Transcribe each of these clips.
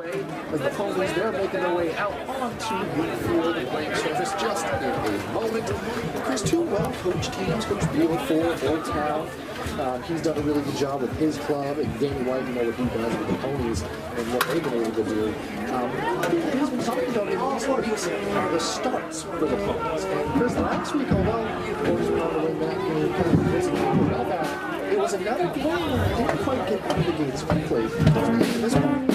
As the Ponies, they're making their way out onto the field and playing surface just in a moment. Because two well-coached teams, Coach Beal for Old Town, he's done a really good job with his club, and Danny White, you know what he does with the Ponies and what they've been able to do. He's been talking about in recent weeks the starts for the Ponies. And Chris, last week, although the Ponies were on to win that game, kind of missing it was another game where I didn't quite get out of the gates quickly. This one,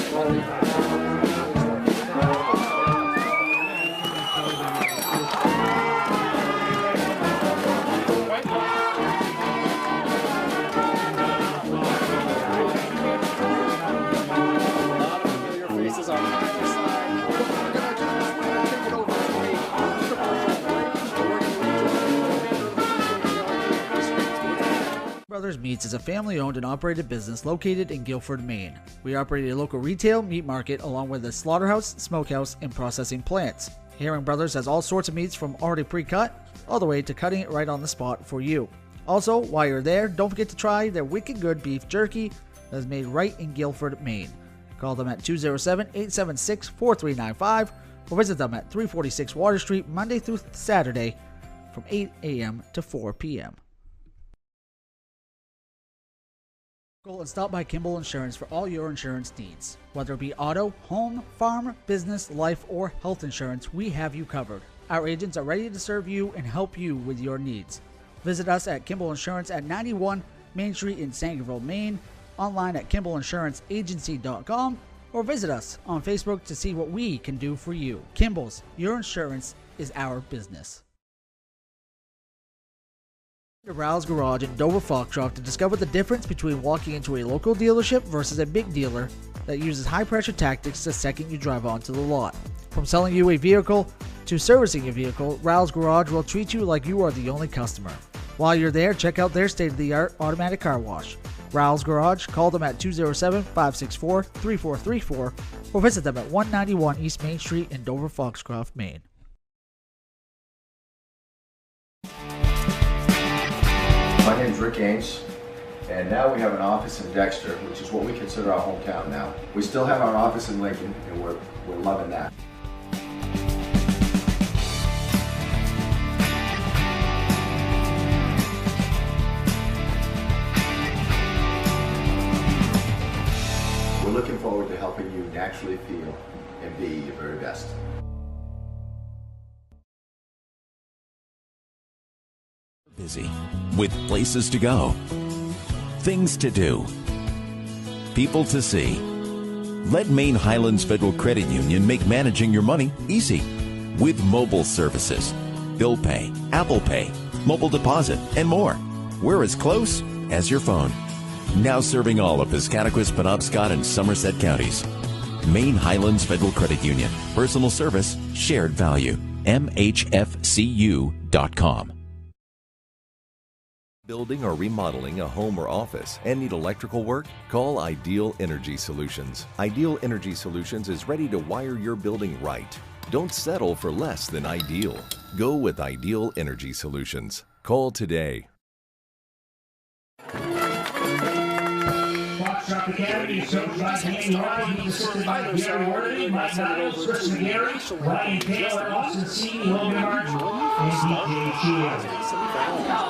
Brothers Meats is a family-owned and operated business located in Guilford, Maine. We operate a local retail meat market along with a slaughterhouse, smokehouse, and processing plants. Herring Brothers has all sorts of meats from already pre-cut all the way to cutting it right on the spot for you. Also, while you're there, don't forget to try their wicked good beef jerky that is made right in Guilford, Maine. Call them at 207-876-4395 or visit them at 346 Water Street Monday through Saturday from 8 a.m. to 4 p.m. Go and stop by Kimball Insurance for all your insurance needs. Whether it be auto, home, farm, business, life, or health insurance, we have you covered. Our agents are ready to serve you and help you with your needs. Visit us at Kimball Insurance at 91 Main Street in Sangerville, Maine, online at KimballInsuranceAgency.com, or visit us on Facebook to see what we can do for you. Kimball's, your insurance is our business. To Rouse Garage in Dover Foxcroft to discover the difference between walking into a local dealership versus a big dealer that uses high-pressure tactics the second you drive onto the lot. From selling you a vehicle to servicing your vehicle, Rouse Garage will treat you like you are the only customer. While you're there, check out their state-of-the-art automatic car wash. Rouse Garage, call them at 207-564-3434 or visit them at 191 East Main Street in Dover Foxcroft, Maine. My name is Rick Ames, and now we have an office in Dexter, which is what we consider our hometown now. We still have our office in Lincoln, and we're loving that. We're looking forward to helping you naturally feel and be your very best. Busy, with places to go, things to do, people to see. Let Maine Highlands Federal Credit Union make managing your money easy with mobile services, bill pay, Apple Pay, mobile deposit, and more. We're as close as your phone. Now serving all of Piscataquis, Penobscot, and Somerset counties. Maine Highlands Federal Credit Union. Personal service, shared value. MHFCU.com. Building or remodeling a home or office and need electrical work? Call Ideal Energy Solutions. Ideal Energy Solutions is ready to wire your building right. Don't settle for less than ideal. Go with Ideal Energy Solutions. Call today. Foxcroft Academy is coached by Danny White, he's assisted by Gary Worthy, Mike Niles, Chris McGarry, Ryan Taylor, Austin C., Logan March, and DJ Shields.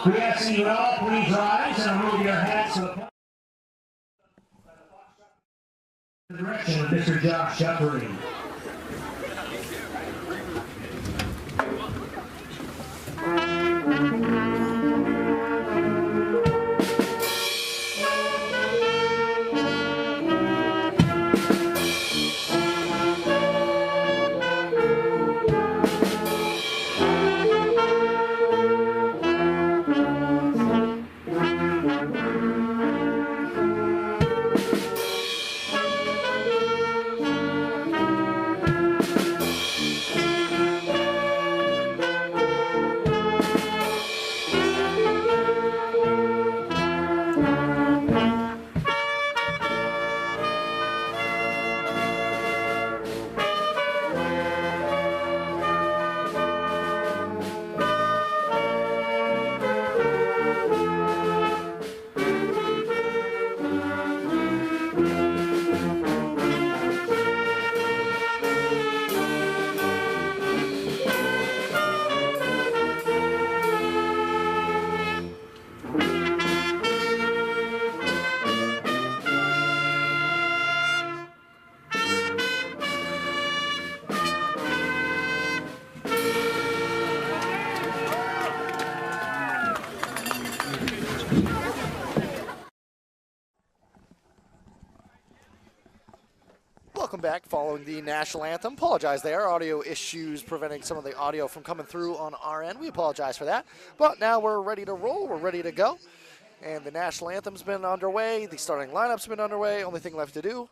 We ask that you would all please rise and remove your hats to the direction of Mr. Josh Shepard. back following the national anthem. Apologize there. Audio issues preventing some of the audio from coming through on our end. We apologize for that. But now we're ready to roll. We're ready to go. And the national anthem's been underway. The starting lineup's been underway. Only thing left to do,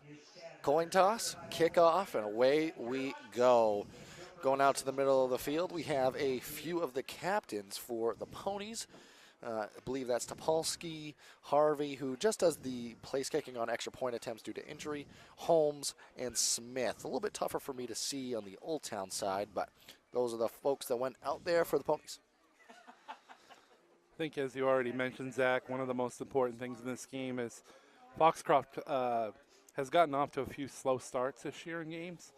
coin toss, kickoff, and away we go. Going out to the middle of the field, we have a few of the captains for the Ponies. I believe that's Topolsky, Harvey, who just does the place kicking on extra point attempts due to injury, Holmes, and Smith. A little bit tougher for me to see on the Old Town side, but those are the folks that went out there for the Ponies. I think, as you already mentioned, Zach, one of the most important things in this game is Foxcroft has gotten off to a few slow starts this year in games.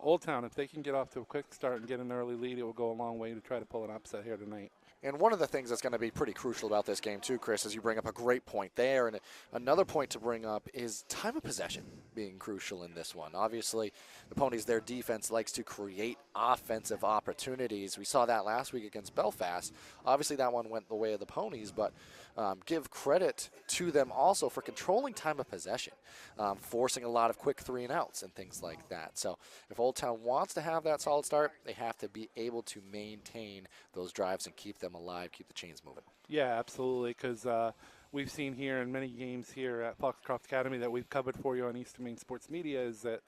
Old Town, if they can get off to a quick start and get an early lead, it will go a long way to try to pull an upset here tonight. And one of the things that's going to be pretty crucial about this game, too, Chris, is you bring up a great point there. And another point to bring up is time of possession being crucial in this one. Obviously, the Ponies, their defense likes to create offensive opportunities. We saw that last week against Belfast. Obviously, that one went the way of the Ponies, but give credit to them also for controlling time of possession, forcing a lot of quick 3-and-outs and things like that. So if Old Town wants to have that solid start, they have to be able to maintain those drives and keep them alive, keep the chains moving. Yeah, absolutely, because we've seen here in many games here at Foxcroft Academy that we've covered for you on Eastern Maine Sports Media is that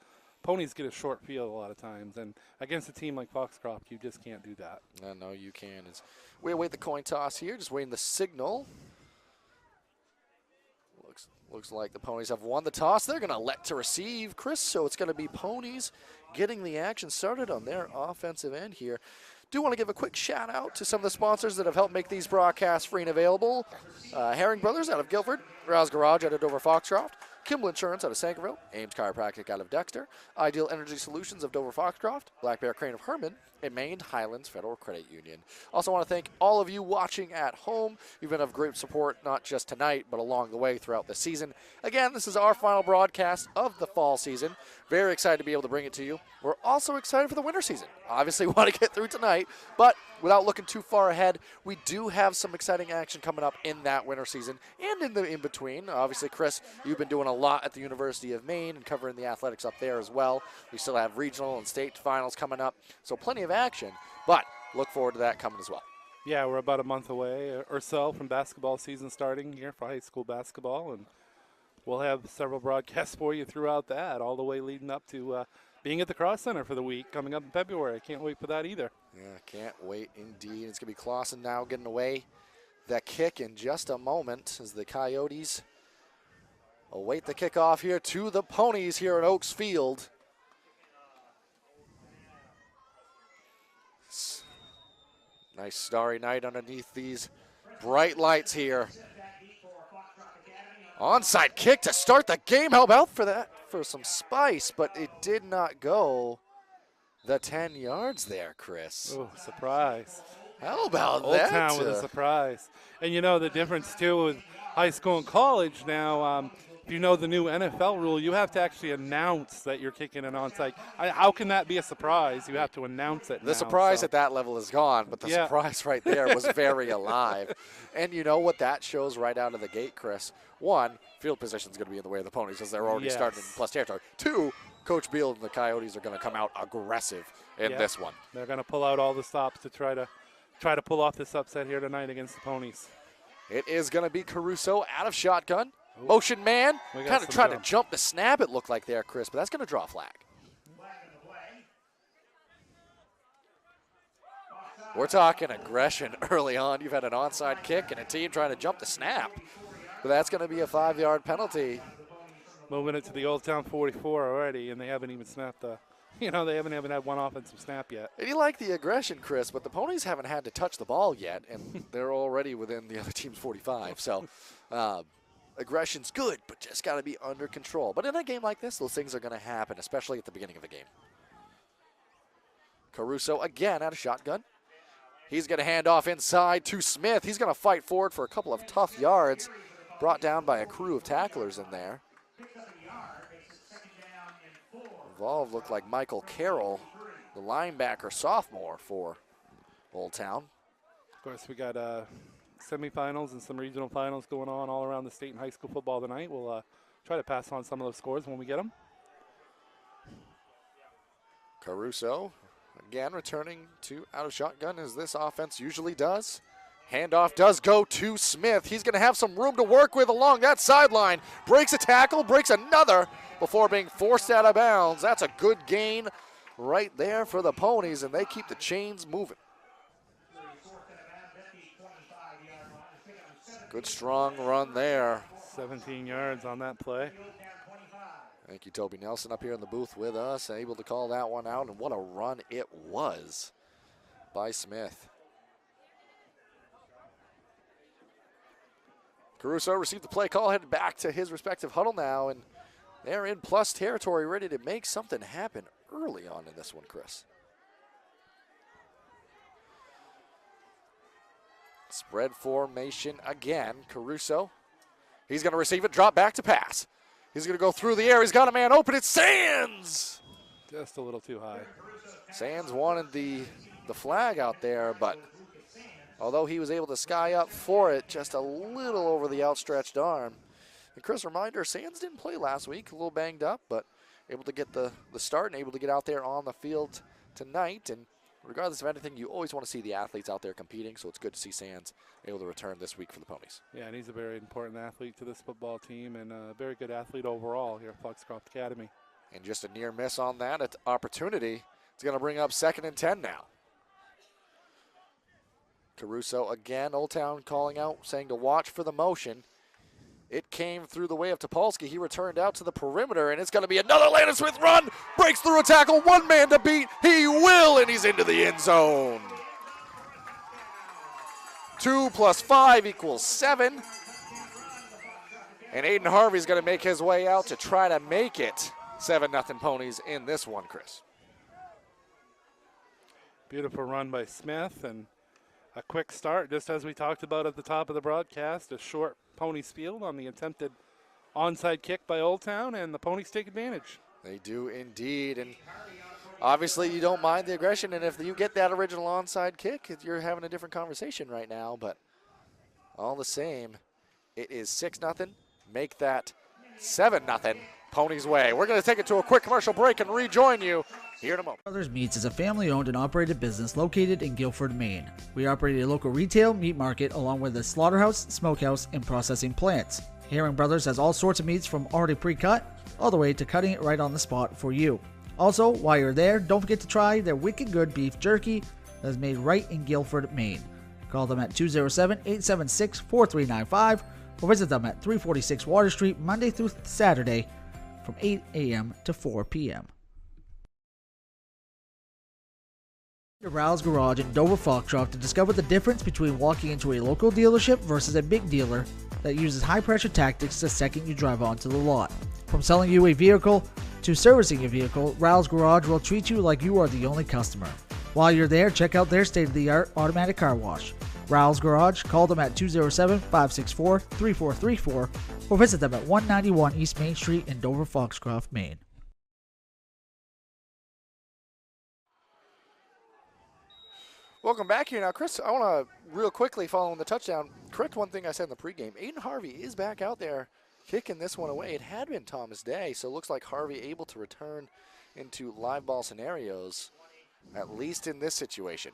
Ponies get a short field a lot of times, and against a team like Foxcroft, you just can't do that. No, you can. We await the coin toss here, just waiting the signal. Looks like the Ponies have won the toss. They're going to elect to receive, Chris, so it's going to be Ponies getting the action started on their offensive end here. Do want to give a quick shout out to some of the sponsors that have helped make these broadcasts free and available. Herring Brothers out of Guilford, Rouse Garage out of Dover Foxcroft, Kimball Insurance out of Sangerville, Ames Chiropractic out of Dexter, Ideal Energy Solutions of Dover Foxcroft, Black Bear Crane of Herman, and Maine Highlands Federal Credit Union. Also want to thank all of you watching at home. You've been of great support, not just tonight, but along the way throughout the season. Again, this is our final broadcast of the fall season. Very excited to be able to bring it to you. We're also excited for the winter season. Obviously, we want to get through tonight, but without looking too far ahead, we do have some exciting action coming up in that winter season and in the in-between. Obviously, Chris, you've been doing a lot at the University of Maine and covering the athletics up there as well. We still have regional and state finals coming up, so plenty of action, but look forward to that coming as well. Yeah, we're about a month away or so from basketball season starting here for high school basketball, and we'll have several broadcasts for you throughout that, all the way leading up to being at the Cross Center for the week coming up in February. I can't wait for that either. Yeah, can't wait indeed. It's going to be Clausen now getting away that kick in just a moment as the Coyotes await the kickoff here to the Ponies here at Oaks Field. Nice starry night underneath these bright lights here. Onside kick to start the game. How about for that? For some spice, but it did not go the 10 yards there, Chris. Oh, surprise. How about Old that? Town with a surprise. And you know the difference, too, with high school and college now, if you know the new NFL rule, you have to actually announce that you're kicking an onside. How can that be a surprise? You have to announce it The now, surprise so. at that level is gone, but the surprise right there was very alive. And you know what that shows right out of the gate, Chris? One, field position is going to be in the way of the Ponies as they're already starting in plus territory. Two, Coach Beal and the Coyotes are going to come out aggressive in this one. They're going to pull out all the stops to try to pull off this upset here tonight against the Ponies. It is going to be Caruso out of shotgun. Motion man, kind of trying to jump the snap, it looked like there, Chris, but that's going to draw a flag. We're talking aggression early on. You've had an onside kick and a team trying to jump the snap, but that's going to be a 5-yard penalty. Moving it to the Old Town 44 already, and they haven't even snapped they haven't even had one offensive snap yet. And you like the aggression, Chris, but the Ponies haven't had to touch the ball yet, and they're already within the other team's 45. So aggression's good, but just got to be under control. But in a game like this, those things are going to happen, especially at the beginning of a game. Caruso again out of shotgun. He's going to hand off inside to Smith. He's going to fight forward for a couple of tough yards, brought down by a crew of tacklers in there. Involved looked like Michael Carroll, the linebacker sophomore for Old Town. Of course, we got semifinals and some regional finals going on all around the state and high school football tonight. We'll try to pass on some of those scores when we get them. Caruso, again, returning to out of shotgun as this offense usually does. Handoff does go to Smith. He's going to have some room to work with along that sideline. Breaks a tackle, breaks another before being forced out of bounds. That's a good gain right there for the Ponies, and they keep the chains moving. Good strong run there. 17 yards on that play. Thank you, Toby Nelson, up here in the booth with us, able to call that one out, and what a run it was by Smith. Caruso received the play call, headed back to his respective huddle now, and they're in plus territory, ready to make something happen early on in this one, Chris. Spread formation again. Caruso, he's going to receive it, drop back to pass. He's going to go through the air. He's got a man open. It's Sands. Just a little too high. Sands wanted the flag out there, but although he was able to sky up for it, just a little over the outstretched arm. And Chris, reminder, Sands didn't play last week, a little banged up, but able to get the start and able to get out there on the field tonight. And regardless of anything, you always want to see the athletes out there competing, so it's good to see Sands able to return this week for the Ponies. Yeah, and he's a very important athlete to this football team and a very good athlete overall here at Foxcroft Academy. And just a near miss on that opportunity. It's going to bring up 2nd and 10 now. Caruso again, Old Town calling out, saying to watch for the motion. It came through the way of Topolsky. He returned out to the perimeter, and it's going to be another Landon Smith run. Breaks through a tackle, one man to beat. He will, and he's into the end zone. 2 + 5 = 7. And Aiden Harvey's going to make his way out to try to make it 7-0 Ponies in this one, Chris. Beautiful run by Smith and a quick start, just as we talked about at the top of the broadcast. A short Ponies field on the attempted onside kick by Old Town, and the Ponies take advantage. They do indeed, and obviously you don't mind the aggression, and if you get that original onside kick, you're having a different conversation right now, but all the same, it is 6-0. Make that 7-0 Ponies way. We're going to take it to a quick commercial break and rejoin you here in a moment. Brothers Meats is a family-owned and operated business located in Guilford, Maine. We operate a local retail meat market along with a slaughterhouse, smokehouse, and processing plants. Herring Brothers has all sorts of meats from already pre-cut all the way to cutting it right on the spot for you. Also, while you're there, don't forget to try their wicked good beef jerky that is made right in Guilford, Maine. Call them at 207-876-4395 or visit them at 346 Water Street Monday through Saturday from 8 a.m. to 4 p.m. Rouse Garage in Dover Foxcroft to discover the difference between walking into a local dealership versus a big dealer that uses high-pressure tactics the second you drive onto the lot. From selling you a vehicle to servicing your vehicle, Rouse Garage will treat you like you are the only customer. While you're there, check out their state-of-the-art automatic car wash. Rouse Garage, call them at 207-564-3434 or visit them at 191 East Main Street in Dover Foxcroft, Maine. Welcome back here now, Chris. I want to real quickly, following the touchdown, correct one thing I said in the pregame. Aiden Harvey is back out there kicking this one away. It had been Thomas Day, so it looks like Harvey able to return into live ball scenarios, at least in this situation.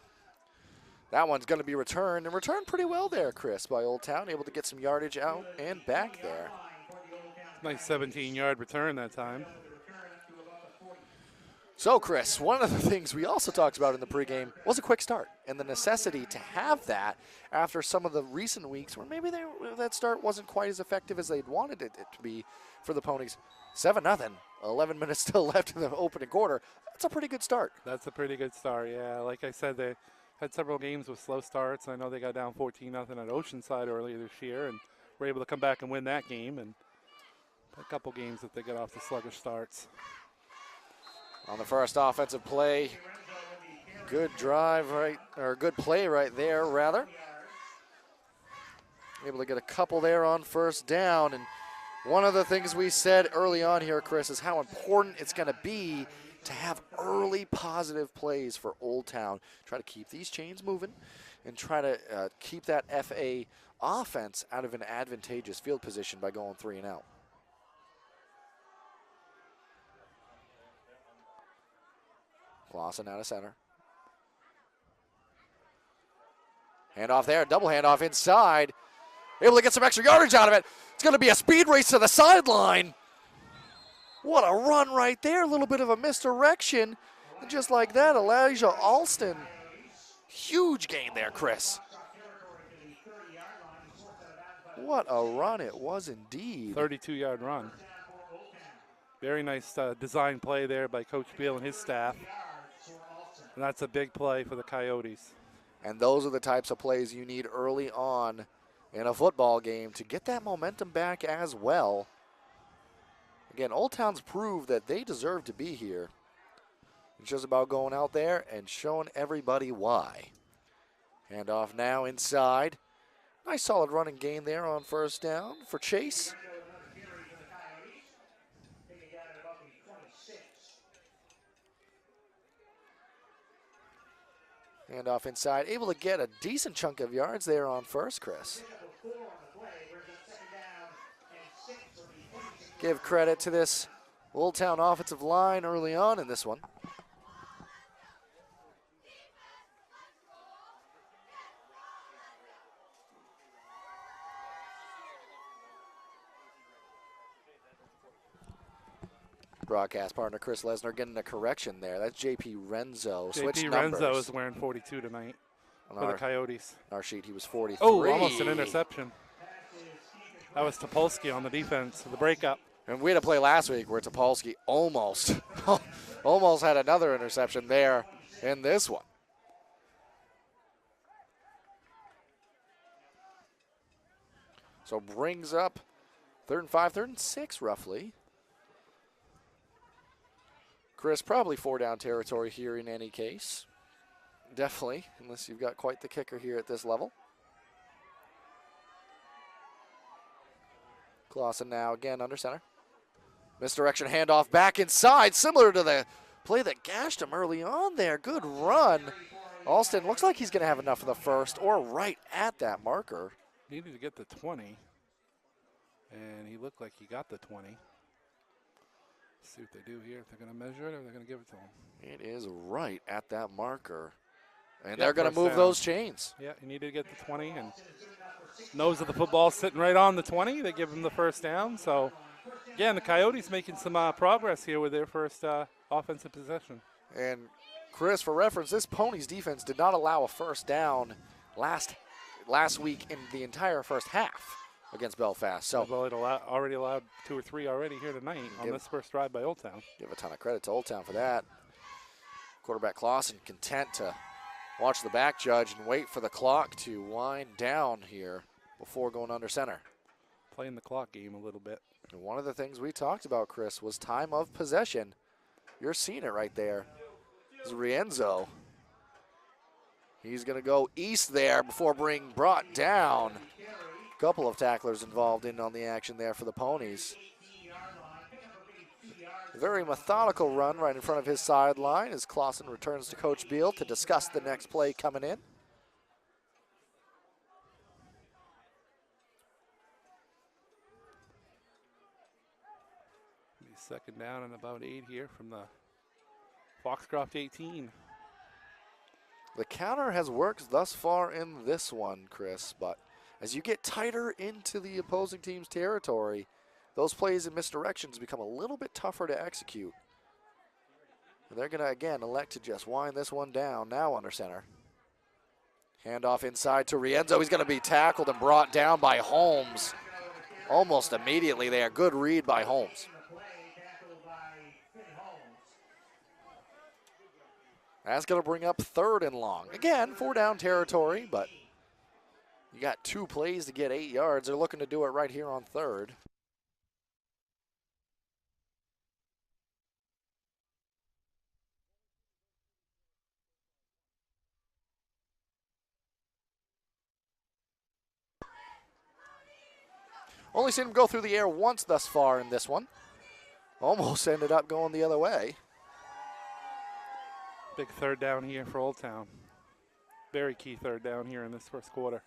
That one's going to be returned, and returned pretty well there, Chris, by Old Town, able to get some yardage out and back there. Nice 17-yard return that time. So, Chris, one of the things we also talked about in the pregame was a quick start and the necessity to have that after some of the recent weeks where maybe that start wasn't quite as effective as they'd wanted it to be for the Ponies. 7-0, 11 minutes still left in the opening quarter. That's a pretty good start. That's a pretty good start, yeah. Like I said, they had several games with slow starts. I know they got down 14-0 at Oceanside earlier this year and were able to come back and win that game, and a couple games that they got off the sluggish starts. On the first offensive play, good drive good play right there, rather. Able to get a couple there on first down. And one of the things we said early on here, Chris, is how important it's going to be to have early positive plays for Old Town. Try to keep these chains moving and try to keep that FA offense out of an advantageous field position by going 3 and out. Clausen out of center. Handoff there, double handoff inside. Able to get some extra yardage out of it. It's going to be a speed race to the sideline. What a run right there. A little bit of a misdirection. And just like that, Elijah Alston. Huge gain there, Chris. What a run it was indeed. 32-yard run. Very nice design play there by Coach Beal and his staff. And that's a big play for the Coyotes. And those are the types of plays you need early on in a football game to get that momentum back as well. Again, Old Town's proved that they deserve to be here. It's just about going out there and showing everybody why. Handoff now inside. Nice solid running gain there on first down for Chase. Handoff inside, able to get a decent chunk of yards there on first, Chris. Give credit to this Old Town offensive line early on in this one. Broadcast partner Chris Lesnar getting a correction there. That's J.P. Renzo. J.P. Renzo is wearing 42 tonight for the Coyotes. On our sheet, he was 43. Oh, almost an interception. That was Topolsky on the defense, the breakup. And we had a play last week where Topolsky almost had another interception there in this one. So brings up 3rd and 5, 3rd and 6 roughly. Chris, probably 4-down territory here in any case. Definitely, unless you've got quite the kicker here at this level. Clausen now again under center. Misdirection handoff back inside, similar to the play that gashed him early on there. Good run. Alston looks like he's going to have enough of the first or right at that marker. Needed to get the 20, and he looked like he got the 20. See what they do here. If they're going to measure it or they're going to give it to him. It is right at that marker. And they're going to move those chains. Yeah, he needed to get the 20. And nose of the football sitting right on the 20. They give him the first down. So, again, the Coyotes making some progress here with their first offensive possession. And, Chris, for reference, this Ponies defense did not allow a first down last week in the entire first half against Belfast. So, well, it already allowed 2 or 3 already here tonight on this first drive by Old Town. Give a ton of credit to Old Town for that. Quarterback Clausen content to watch the back judge and wait for the clock to wind down here before going under center. Playing the clock game a little bit. And one of the things we talked about, Chris, was time of possession. You're seeing it right there. It's Rienzo. He's going to go east there before being brought down. Couple of tacklers involved in on the action there for the Ponies. A very methodical run right in front of his sideline as Clausen returns to Coach Beal to discuss the next play coming in. Second down and about 8 here from the Foxcroft 18. The counter has worked thus far in this one, Chris, but as you get tighter into the opposing team's territory, those plays and misdirections become a little bit tougher to execute. And they're going to, again, elect to just wind this one down now under center. Handoff inside to Rienzo. He's going to be tackled and brought down by Holmes almost immediately there. Good read by Holmes. That's going to bring up 3rd and long. Again, 4-down territory, but you got 2 plays to get 8 yards. They're looking to do it right here on 3rd. Only seen him go through the air once thus far in this one. Almost ended up going the other way. Big 3rd down here for Old Town. Very key 3rd down here in this first quarter.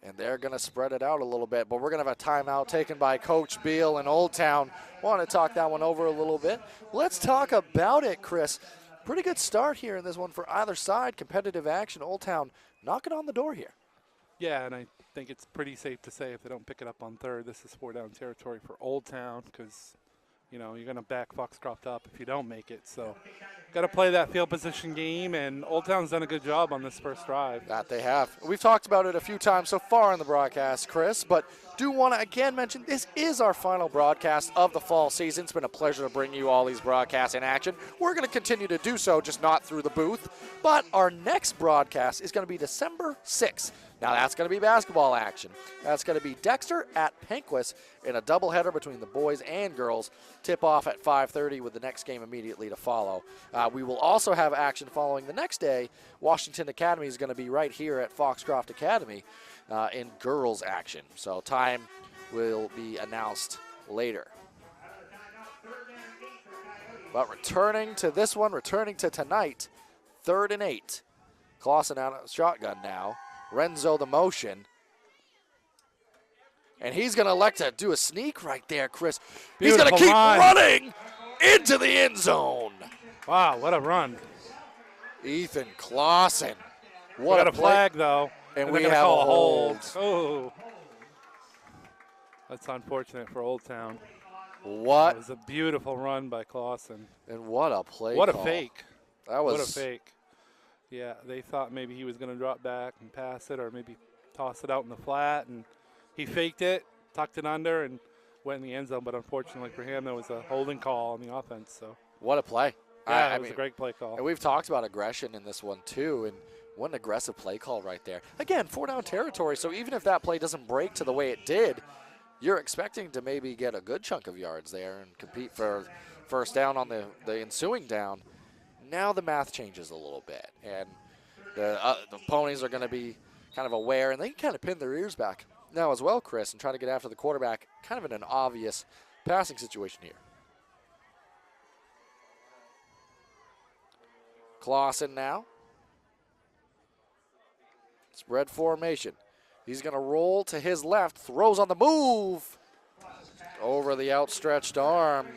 And they're going to spread it out a little bit, but we're going to have a timeout taken by Coach Beal in Old Town. Want to talk that one over a little bit. Let's talk about it, Chris. Pretty good start here in this one for either side. Competitive action. Old Town knocking on the door here. Yeah, and I think it's pretty safe to say if they don't pick it up on third, this is 4-down territory for Old Town because, you know, you're going to back Foxcroft up if you don't make it. So got to play that field position game, and Old Town's done a good job on this first drive. That they have. We've talked about it a few times so far in the broadcast, Chris, but do want to again mention this is our final broadcast of the fall season. It's been a pleasure to bring you all these broadcasts in action. We're going to continue to do so, just not through the booth. But our next broadcast is going to be December 6th. Now that's going to be basketball action. That's going to be Dexter at Penquis in a doubleheader between the boys and girls. Tip off at 5:30 with the next game immediately to follow. We will also have action following the next day. Washington Academy is going to be right here at Foxcroft Academy in girls action. So time will be announced later. But returning to this one, returning to tonight, 3rd and 8. Clausen out of shotgun now. Renzo the motion. And he's going to elect to do a sneak right there, Chris. He's going to keep running into the end zone. Wow, what a run. Ethan Clausen. What a flag, though. And we have a hold. Oh. That's unfortunate for Old Town. What? It was a beautiful run by Clausen. And what a play What call. a fake. That was. What a fake. Yeah, they thought maybe he was going to drop back and pass it or maybe toss it out in the flat. And he faked it, tucked it under, and went in the end zone. But unfortunately for him, there was a holding call on the offense. So what a play. Yeah, it was a great play call. And we've talked about aggression in this one, too. And what an aggressive play call right there. Again, 4-down territory. So even if that play doesn't break to the way it did, you're expecting to maybe get a good chunk of yards there and compete for first down on the ensuing down. Now the math changes a little bit, and the Ponies are going to be kind of aware, and they can kind of pin their ears back now as well, Chris, and try to get after the quarterback kind of in an obvious passing situation here. Clausen now. Spread formation. He's going to roll to his left, throws on the move. Over the outstretched arm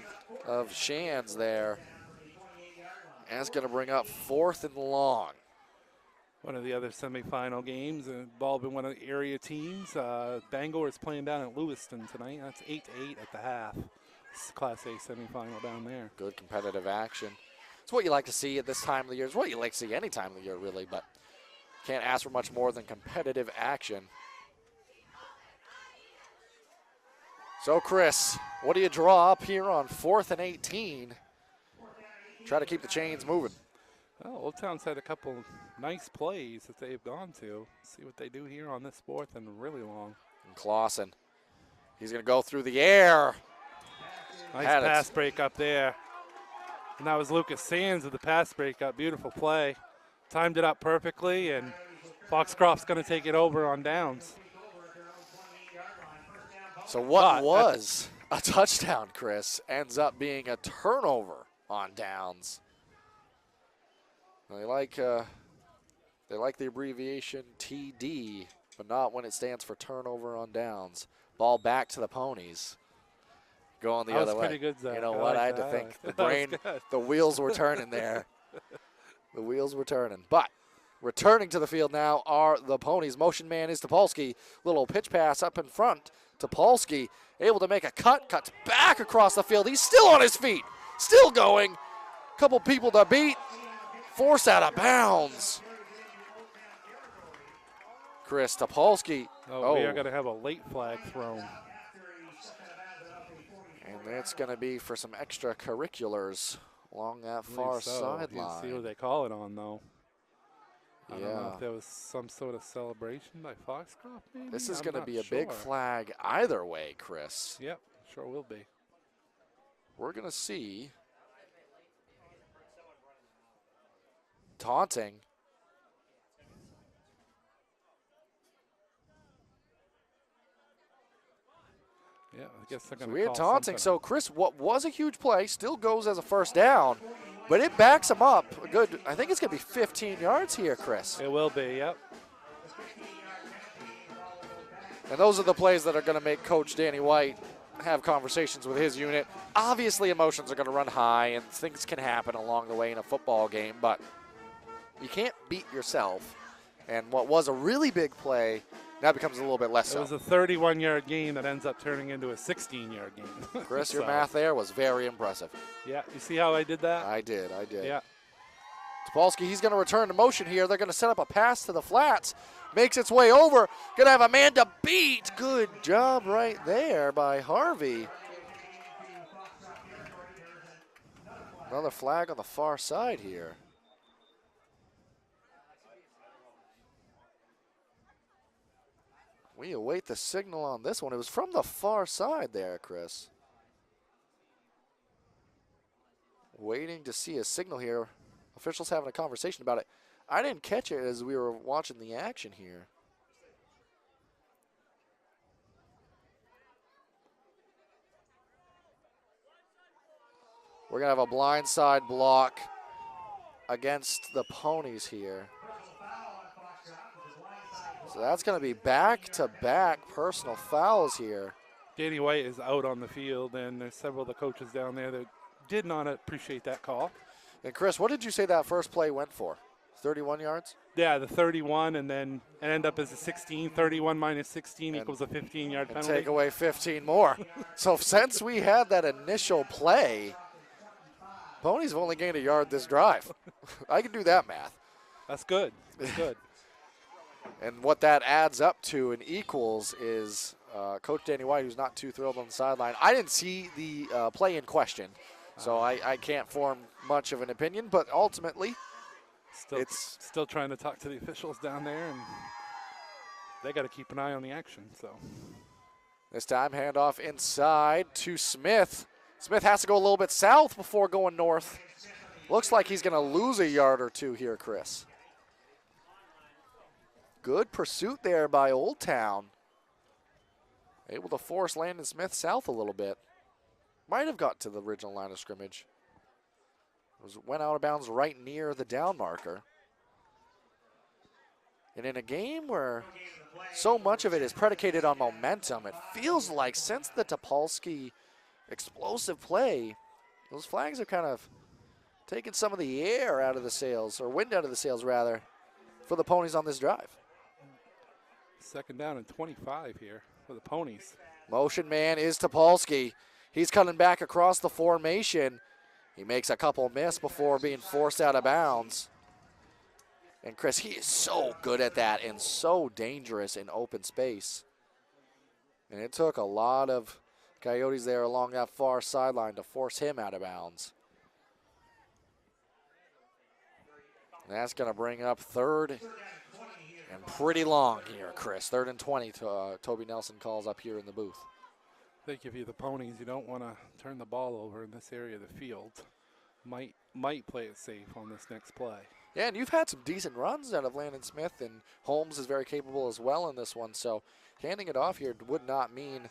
of Shands there. And it's going to bring up 4th and long. One of the other semifinal games involved in one of the area teams. Bangor is playing down at Lewiston tonight. That's 8-8 at the half. It's Class A semifinal down there. Good competitive action. It's what you like to see at this time of the year. It's what you like to see any time of the year, really, but can't ask for much more than competitive action. So, Chris, what do you draw up here on 4th and 18? Try to keep the chains moving. Well, Old Town's had a couple nice plays that they've gone to. See what they do here on this 4th and really long. And Clausen, he's going to go through the air. Nice pass break up there. And that was Lucas Sands with the pass break up. Beautiful play. Timed it up perfectly, and Foxcroft's going to take it over on downs. So what was a touchdown, Chris, ends up being a turnover on downs. They like the abbreviation TD, but not when it stands for turnover on downs. Ball back to the Ponies. Going the other way. That was pretty good, Zach. You know what? I had to think. The brain, the wheels were turning there. The wheels were turning. But returning to the field now are the Ponies. Motion man is Topolsky. Little pitch pass up in front. Topolsky able to make a cut. Cuts back across the field. He's still on his feet. Still going. Couple people to beat. Forced out of bounds. Chris Topolsky. We are going to have a late flag thrown. And that's going to be for some extracurriculars along that far sideline. See what they call it on, though. I don't know Yeah. if there was some sort of celebration by Foxcroft, maybe? This is I'm going to not be a sure. big flag either way, Chris. Yep, sure will be. We're going to see taunting. Yeah, I guess they're going So to we had call taunting. something. So, Chris, what was a huge play still goes as a first down, but it backs him up a good, I think it's going to be 15 yards here, Chris. It will be, yep. And those are the plays that are going to make Coach Danny White have conversations with his unit. Obviously, emotions are going to run high, and things can happen along the way in a football game, but you can't beat yourself. And what was a really big play now becomes a little bit less so. It was a 31-yard game that ends up turning into a 16-yard game. Chris, your math there was very impressive. Yeah, you see how I did that? I did. Yeah. Topolsky, he's going to return to motion here. They're going to set up a pass to the flats. Makes its way over. Going to have a man to beat. Good job right there by Harvey. Another flag on the far side here. We await the signal on this one. It was from the far side there, Chris. Waiting to see a signal here. Officials having a conversation about it. I didn't catch it as we were watching the action here. We're going to have a blindside block against the Ponies here. So that's going to be back-to-back personal fouls here. Danny White is out on the field, and there's several of the coaches down there that did not appreciate that call. And Chris, what did you say that first play went for? 31 yards? Yeah, the 31, and then it ended up as a 16. 31 minus 16 equals a 15-yard penalty. Take away 15 more. So since we had that initial play, Ponies have only gained a yard this drive. I can do that math. That's good. That's good. And what that adds up to and equals is Coach Danny White, who's not too thrilled on the sideline. I didn't see the play in question, so I can't form much of an opinion, but ultimately still trying to talk to the officials down there, and they got to keep an eye on the action. So this time handoff inside to Smith. Smith has to go a little bit south before going north. Looks like he's going to lose a yard or two here, Chris. Good pursuit there by Old Town. Able to force Landon Smith south a little bit. Might have got to the original line of scrimmage. Went out of bounds right near the down marker. And in a game where so much of it is predicated on momentum, it feels like since the Topolsky explosive play, those flags are kind of taking some of the air out of the sails, or wind out of the sails rather, for the Ponies on this drive. Second down and 25 here for the Ponies. Motion man is Topolsky. He's coming back across the formation. He makes a couple miss before being forced out of bounds. And Chris, he is so good at that and so dangerous in open space. And it took a lot of Coyotes there along that far sideline to force him out of bounds. And that's going to bring up third and pretty long here, Chris. 3rd and 20, Toby Nelson calls up here in the booth. I think if you're the Ponies, you don't want to turn the ball over in this area of the field. Might play it safe on this next play. Yeah, and you've had some decent runs out of Landon Smith, and Holmes is very capable as well in this one. So handing it off here would not mean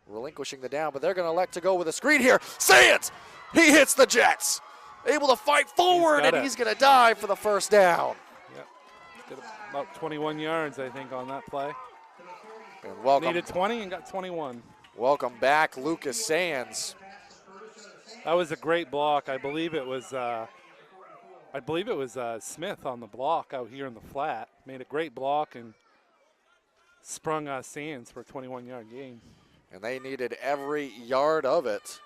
relinquishing the down, but they're going to elect to go with a screen here. Sands! He hits the Jets. Able to fight forward, and he's going to dive for the first down. Yep. Did about 21 yards, I think, on that play. And welcome. Needed 20 and got 21. Welcome back, Lucas Sands. That was a great block. I believe it was Smith on the block out here in the flat. Made a great block and sprung Sands for a 21-yard gain. And they needed every yard of it.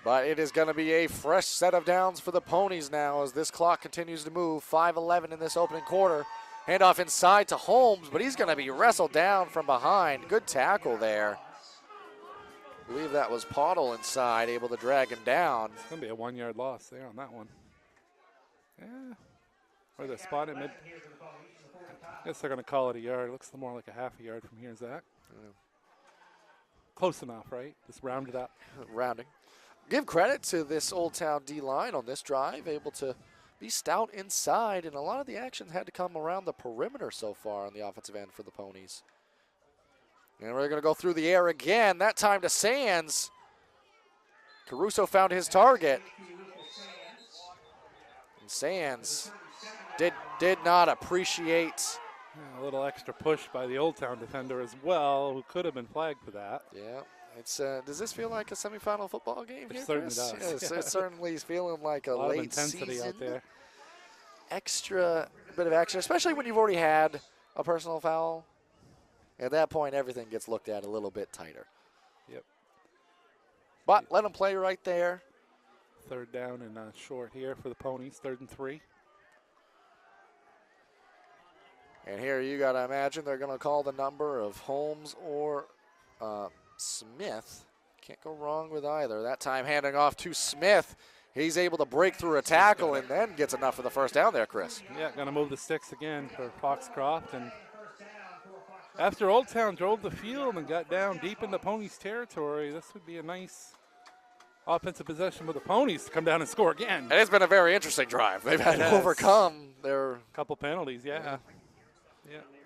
But it is going to be a fresh set of downs for the Ponies now as this clock continues to move. 5:11 in this opening quarter. Handoff inside to Holmes, but he's going to be wrestled down from behind. Good tackle there. I believe that was Pottle inside, able to drag him down. It's going to be a 1-yard loss there on that one. Yeah. Or the spot in mid. I guess they're going to call it a yard. It looks more like a half a yard from here, Zach. Yeah. Close enough, right? Just round it up. Rounding. Give credit to this Old Town D-line on this drive, able to be stout inside, and a lot of the action had to come around the perimeter so far on the offensive end for the Ponies. And we're going to go through the air again, that time to Sands. Caruso found his target. And Sands did not appreciate. Yeah, a little extra push by the Old Town defender as well, who could have been flagged for that. Yeah, it's. Does this feel like a semifinal football game It here, certainly Chris? does. Yes, it certainly is feeling like a lot late of intensity season. out there. Extra bit of action, especially when you've already had a personal foul. At that point, everything gets looked at a little bit tighter. Yep. But let them play right there. Third down and short here for the Ponies, 3rd and 3. And here you got to imagine they're going to call the number of Holmes or Smith. Can't go wrong with either. That time handing off to Smith. He's able to break through a tackle and then gets enough for the first down there, Chris. Yeah, going to move the sticks again for Foxcroft. And after Old Town drove the field and got down deep in the Ponies' territory, this would be a nice offensive possession with the Ponies to come down and score again. And it's been a very interesting drive. They've had to overcome their couple penalties, yeah.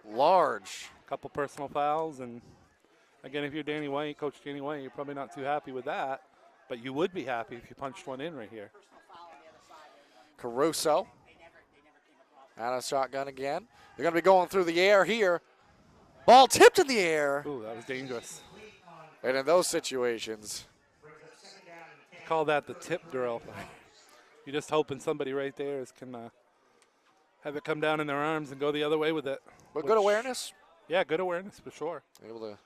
Large. Couple personal fouls, and again, if you're Danny White, Coach Danny White, you're probably not too happy with that, but you would be happy if you punched one in right here. Caruso out of shotgun again. They're going to be going through the air here. Ball tipped in the air. Ooh, that was dangerous. And in those situations, call that the tip drill. You're just hoping somebody right there can have it come down in their arms and go the other way with it. But good awareness. Yeah, good awareness for sure. Able to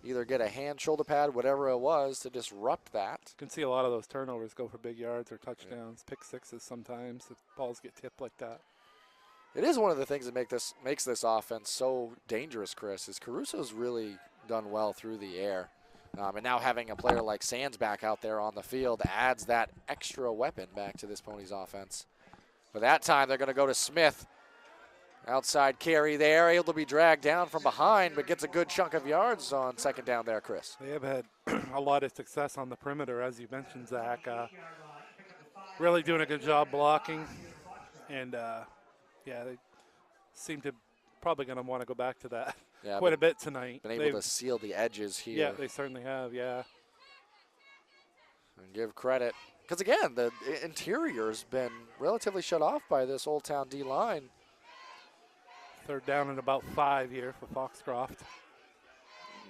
either get a hand, shoulder pad, whatever it was, to disrupt that. You can see a lot of those turnovers go for big yards or touchdowns, pick sixes sometimes if balls get tipped like that. It is one of the things that makes this offense so dangerous, Chris, is Caruso's really done well through the air. And now having a player like Sands back out there on the field adds that extra weapon back to this Ponies offense. But that time they're going to go to Smith. Outside carry there, able to be dragged down from behind, but gets a good chunk of yards on second down there, Chris. They have had a lot of success on the perimeter, as you mentioned, Zach. Really doing a good job blocking. And, yeah, they seem to probably going to want to go back to that quite a bit tonight. Been able to seal the edges here. Yeah, they certainly have, yeah. And give credit. Because, again, the interior's been relatively shut off by this Old Town D-line. Third down and about 5 here for Foxcroft.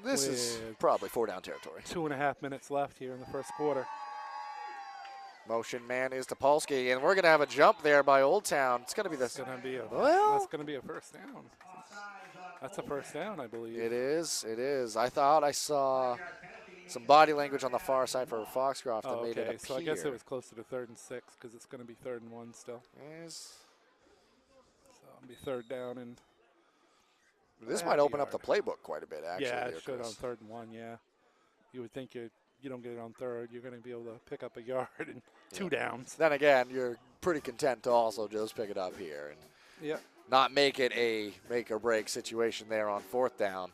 This is probably 4-down territory. 2.5 minutes left here in the first quarter. Motion man is Topolsky, and we're going to have a jump there by Old Town. It's going to be this. That's going to be a first down. That's a first down, I believe. It is. It is. I thought I saw some body language on the far side for Foxcroft that made it appear. So I guess it was closer to 3rd and 6 because it's going to be 3rd and 1 still. Yes. So it'll be third down and. This might open up the playbook quite a bit, actually. Yeah, it should on 3rd and 1. Yeah, you would think you don't get it on 3rd, you're going to be able to pick up a yard and 2 downs. Then again, you're pretty content to also just pick it up here and not make it a make or break situation there on 4th down.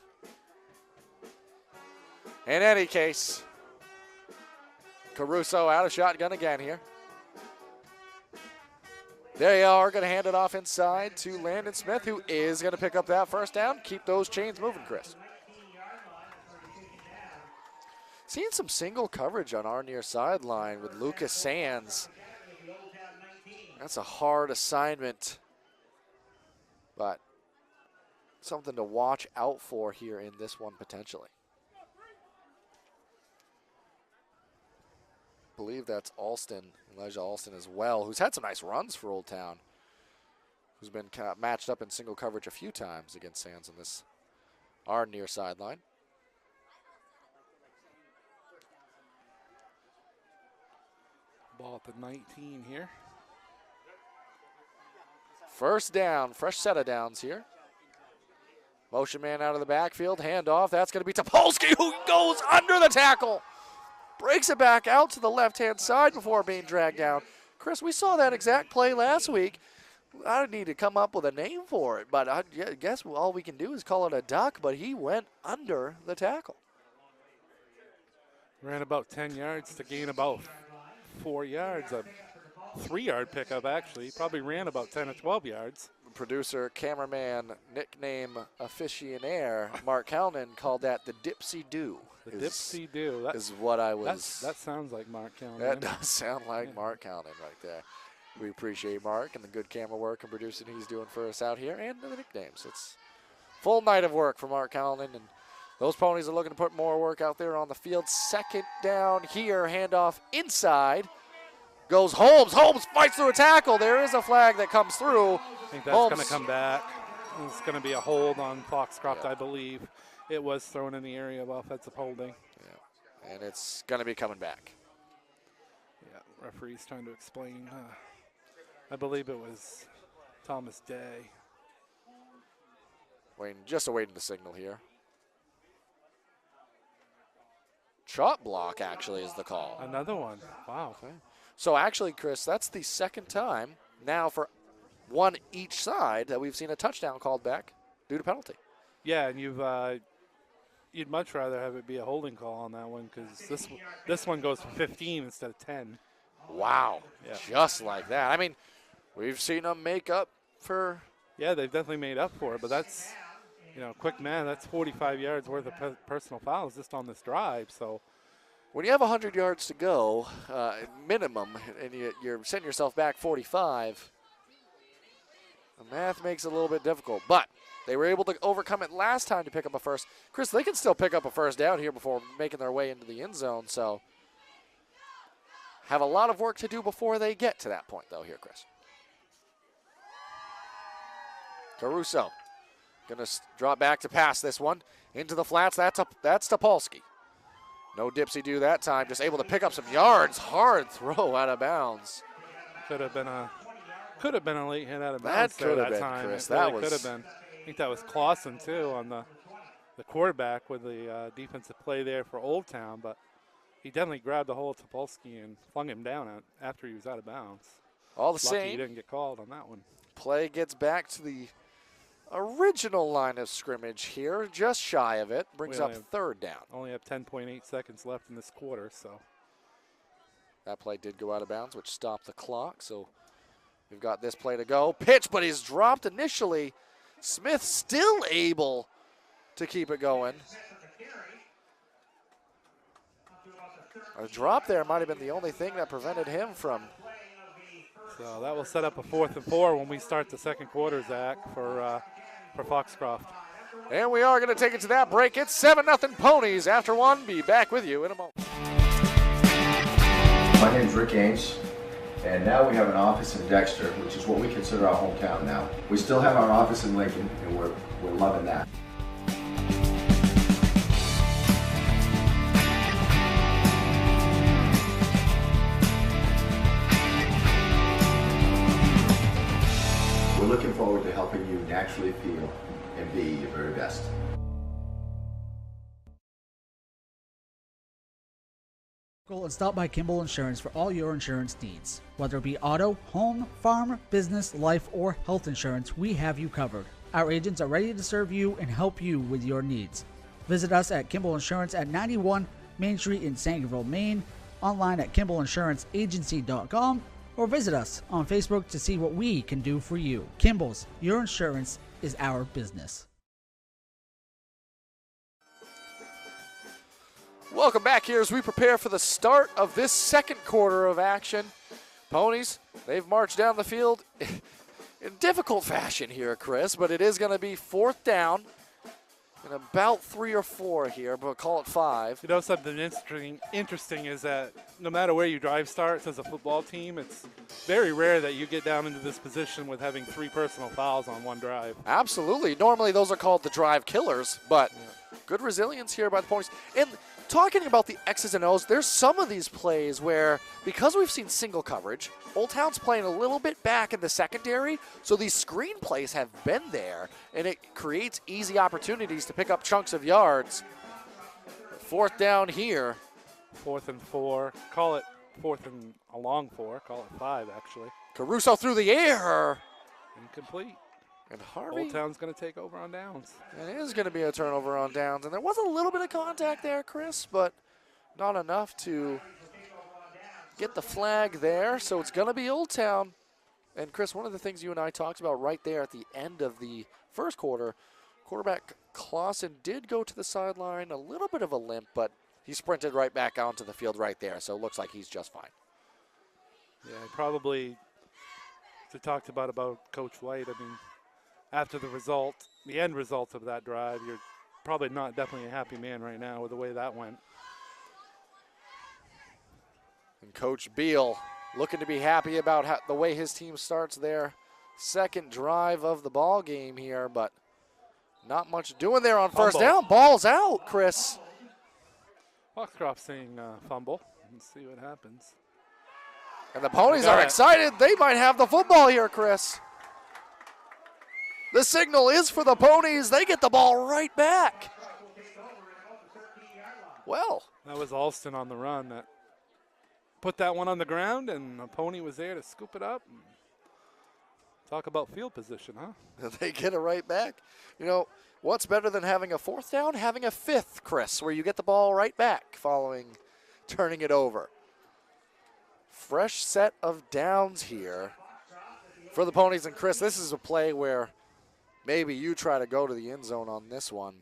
In any case, Caruso out of shotgun again here. There you are, going to hand it off inside to Landon Smith, who is going to pick up that first down. Keep those chains moving, Chris. Seeing some single coverage on our near sideline with Lucas Sands. That's a hard assignment, but something to watch out for here in this one potentially. I believe that's Elijah Alston as well, who's had some nice runs for Old Town, who's been matched up in single coverage a few times against Sands on this, our near sideline. Ball at the 19 here. First down, fresh set of downs here. Motion man out of the backfield, handoff. That's going to be Topolsky, who goes under the tackle. Breaks it back out to the left-hand side before being dragged down. Chris, we saw that exact play last week. I don't need to come up with a name for it, but I guess all we can do is call it a duck, but he went under the tackle. Ran about 10 yards to gain about 4 yards. A 3-yard pickup, actually. Probably ran about 10 or 12 yards. Producer, cameraman, nickname aficionaire, Mark Calnan called that the Dipsy-Doo. The Dipsy-Doo. Is what I was. That sounds like Mark Calnan. That does sound like Mark Calnan right there. We appreciate Mark and the good camera work and producing he's doing for us out here, and the nicknames. It's full night of work for Mark Callanan, and those Ponies are looking to put more work out there on the field. Second down here, handoff inside. Goes Holmes. Holmes fights through a tackle. There is a flag that comes through. I think that's going to come back. It's going to be a hold on Foxcroft, I believe. It was thrown in the area of offensive holding. Yeah. And it's going to be coming back. Yeah, referee's trying to explain. I believe it was Thomas Day. Just awaiting the signal here. Shot block, actually, is the call. Another one. Wow. Okay. So, actually, Chris, that's the second time now for one each side that we've seen a touchdown called back due to penalty. Yeah, and you'd much rather have it be a holding call on that one because this one goes for 15 instead of 10. Wow. Yeah. Just like that. I mean, we've seen them make up for. Yeah, they've definitely made up for it, but that's, quick man, that's 45 yards worth of personal fouls just on this drive. So when you have 100 yards to go, minimum, and you're setting yourself back 45, the math makes it a little bit difficult. But they were able to overcome it last time to pick up a first. Chris, they can still pick up a first down here before making their way into the end zone. So have a lot of work to do before they get to that point, though, here, Chris. Caruso going to drop back to pass this one into the flats. That's Topolsky. No dipsy-do that time. Just able to pick up some yards. Hard throw out of bounds. Could have been a late hit out of That bounds could have been, time. Chris. That could have been. I think that was Clausen, too, on the quarterback with the defensive play there for Old Town, but he definitely grabbed a hold of Topolsky and flung him down after he was out of bounds. All the Lucky same, he didn't get called on that one. Play gets back to the original line of scrimmage here, just shy of it. Brings up third down. Only have 10.8 seconds left in this quarter, so. That play did go out of bounds, which stopped the clock, so we've got this play to go. Pitch, but he's dropped initially. Smith still able to keep it going. A drop there might have been the only thing that prevented him from. So that will set up a 4th and 4 when we start the second quarter, Zach, for Foxcroft. And we are going to take it to that break. It's 7-0 Ponies after one. Be back with you in a moment. My name is Rick Ames, and now we have an office in Dexter, which is what we consider our hometown now. We still have our office in Lincoln, and we're loving that. We're looking forward to helping you naturally feel and be your very best. And stop by Kimball Insurance for all your insurance needs. Whether it be auto, home, farm, business, life, or health insurance, we have you covered. Our agents are ready to serve you and help you with your needs. Visit us at Kimball Insurance at 91 Main Street in Sangerville, Maine, online at KimballInsuranceAgency.com, or visit us on Facebook to see what we can do for you. Kimball's, your insurance is our business. Welcome back here as we prepare for the start of this second quarter of action. Ponies, they've marched down the field in difficult fashion here, Chris, but it is going to be 4th down and about 3 or 4 here, but call it 5. You know, something interesting is that no matter where your drive starts as a football team, it's very rare that you get down into this position with having 3 personal fouls on one drive. Absolutely. Normally those are called the drive killers, but good resilience here by the Ponies. And talking about the X's and O's, there's some of these plays where, because we've seen single coverage, Old Town's playing a little bit back in the secondary, so these screen plays have been there, and it creates easy opportunities to pick up chunks of yards. 4th down here. 4th and 4. Call it 4th and a long 4. Call it 5, actually. Caruso through the air. Incomplete. And Harvey. Old Town's going to take over on downs. It is going to be a turnover on downs. And there was a little bit of contact there, Chris, but not enough to get the flag there. So it's going to be Old Town. And, Chris, one of the things you and I talked about right there at the end of the first quarter, quarterback Clausen did go to the sideline, a little bit of a limp, but he sprinted right back onto the field right there. So it looks like he's just fine. Yeah, probably We talked about Coach White. I mean, after the end result of that drive, you're probably not definitely a happy man right now with the way that went. And Coach Beal looking to be happy about the way his team starts their second drive of the ball game here, but not much doing there on first down. Ball's out, Chris. Foxcroft saying fumble. Let's see what happens. And the Ponies are excited. They might have the football here, Chris. The signal is for the Ponies. They get the ball right back. Well. That was Alston on the run that put that one on the ground, and the Pony was there to scoop it up. Talk about field position, huh? They get it right back. You know, what's better than having a fourth down? Having a fifth, Chris, where you get the ball right back following turning it over. Fresh set of downs here for the Ponies. And Chris, this is a play where maybe you try to go to the end zone on this one.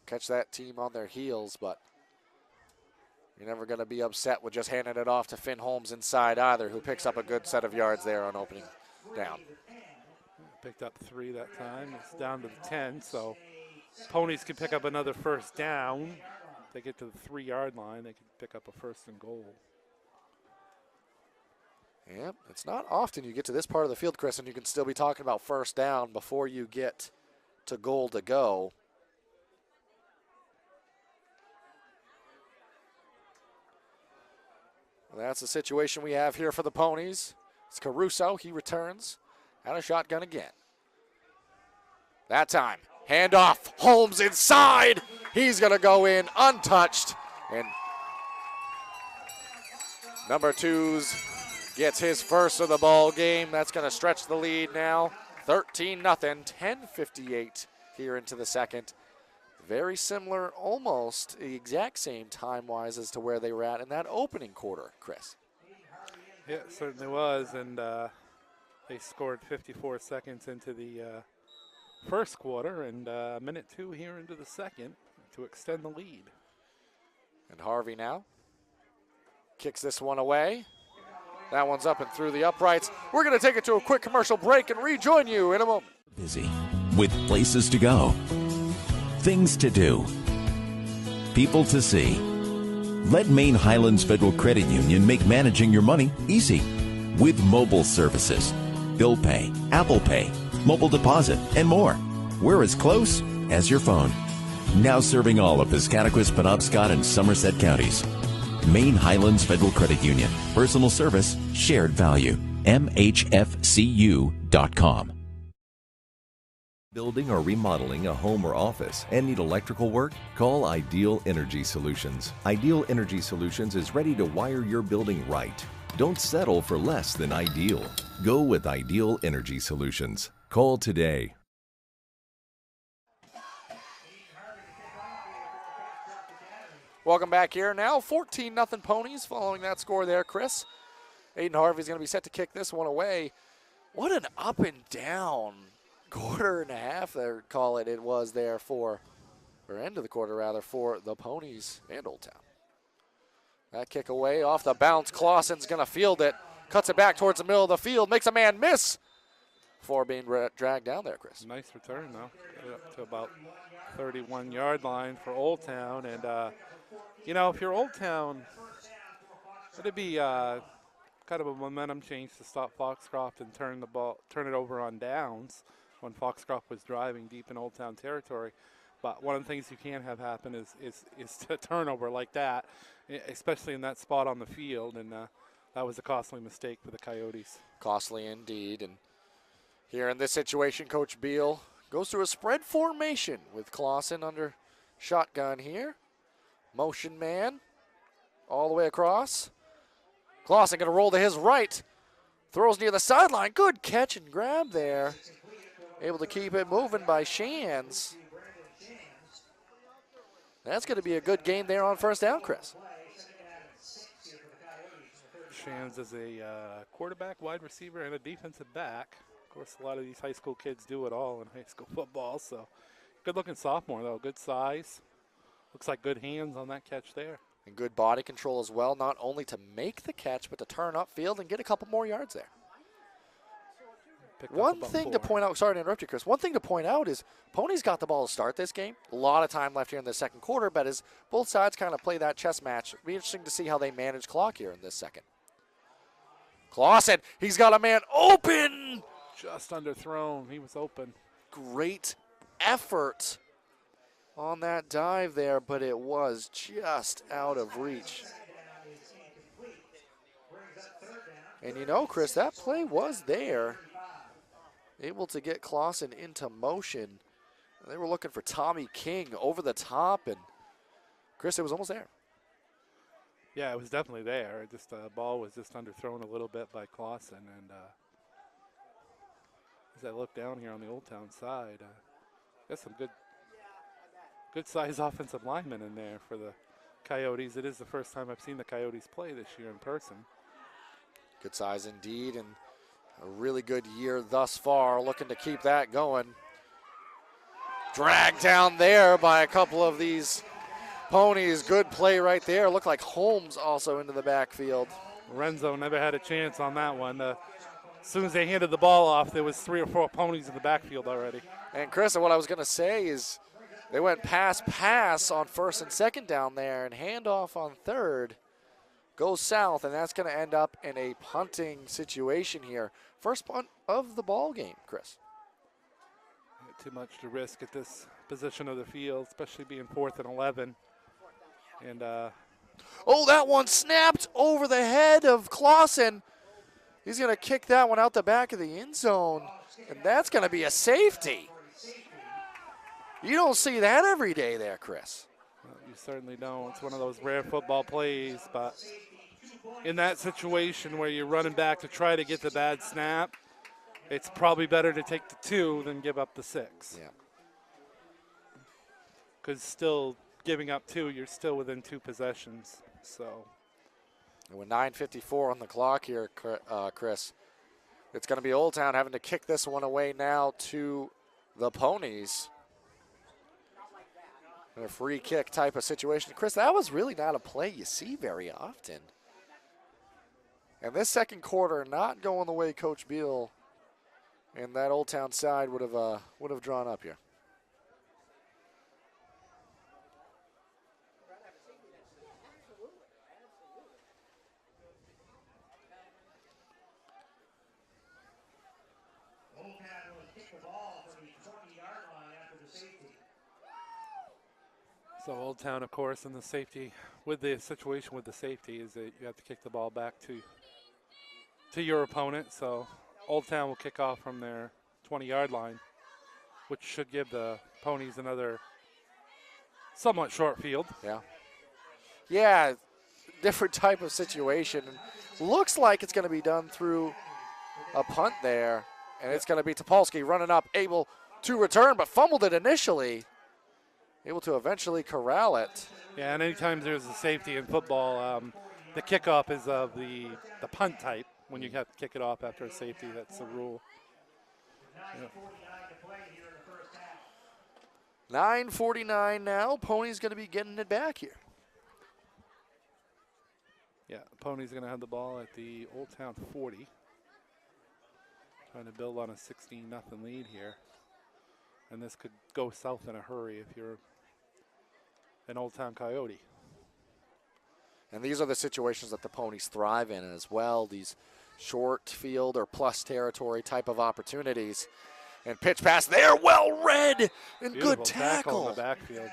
Catch that team on their heels, but you're never going to be upset with just handing it off to Finn Holmes inside either, who picks up a good set of yards there on opening down. Picked up 3 that time. It's down to the 10, so Ponies can pick up another first down. If they get to the 3-yard line, they can pick up a first and goal. Yep, it's not often you get to this part of the field, Chris, and you can still be talking about first down before you get to goal to go. Well, that's the situation we have here for the Ponies. It's Caruso. He returns out of shotgun again. That time, handoff. Holmes inside. He's going to go in untouched. And number 2's gets his first of the ball game. That's going to stretch the lead now. 13-0, 10:58 here into the second. Very similar, almost the exact same time-wise as to where they were at in that opening quarter, Chris. Yeah, it certainly was, and they scored 54 seconds into the first quarter and a minute 2 here into the second to extend the lead. And Harvey now kicks this one away. That one's up and through the uprights. We're going to take it to a quick commercial break and rejoin you in a moment. Busy with places to go, things to do, people to see. Let Maine Highlands Federal Credit Union make managing your money easy with mobile services, bill pay, Apple Pay, mobile deposit, and more. We're as close as your phone. Now serving all of Piscataquis, Penobscot, and Somerset counties. Maine Highlands Federal Credit Union. Personal service, shared value. MHFCU.com. Building or remodeling a home or office and need electrical work? Call Ideal Energy Solutions. Ideal Energy Solutions is ready to wire your building right. Don't settle for less than ideal. Go with Ideal Energy Solutions. Call today. Welcome back here. Now 14-0 Ponies following that score there, Chris. Aiden Harvey's going to be set to kick this one away. What an up and down quarter and a half there, call it was there for, or end of the quarter rather, for the Ponies and Old Town. That kick away off the bounce. Clausen's going to field it. Cuts it back towards the middle of the field. Makes a man miss before being dragged down there, Chris. Nice return, though. Get up to about 31-yard line for Old Town. And, you know, if you're Old Town, it'd be kind of a momentum change to stop Foxcroft and turn it over on downs when Foxcroft was driving deep in Old Town territory. But one of the things you can't have happen is a turnover like that, especially in that spot on the field. And that was a costly mistake for the Coyotes. Costly indeed. And here in this situation, Coach Beal goes through a spread formation with Clausen under shotgun here. Motion man all the way across. Clausen going to roll to his right. Throws near the sideline. Good catch and grab there. Able to keep it moving by Shands. That's going to be a good game there on first down, Chris. Shands is a quarterback, wide receiver, and a defensive back. Of course, a lot of these high school kids do it all in high school football. So, good-looking sophomore, though. Good size. Looks like good hands on that catch there. And good body control as well, not only to make the catch, but to turn upfield and get a couple more yards there. picked up One about thing 4. to point out, sorry to interrupt you, Chris. One thing to point out is Ponies got the ball to start this game. A lot of time left here in the second quarter, but as both sides kind of play that chess match, it'll be interesting to see how they manage clock here in this second. Clausen, he's got a man open. Just underthrown. He was open. Great effort on that dive there, but it was just out of reach. And you know, Chris, that play was there. Able to get Clausen into motion. They were looking for Tommy King over the top, and Chris, it was almost there. Yeah, it was definitely there. Just the ball was just underthrown a little bit by Clausen, and as I look down here on the Old Town side, got some good size offensive linemen in there for the Coyotes. It is the first time I've seen the Coyotes play this year in person. Good size indeed, and a really good year thus far. Looking to keep that going. Dragged down there by a couple of these Ponies. Good play right there. Looked like Holmes also into the backfield. Renzo never had a chance on that one. As soon as they handed the ball off, there was 3 or 4 Ponies in the backfield already. And Chris, what I was going to say is they went pass on first and second down there, and handoff on third goes south, and that's going to end up in a punting situation here. First punt of the ball game, Chris. Too much to risk at this position of the field, especially being 4th and 11. And oh, that one snapped over the head of Clausen. He's going to kick that one out the back of the end zone, and that's going to be a safety. You don't see that every day there, Chris. Well, you certainly don't. It's one of those rare football plays, but in that situation where you're running back to try to get the bad snap, it's probably better to take the 2 than give up the 6. Yeah. Because still giving up 2, you're still within 2 possessions. So, and with 9:54 on the clock here, Chris, it's going to be Old Town having to kick this one away now to the Ponies. In a free kick type of situation. Chris, that was really not a play you see very often. And this second quarter not going the way Coach Beal and that Old Town side would have drawn up here. So Old Town, of course, in the safety, with the situation with the safety, is that you have to kick the ball back to your opponent. So Old Town will kick off from their 20-yard line, which should give the Ponies another somewhat short field. Yeah. Yeah, different type of situation. Looks like it's going to be done through a punt there, and it's going to be Topolsky running up, able to return, but fumbled it initially. Able to eventually corral it. Yeah, and anytime there's a safety in football, the kickoff is of the punt type. When you have to kick it off after a safety, that's the rule. Yeah. 9:49 now. Pony's going to be getting it back here. Yeah, Pony's going to have the ball at the Old Town 40. Trying to build on a 16-0 lead here. And this could go south in a hurry if you're an Old Town Coyote. And these are the situations that the Ponies thrive in as well, these short field or plus territory type of opportunities. And pitch pass there, well read, and Beautiful good tackle. In the backfield.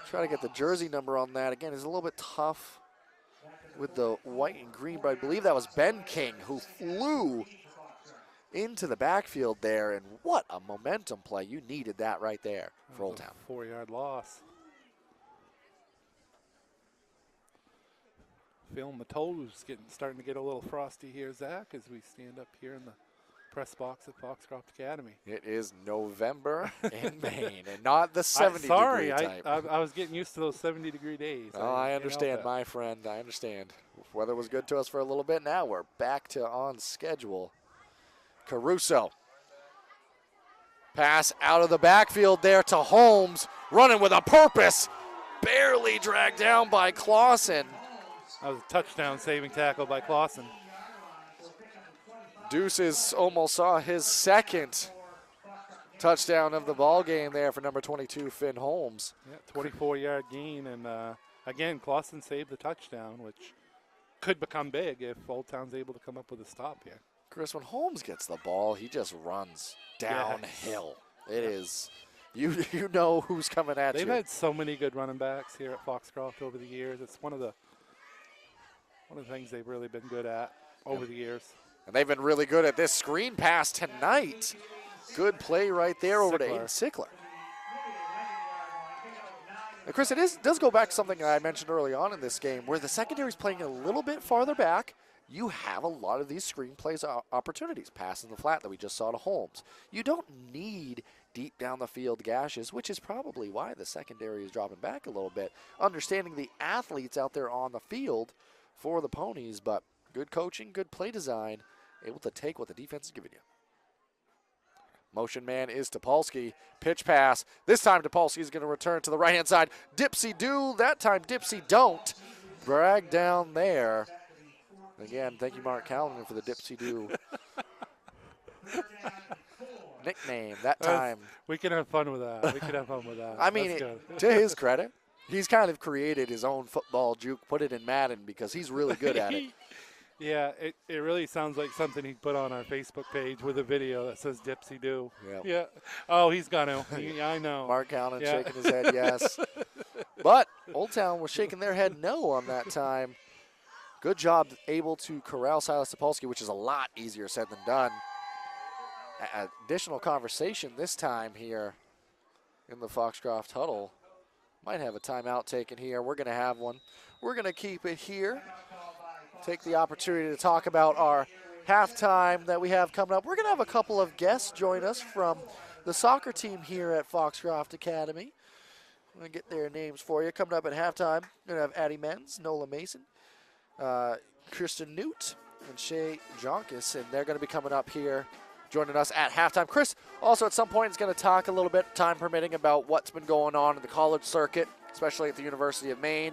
Try to get the jersey number on that. Again, it's a little bit tough with the white and green, but I believe that was Ben King who flew into the backfield there, and what a momentum play. You needed that right there for Old Town. 4-yard loss. Feeling the toes starting to get a little frosty here, Zach, as we stand up here in the press box at Foxcroft Academy. It is November in Maine, and not the 70-degree type. I was getting used to those 70-degree days. Oh, I understand, my friend. I understand. Weather was good to us for a little bit. Now we're back to on schedule. Caruso. Pass out of the backfield there to Holmes, running with a purpose. Barely dragged down by Clausen. That was a touchdown saving tackle by Clausen. Deuces almost saw his second touchdown of the ball game there for number 22, Finn Holmes. Yeah, 24-yard gain, and again, Clausen saved the touchdown, which could become big if Old Town's able to come up with a stop here. Chris, when Holmes gets the ball, he just runs downhill. It is, you know who's coming at you. They've had so many good running backs here at Foxcroft over the years. It's one of the things they've really been good at over the years. And they've been really good at this screen pass tonight. Good play right there over to Aiden Sickler. And Chris, it does go back to something I mentioned early on in this game, where the secondary is playing a little bit farther back. You have a lot of these screen plays opportunities, passing the flat that we just saw to Holmes. You don't need deep down the field gashes, which is probably why the secondary is dropping back a little bit, understanding the athletes out there on the field for the Ponies, but good coaching, good play design, able to take what the defense is giving you. Motion man is Topolsky. Pitch pass. This time Topolsky is going to return to the right-hand side. Dipsy do. That time Dipsy don't. Brag down there. Again, thank you, Mark Calvin, for the Dipsy do nickname that time. We can have fun with that. We can have fun with that. I mean, to his credit, he's kind of created his own football juke, put it in Madden because he's really good at it. Yeah, it really sounds like something he'd put on our Facebook page with a video that says Dipsy Do. Yep. Yeah. Oh, he's gonna. Yeah, I know. Mark Allen shaking his head yes. But Old Town was shaking their head no on that time. Good job able to corral Silas Topolsky, which is a lot easier said than done. Additional conversation this time here in the Foxcroft huddle. Might have a timeout taken here. We're going to have one. We're going to keep it here. Take the opportunity to talk about our halftime that we have coming up. We're going to have a couple of guests join us from the soccer team here at Foxcroft Academy. I'm going to get their names for you. Coming up at halftime, we're going to have Addie Menz, Nola Mason, Kristen Newt, and Shay Jonkus, and they're going to be coming up here joining us at halftime. Chris also at some point is going to talk a little bit, time permitting, about what's been going on in the college circuit, especially at the University of Maine,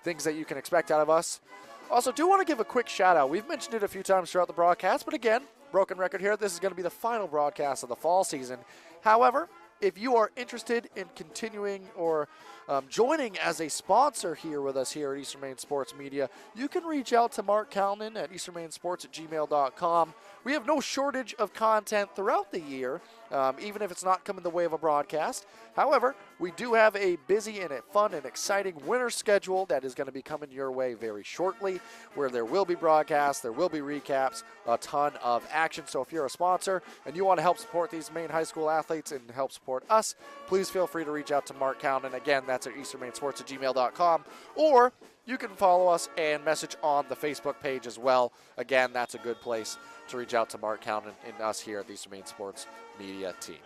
things that you can expect out of us. Also, do want to give a quick shout-out. We've mentioned it a few times throughout the broadcast, but again, broken record here, this is going to be the final broadcast of the fall season. However, if you are interested in continuing or joining as a sponsor here with us here at Eastern Maine Sports Media, you can reach out to Mark Calnan at easternmainsports@gmail.com. We have no shortage of content throughout the year, even if it's not coming the way of a broadcast. However, we do have a busy and a fun and exciting winter schedule that is going to be coming your way very shortly, where there will be broadcasts, there will be recaps, a ton of action. So if you're a sponsor and you want to help support these Maine high school athletes and help support us, please feel free to reach out to Mark Calnan. Again, that's at easternmainsports@gmail.com, or you can follow us and message on the Facebook page as well. Again, that's a good place to reach out to Mark Calnan and us here at the Eastern Maine Sports Media team.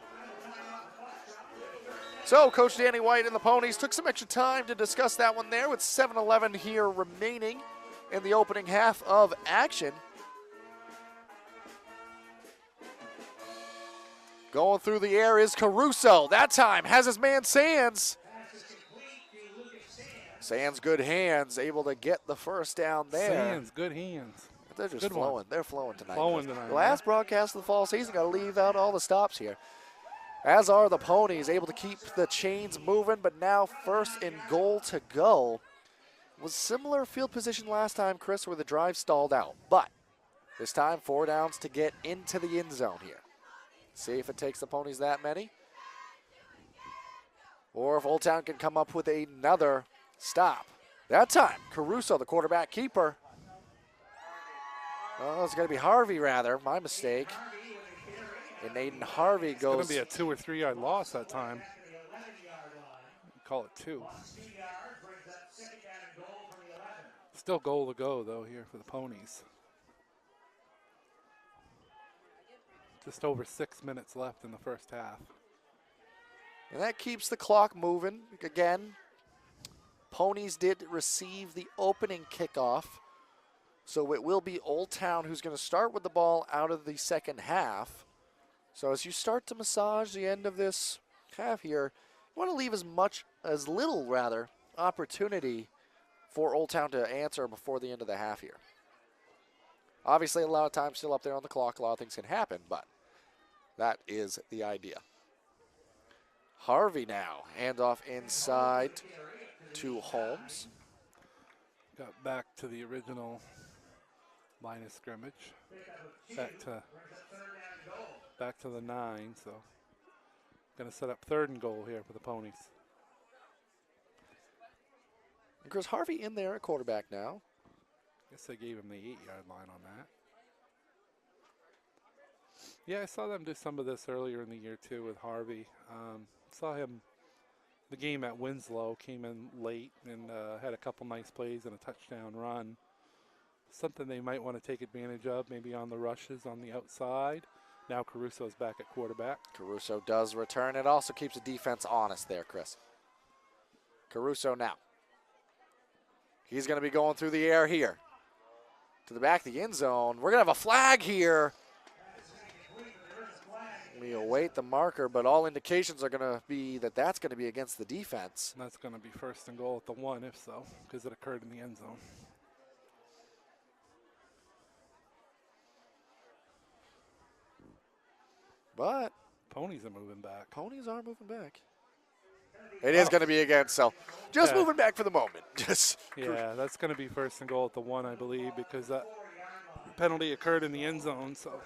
So, Coach Danny White and the Ponies took some extra time to discuss that one there with 7:11 here remaining in the opening half of action. Going through the air is Caruso. That time has his man Sands. Sands, good hands, able to get the first down there. Sands, good hands. They're just good flowing. one. They're flowing tonight. Flowing tonight. The last broadcast of the fall season, got to leave out all the stops here. As are the Ponies, able to keep the chains moving, but now first and goal to go. Was similar field position last time, Chris, where the drive stalled out. But this time, 4 downs to get into the end zone here. See if it takes the Ponies that many. Or if Old Town can come up with another stop. That time, Caruso, the quarterback keeper. Oh, it's going to be Harvey, rather. My mistake. And Aiden Harvey goes. It's going to be a 2 or 3 yard loss that time. Call it 2. Still goal to go, though, here for the Ponies. Just over 6 minutes left in the first half. And that keeps the clock moving. Again, Ponies did receive the opening kickoff. So it will be Old Town who's going to start with the ball out of the second half. So as you start to massage the end of this half here, you want to leave as little opportunity for Old Town to answer before the end of the half here. Obviously, a lot of time still up there on the clock. A lot of things can happen, but that is the idea. Harvey now, handoff inside to Holmes. Got back to the original line of scrimmage. Back to the 9, so going to set up 3rd and goal here for the Ponies. And Chris, Harvey in there at quarterback now. Guess they gave him the 8-yard line on that. Yeah, I saw them do some of this earlier in the year too with Harvey. Saw him, the game at Winslow, came in late and had a couple nice plays and a touchdown run. Something they might want to take advantage of, maybe on the rushes on the outside. Now Caruso's back at quarterback. Caruso does return. It also keeps the defense honest there, Chris. Caruso now. He's going to be going through the air here. To the back of the end zone. We're going to have a flag here. We await the marker, but all indications are going to be that that's going to be against the defense. And that's going to be 1st and goal at the 1, if so, because it occurred in the end zone. But Ponies are moving back. Ponies are moving back. It is going to be against, so just moving back for the moment. Yeah, that's going to be 1st and goal at the 1, I believe, because that penalty occurred in the end zone. So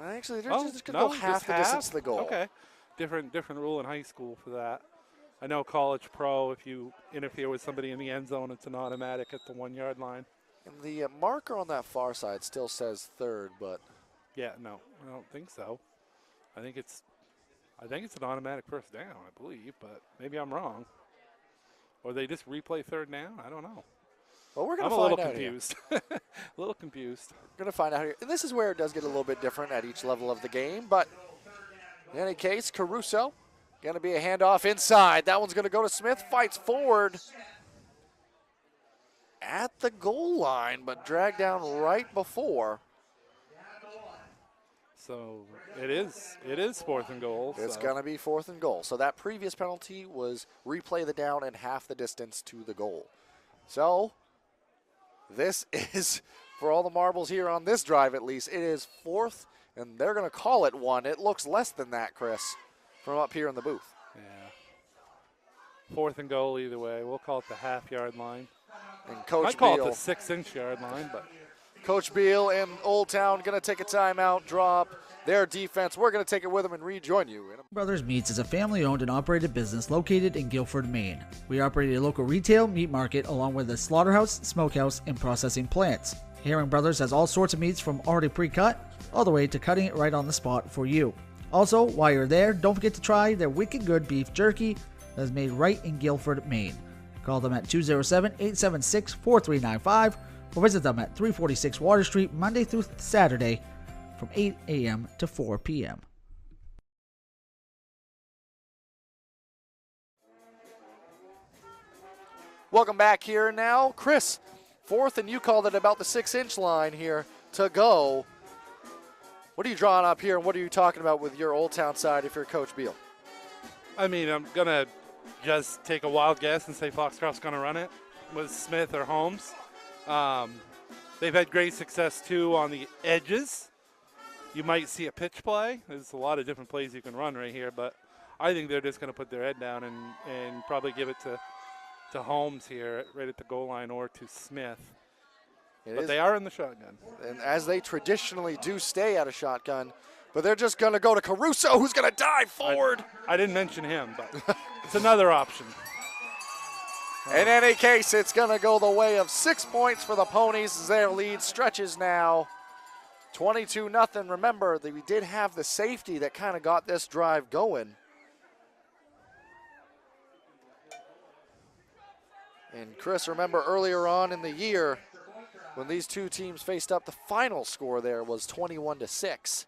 actually, they're just going to go half the distance to the goal. Okay, different rule in high school for that. I know college pro, if you interfere with somebody in the end zone, it's an automatic at the 1-yard line. And the marker on that far side still says 3rd, but yeah, no, I don't think so. I think it's an automatic 1st down, I believe, but maybe I'm wrong. Or they just replay 3rd down? I don't know. Well, we're going to find out. I'm a little confused. A little confused. We're going to find out here. And this is where it does get a little bit different at each level of the game, but in any case, Caruso going to be a handoff inside. That one's going to go to Smith, fights forward at the goal line, but dragged down right before. So it is 4th and goal. It's going to be 4th and goal. So that previous penalty was replay the down and half the distance to the goal. So this is, for all the marbles here on this drive at least, it is 4th, and they're going to call it 1. It looks less than that, Chris, from up here in the booth. Yeah. 4th and goal either way. We'll call it the half-yard line. And Coach I'd call Beal, it the 6-inch yard line, but Coach Beal and Old Town going to take a timeout, drop their defense. We're going to take it with them and rejoin you. Brothers Meats is a family-owned and operated business located in Guilford, Maine. We operate a local retail meat market along with a slaughterhouse, smokehouse, and processing plants. Herring Brothers has all sorts of meats from already pre-cut all the way to cutting it right on the spot for you. Also, while you're there, don't forget to try their wicked good beef jerky that is made right in Guilford, Maine. Call them at 207-876-4395 or visit them at 346 Water Street Monday through Saturday from 8 a.m. to 4 p.m. Welcome back here now. Chris, 4th, and you called it about the 6-inch line here to go. What are you drawing up here, and what are you talking about with your Old Town side if you're Coach Beal? I mean, I'm going to just take a wild guess and say Foxcroft's going to run it with Smith or Holmes. They've had great success, too, on the edges. You might see a pitch play. There's a lot of different plays you can run right here, but I think they're just going to put their head down and probably give it to Holmes here right at the goal line or to Smith. But they are in the shotgun. And as they traditionally do stay at a shotgun, but they're just going to go to Caruso, who's going to dive forward. I didn't mention him, but it's another option. In any case, it's going to go the way of 6 points for the Ponies as their lead stretches now 22-0. Remember, we did have the safety that kind of got this drive going. And Chris, remember earlier on in the year when these two teams faced up, the final score there was 21-6.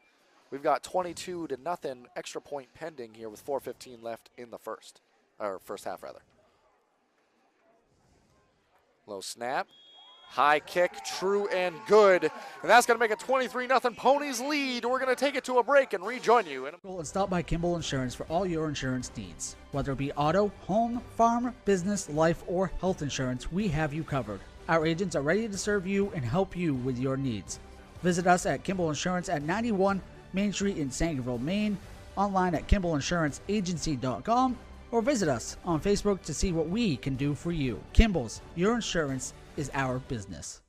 We've got 22-0 extra point pending here with 4:15 left in the first half rather. Low snap, high kick, true and good. And that's going to make a 23-0 Ponies lead. We're going to take it to a break and rejoin you. And stop by Kimball Insurance for all your insurance needs. Whether it be auto, home, farm, business, life, or health insurance, we have you covered. Our agents are ready to serve you and help you with your needs. Visit us at Kimball Insurance at 91 Main Street in Sangerville, Maine, online at KimballInsuranceAgency.com, or visit us on Facebook to see what we can do for you. Kimball's, your insurance is our business.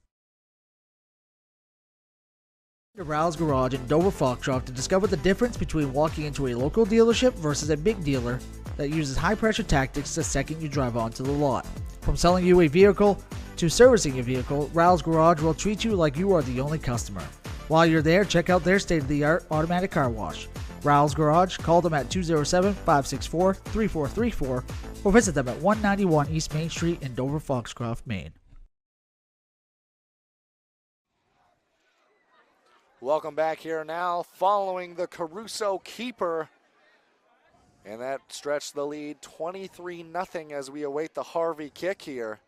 To Rouse Garage in Dover Foxcroft to discover the difference between walking into a local dealership versus a big dealer that uses high-pressure tactics the second you drive onto the lot. From selling you a vehicle to servicing your vehicle, Rouse Garage will treat you like you are the only customer. While you're there, check out their state-of-the-art automatic car wash. Rouse Garage, call them at 207-564-3434 or visit them at 191 East Main Street in Dover Foxcroft, Maine. Welcome back here now, following the Caruso keeper. And that stretched the lead 23-0 as we await the Harvey kick here.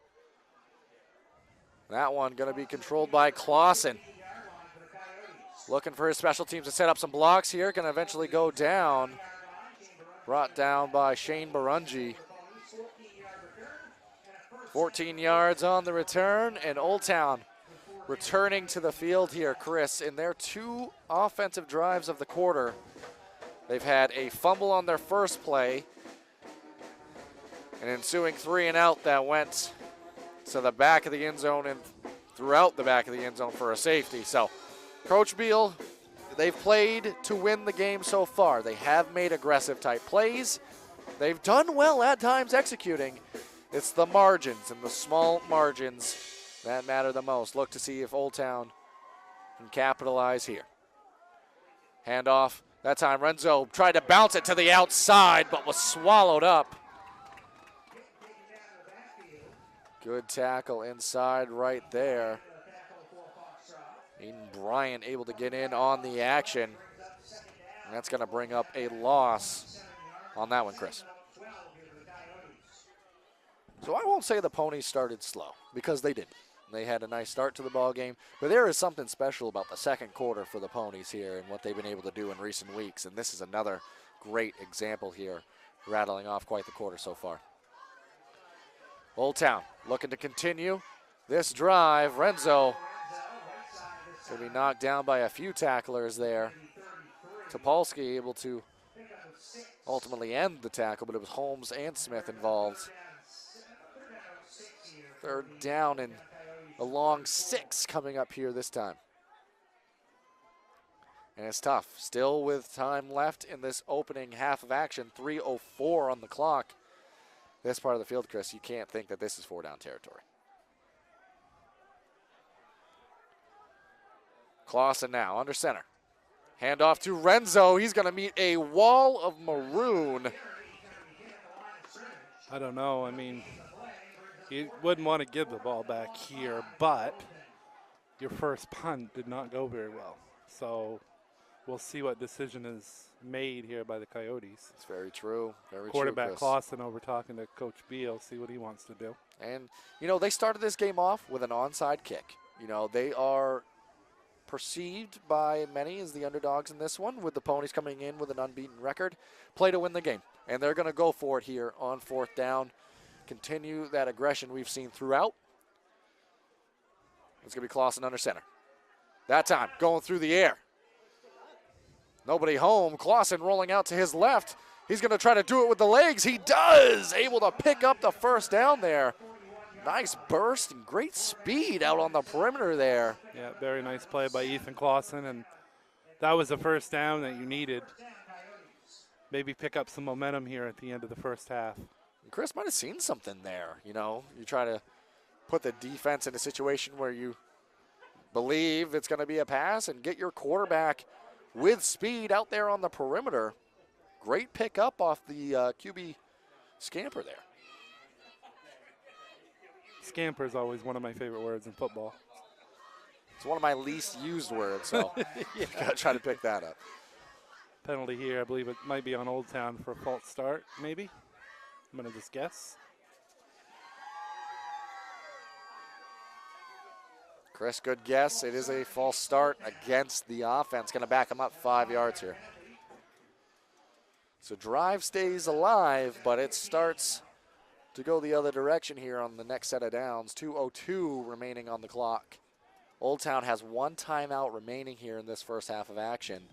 That one going to be controlled by Clausen. Looking for his special teams to set up some blocks here. Going to eventually go down. Brought down by Shane Barungi. 14 yards on the return, and Old Town returning to the field here, Chris. In their 2 offensive drives of the quarter, they've had a fumble on their first play, an ensuing 3 and out that went to the back of the end zone and throughout the back of the end zone for a safety. So Coach Beal, they've played to win the game so far. They have made aggressive type plays. They've done well at times executing. It's the margins and the small margins that matter the most. Look to see if Old Town can capitalize here. Handoff. That time Renzo tried to bounce it to the outside but was swallowed up. Good tackle inside right there. Aiden Bryant able to get in on the action. And that's going to bring up a loss on that one, Chris. So I won't say the Ponies started slow, because they didn't. They had a nice start to the ball game, but there is something special about the second quarter for the Ponies here and what they've been able to do in recent weeks, and this is another great example here, rattling off quite the quarter so far. Old Town looking to continue this drive. Renzo will be knocked down by a few tacklers there. Topolsky able to ultimately end the tackle, but it was Holmes and Smith involved. Third down and a long 6 coming up here this time. And it's tough. Still with time left in this opening half of action. 3:04 on the clock. This part of the field, Chris, you can't think that this is 4-down territory. Clausen now under center. Handoff to Renzo. He's going to meet a wall of maroon. I don't know. I mean, you wouldn't want to give the ball back here, but your first punt did not go very well. So we'll see what decision is made here by the Coyotes. It's very true. Very Quarterback true, Clausen over talking to Coach Beal, see what he wants to do. And, you know, they started this game off with an onside kick. You know, they are perceived by many as the underdogs in this one, with the Ponies coming in with an unbeaten record. Play to win the game. And they're going to go for it here on 4th down. Continue that aggression we've seen throughout. It's going to be Clausen under center. That time, going through the air. Nobody home. Clausen rolling out to his left. He's going to try to do it with the legs. He does! Able to pick up the first down there. Nice burst and great speed out on the perimeter there. Yeah, very nice play by Ethan Clausen, and that was the first down that you needed. Maybe pick up some momentum here at the end of the first half. Chris might have seen something there. You know, you try to put the defense in a situation where you believe it's going to be a pass and get your quarterback with speed out there on the perimeter. Great pick up off the QB scamper there. Scamper is always one of my favorite words in football. It's one of my least used words, so yeah. Got to try to pick that up. Penalty here, I believe it might be on Old Town for a false start, maybe. I'm going to just guess. Chris, good guess. It is a false start against the offense. Going to back him up 5 yards here. So drive stays alive, but it starts to go the other direction here on the next set of downs. 2:02 remaining on the clock. Old Town has one timeout remaining here in this first half of action.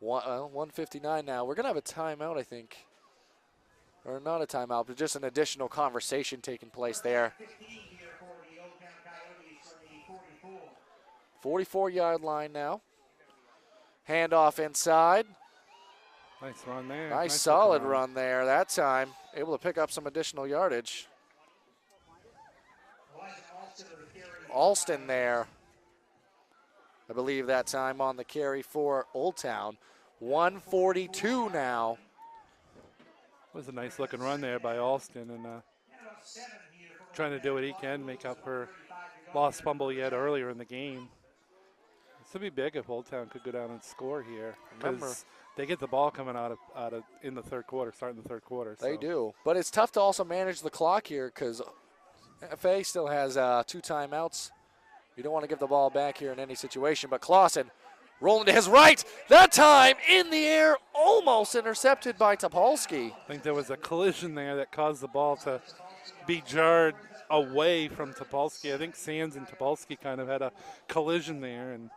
1:59 now. We're going to have a timeout, I think. Or not a timeout, but just an additional conversation taking place there. 44-yard line now. Handoff inside. Nice run there. Nice solid run there that time. Able to pick up some additional yardage. Alston there, I believe that time on the carry for Old Town. 1:42 now. Was a nice looking run there by Alston, and trying to do what he can, make up her lost fumble yet earlier in the game. This would be big if Old Town could go down and score here. Because they get the ball coming out of in the third quarter, starting the third quarter. They do, but it's tough to also manage the clock here because FA still has 2 timeouts. You don't want to give the ball back here in any situation, but Clausen rolling to his right. That time in the air, almost intercepted by Topolsky. I think there was a collision there that caused the ball to be jarred away from Topolsky. I think Sands and Topolsky kind of had a collision there and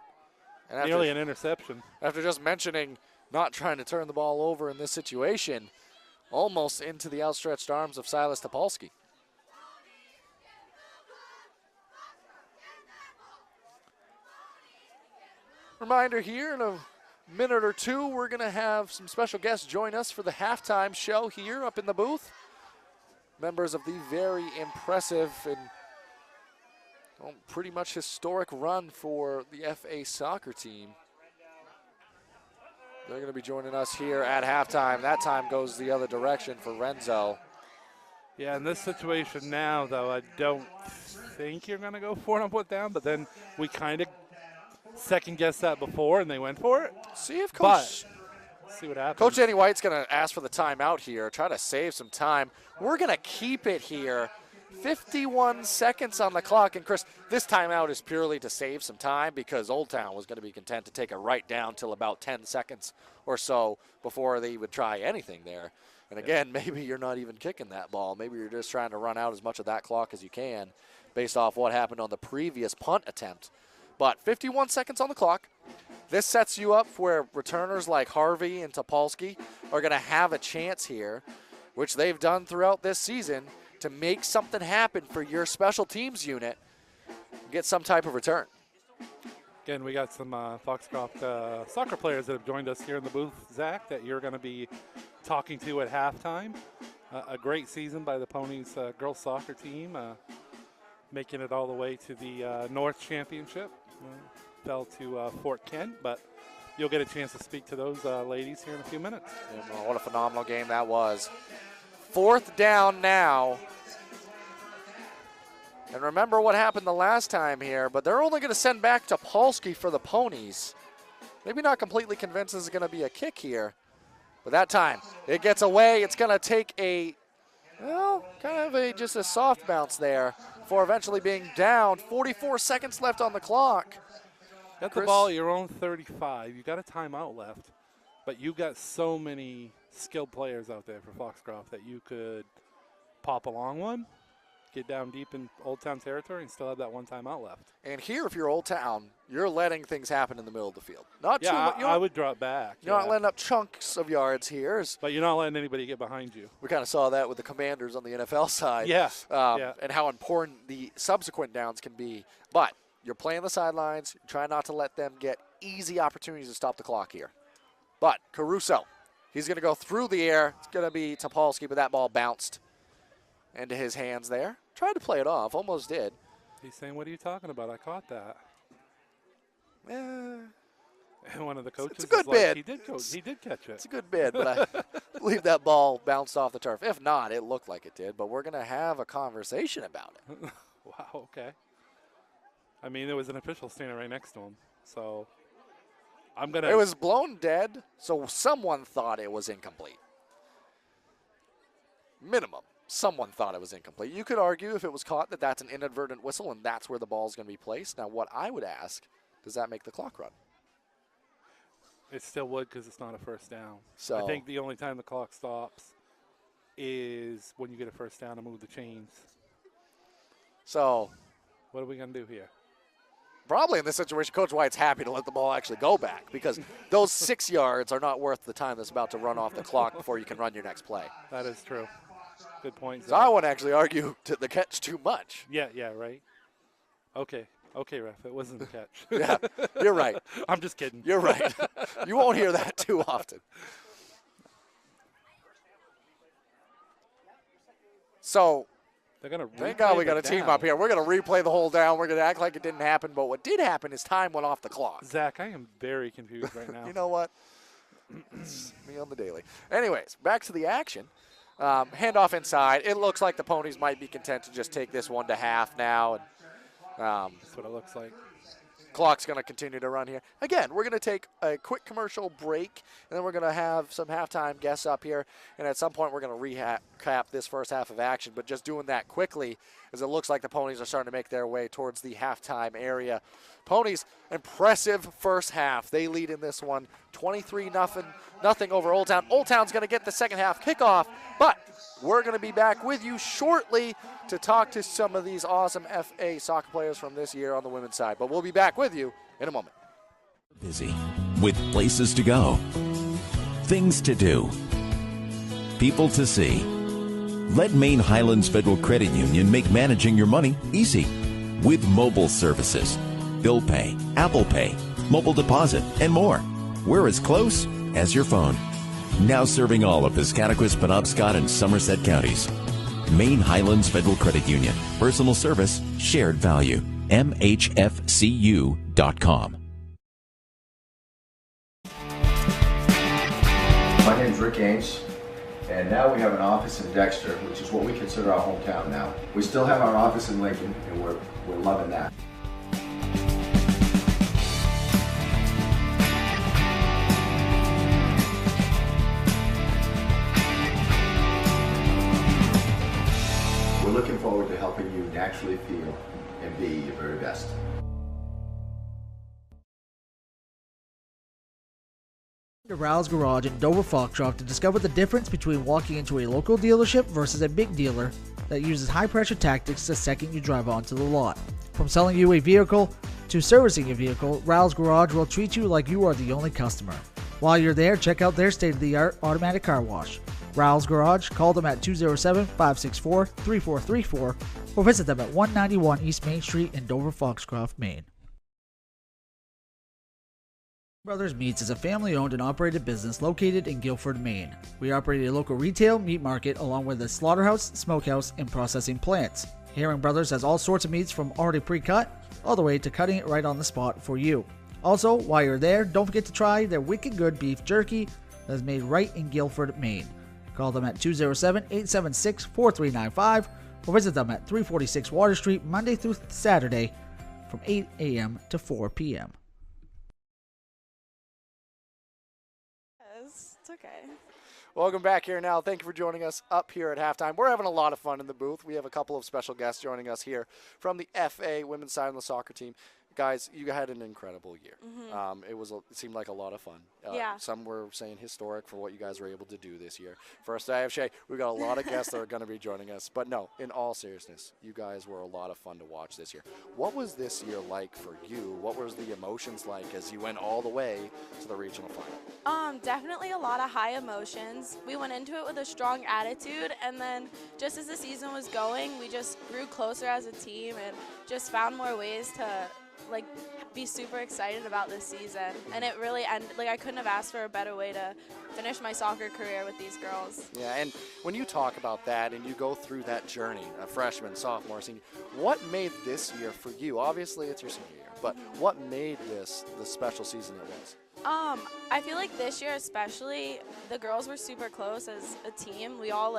nearly an interception. After just mentioning not trying to turn the ball over in this situation, almost into the outstretched arms of Silas Topolsky. Reminder here, in a minute or two, we're going to have some special guests join us for the halftime show here up in the booth. Members of the very impressive and pretty much historic run for the FA soccer team. They're going to be joining us here at halftime. That time goes the other direction for Renzo. Yeah, in this situation now, though, I don't think you're going to go for it on put down, but then we kind of second-guessed that before, and they went for it. See if Coach... see what happens. Coach Danny White's going to ask for the timeout here, try to save some time. We're going to keep it here. 51 seconds on the clock. And, Chris, this timeout is purely to save some time because Old Town was going to be content to take it right down till about 10 seconds or so before they would try anything there. And, again, maybe you're not even kicking that ball. Maybe you're just trying to run out as much of that clock as you can based off what happened on the previous punt attempt. But 51 seconds on the clock. This sets you up where returners like Harvey and Topolsky are going to have a chance here, which they've done throughout this season, to make something happen for your special teams unit, get some type of return. Again, we got some Foxcroft soccer players that have joined us here in the booth, Zach, that you're going to be talking to at halftime. A great season by the Ponies girls soccer team, making it all the way to the North Championship. Fell to Fort Kent, but you'll get a chance to speak to those ladies here in a few minutes. And, what a phenomenal game that was. 4th down now. And remember what happened the last time here, but they're only going to send back to Topolsky for the Ponies. Maybe not completely convinced this is going to be a kick here, but that time it gets away. It's going to take just a soft bounce there before eventually being down. 44 seconds left on the clock. Got the ball at your own 35. You got a timeout left, but you got so many skilled players out there for Foxcroft that you could pop a long one, get down deep in Old Town territory, and still have that one timeout left. And here, if you're Old Town, you're letting things happen in the middle of the field. I would drop back. You're not letting up chunks of yards here. But you're not letting anybody get behind you. We kind of saw that with the Commanders on the NFL side. And how important the subsequent downs can be. But you're playing the sidelines. Try not to let them get easy opportunities to stop the clock here. But Caruso, he's going to go through the air. It's going to be Topolsky, but that ball bounced into his hands there. Tried to play it off, almost did. He's saying, what are you talking about? I caught that. And one of the coaches it's a good bid. He did catch it. It's a good bid, but I believe that ball bounced off the turf. If not, it looked like it did, but we're going to have a conversation about it. Wow, okay. I mean, there was an official standing right next to him, so I'm going to... It was blown dead, so someone thought it was incomplete. Minimum. Someone thought it was incomplete. You could argue if it was caught that that's an inadvertent whistle and that's where the ball is going to be placed. Now, what I would ask, does that make the clock run? It still would because it's not a first down. So I think the only time the clock stops is when you get a first down and move the chains. So what are we going to do here? probably in this situation, Coach White's happy to let the ball actually go back because those 6 yards are not worth the time that's about to run off the clock before you can run your next play. That is true. Good point. So I wouldn't actually argue to the catch too much. Yeah, right. Okay, ref, it wasn't a catch. Yeah, you're right. I'm just kidding. You're right. You won't hear that too often. So thank God we got a team up here. We're going to replay the whole down. We're going to act like it didn't happen. But what did happen is time went off the clock. Zach, I am very confused right now. You know what? It's me on the daily. Anyways, back to the action. Handoff inside. It looks like the Ponies might be content to just take this one to half now. And, that's what it looks like. Clock's going to continue to run here. Again, we're going to take a quick commercial break, and then we're going to have some halftime guests up here. And at some point, we're going to recap this first half of action. But just doing that quickly, as it looks like the Ponies are starting to make their way towards the halftime area. Ponies, impressive first half. They lead in this one, 23-0 over Old Town. Old Town's going to get the second half kickoff, but we're going to be back with you shortly to talk to some of these awesome FA soccer players from this year on the women's side. But we'll be back with you in a moment. Busy with places to go, things to do, people to see. Let Maine Highlands Federal Credit Union make managing your money easy with mobile services, bill pay, Apple Pay, mobile deposit, and more. We're as close as your phone. Now serving all of Piscataquis, Penobscot, and Somerset counties. Maine Highlands Federal Credit Union. Personal service, shared value. MHFCU.com. My name is Rick Ames, and now we have an office in Dexter, which is what we consider our hometown now. We still have our office in Lincoln, and we're loving that. We're looking forward to helping you naturally feel and be your very best. To Rouse Garage in Dover Foxcroft to discover the difference between walking into a local dealership versus a big dealer that uses high-pressure tactics the second you drive onto the lot. From selling you a vehicle to servicing your vehicle, Rouse Garage will treat you like you are the only customer. While you're there, check out their state-of-the-art automatic car wash. Rouse Garage, call them at 207-564-3434 or visit them at 191 East Main Street in Dover Foxcroft, Maine. Brothers Meats is a family-owned and operated business located in Guilford, Maine. We operate a local retail meat market along with a slaughterhouse, smokehouse, and processing plants. Herring Brothers has all sorts of meats from already pre-cut all the way to cutting it right on the spot for you. Also, while you're there, don't forget to try their wicked good beef jerky that is made right in Guilford, Maine. Call them at 207-876-4395 or visit them at 346 Water Street Monday through Saturday from 8 a.m. to 4 p.m. It's okay. Welcome back here now. Thank you for joining us up here at halftime. We're having a lot of fun in the booth. We have a couple of special guests joining us here from the FA women's side of the soccer team. Guys, you had an incredible year. Mm-hmm. It seemed like a lot of fun. Yeah. Some were saying historic for what you guys were able to do this year. First, I have Shay. We've got a lot of guests that are going to be joining us. But no, in all seriousness, you guys were a lot of fun to watch this year. What was this year like for you? What was the emotions like as you went all the way to the regional final? Definitely a lot of high emotions. We went into it with a strong attitude, and then just as the season was going, we just grew closer as a team and just found more ways to be super excited about this season. And it really I couldn't have asked for a better way to finish my soccer career with these girls. Yeah, and when you talk about that and you go through that journey, a freshman, sophomore, senior, what made this year for you? Obviously it's your senior year, but what made this the special season it was? I feel like this year especially, the girls were super close as a team. We all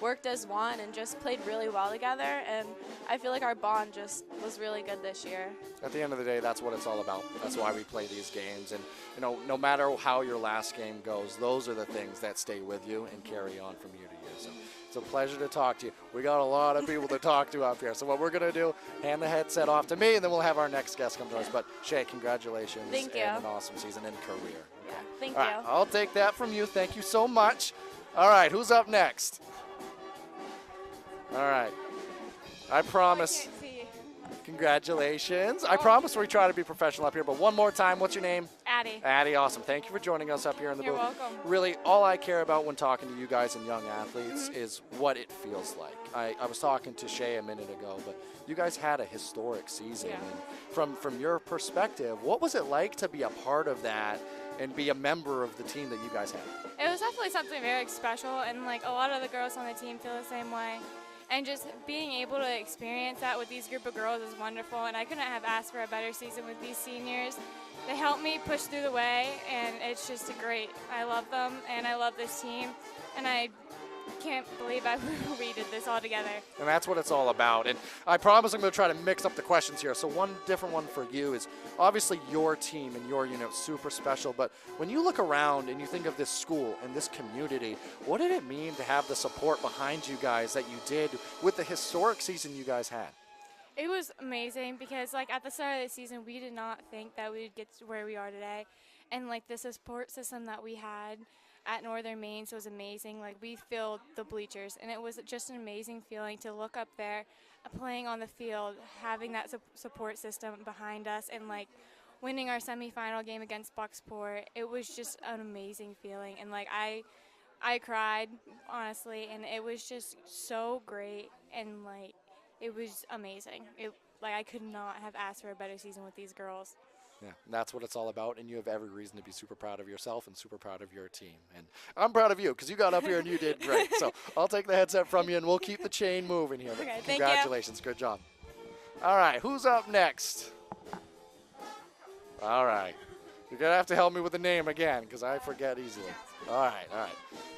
worked as one and just played really well together, and I feel like our bond just was really good this year. At the end of the day, that's what it's all about. That's why we play these games, and no matter how your last game goes, those are the things that stay with you and carry on from year to year. So It's a pleasure to talk to you. We got a lot of people to talk to up here. So what we're going to do, hand the headset off to me, and then we'll have our next guest come to us. But Shay, congratulations. Thank you. And an awesome season and career. Yeah, thank All you. right, I'll take that from you. Thank you so much. All right, who's up next? All right. I promise. Congratulations. I promise we try to be professional up here, but one more time, what's your name? Addie. Addie, awesome. Thank you for joining us up here in the You're booth. welcome. Really, all I care about when talking to you guys and young athletes is what it feels like. I was talking to Shay a minute ago, but you guys had a historic season. Yeah. And from your perspective, what was it like to be a part of that and be a member of the team that you guys had? It was definitely something very special, and like a lot of the girls on the team feel the same way. And just being able to experience that with these group of girls is wonderful, and I couldn't have asked for a better season with these seniors. They helped me push through the way, and it's just great. I love them, and I love this team, and I can't believe we did this all together. And that's what it's all about. And I promise I'm going to try to mix up the questions here. So one different one for you is obviously your team and your unit super special. But when you look around and you think of this school and this community, what did it mean to have the support behind you guys that you did with the historic season you guys had? It was amazing because like at the start of the season, we did not think that we would get to where we are today. And like the support system that we had at Northern Maine was amazing. Like we filled the bleachers, and it was just an amazing feeling to look up there, playing on the field, having that support system behind us, and like winning our semifinal game against Bucksport. It was just an amazing feeling, and like I cried honestly, and it was just so great, and like it was amazing. Like I could not have asked for a better season with these girls. Yeah, and that's what it's all about, and you have every reason to be super proud of yourself and super proud of your team. And I'm proud of you because you got up here and you did great. So I'll take the headset from you, and we'll keep the chain moving here. Okay, thank you. Congratulations. Good job. All right, who's up next? All right. You're going to have to help me with the name again because I forget easily. All right.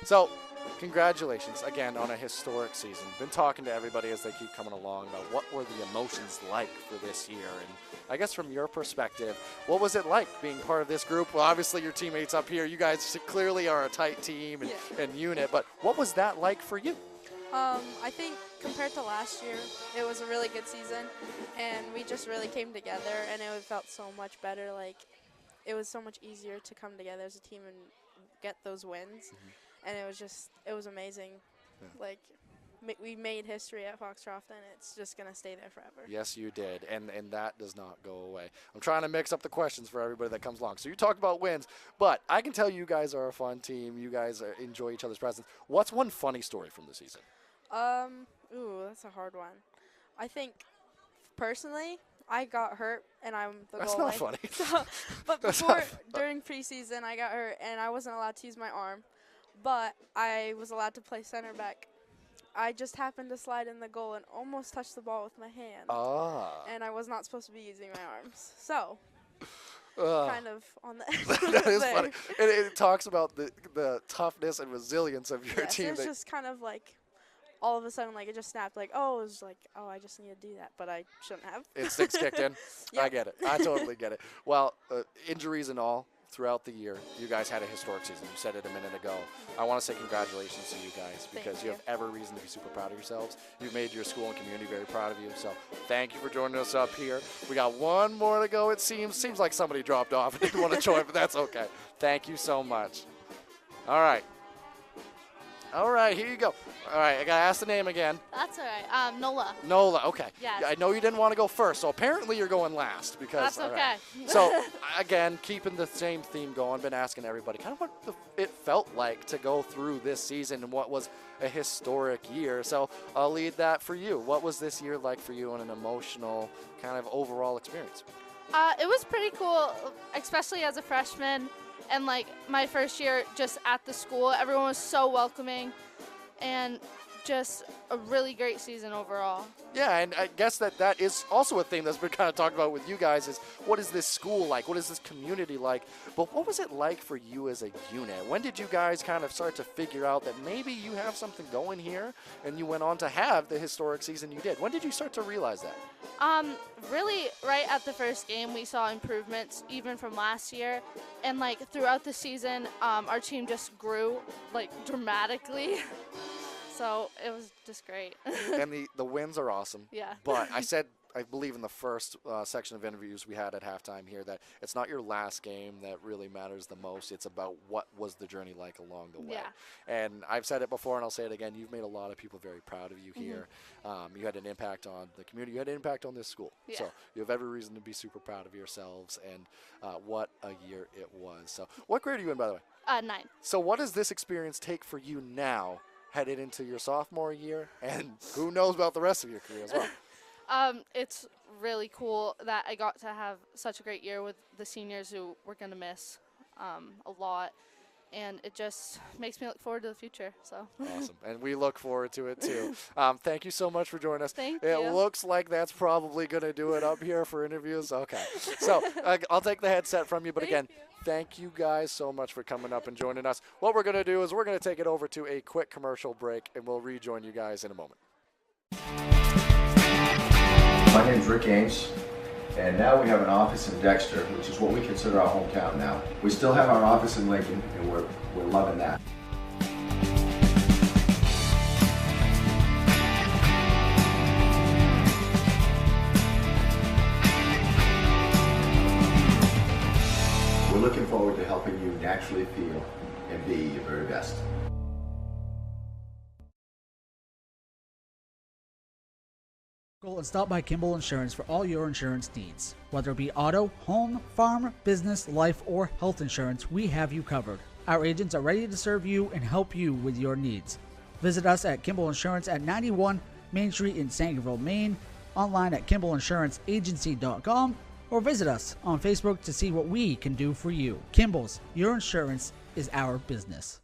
So congratulations again on a historic season. Been talking to everybody as they keep coming along about what were the emotions like for this year. And I guess from your perspective, what was it like being part of this group? Well, obviously your teammates up here, you guys clearly are a tight team and unit, but what was that like for you? I think compared to last year, it was a really good season, and we just really came together, and it felt so much better. Like, it was so much easier to come together as a team and get those wins, and it was amazing. Yeah. Like, we made history at Foxcroft, and it's just going to stay there forever. Yes, you did, and that does not go away. I'm trying to mix up the questions for everybody that comes along. So you talked about wins, but I can tell you guys are a fun team. You guys enjoy each other's presence. What's one funny story from the season? Ooh, that's a hard one. I think, personally, I got hurt, and I'm the goalie. That's not funny. So, but before, during preseason, I got hurt, and I wasn't allowed to use my arm, but I was allowed to play center back. I just happened to slide in the goal and almost touched the ball with my hand. And I was not supposed to be using my arms. So, kind of on the That is funny. And it talks about the toughness and resilience of your team. It's just kind of like, all of a sudden, like, it just snapped. Like, oh, it was like, oh, I just need to do that, but I shouldn't have. Instincts kicked in. Yep. I get it. I totally get it. Well, injuries and all throughout the year, you guys had a historic season. You said it a minute ago. I want to say congratulations to you guys because you have every reason to be super proud of yourselves. You've made your school and community very proud of you. So thank you for joining us up here. We got one more to go, it seems. Seems like somebody dropped off and didn't want to join, but that's okay. Thank you so much. All right. All right, here you go. All right, I got to ask the name again. That's all right. Nola. Nola, okay. Yes. I know you didn't want to go first, so apparently you're going last. Because That's okay. Right. So, again, keeping the same theme going, been asking everybody kind of what it felt like to go through this season and what was a historic year. So I'll lead that for you. What was this year like for you on an emotional kind of overall experience? It was pretty cool, especially as a freshman. And, like, my first year just at the school, everyone was so welcoming and just a really great season overall. Yeah, and I guess that is also a theme that's been kind of talked about with you guys is what is this school like? What is this community like? But what was it like for you as a unit? When did you guys kind of start to figure out that maybe you have something going here and you went on to have the historic season you did? When did you start to realize that? Really right at the first game we saw improvements even from last year, and like throughout the season our team just grew like dramatically. So it was just great. And the wins are awesome. Yeah. But I believe in the first section of interviews we had at halftime here that it's not your last game that really matters the most. It's about what was the journey like along the way. Yeah. And I've said it before and I'll say it again. You've made a lot of people very proud of you here. You had an impact on the community. You had an impact on this school. Yeah. So you have every reason to be super proud of yourselves. And what a year it was. So what grade are you in, by the way? 9. So what does this experience take for you now headed into your sophomore year? And who knows about the rest of your career as well? It's really cool that I got to have such a great year with the seniors who we're going to miss a lot. And it just makes me look forward to the future. So Awesome. And we look forward to it, too. Thank you so much for joining us. Thank it you. looks like that's probably going to do it up here for interviews. Okay. So I'll take the headset from you. But again, thank you guys so much for coming up and joining us. What we're going to do is we're going to take it over to a quick commercial break, and we'll rejoin you guys in a moment. My name's Rick Ames, and now we have an office in Dexter, which is what we consider our hometown now. We still have our office in Lincoln, and we're loving that. We're looking forward to helping you naturally feel and be your very best. And stop by Kimball Insurance for all your insurance needs. Whether it be auto, home, farm, business, life, or health insurance, we have you covered. Our agents are ready to serve you and help you with your needs. Visit us at Kimball Insurance at 91 Main Street in Sangerville, Maine, online at KimballInsuranceAgency.com, or visit us on Facebook to see what we can do for you. Kimball's, your insurance is our business.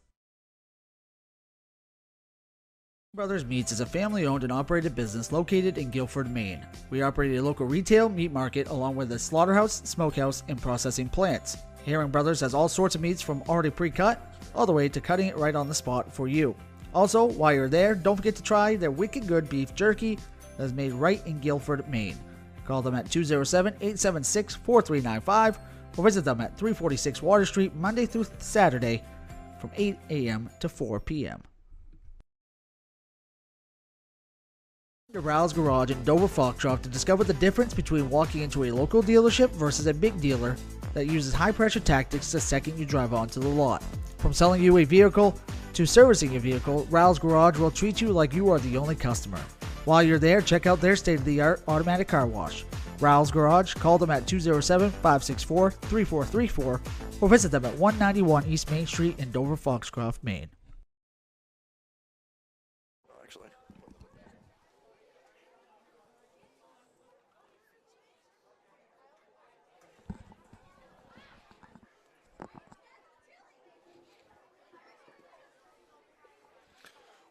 Brothers Meats is a family-owned and operated business located in Guilford, Maine. We operate a local retail meat market along with a slaughterhouse, smokehouse, and processing plants. Herring Brothers has all sorts of meats from already pre-cut all the way to cutting it right on the spot for you. Also, while you're there, don't forget to try their wicked good beef jerky that is made right in Guilford, Maine. Call them at 207-876-4395 or visit them at 346 Water Street Monday through Saturday from 8 a.m. to 4 p.m. To Rouse Garage in Dover Foxcroft to discover the difference between walking into a local dealership versus a big dealer that uses high-pressure tactics the second you drive onto the lot. From selling you a vehicle to servicing your vehicle, Rouse Garage will treat you like you are the only customer. While you're there, check out their state-of-the-art automatic car wash. Rouse Garage, call them at 207-564-3434 or visit them at 191 East Main Street in Dover Foxcroft, Maine.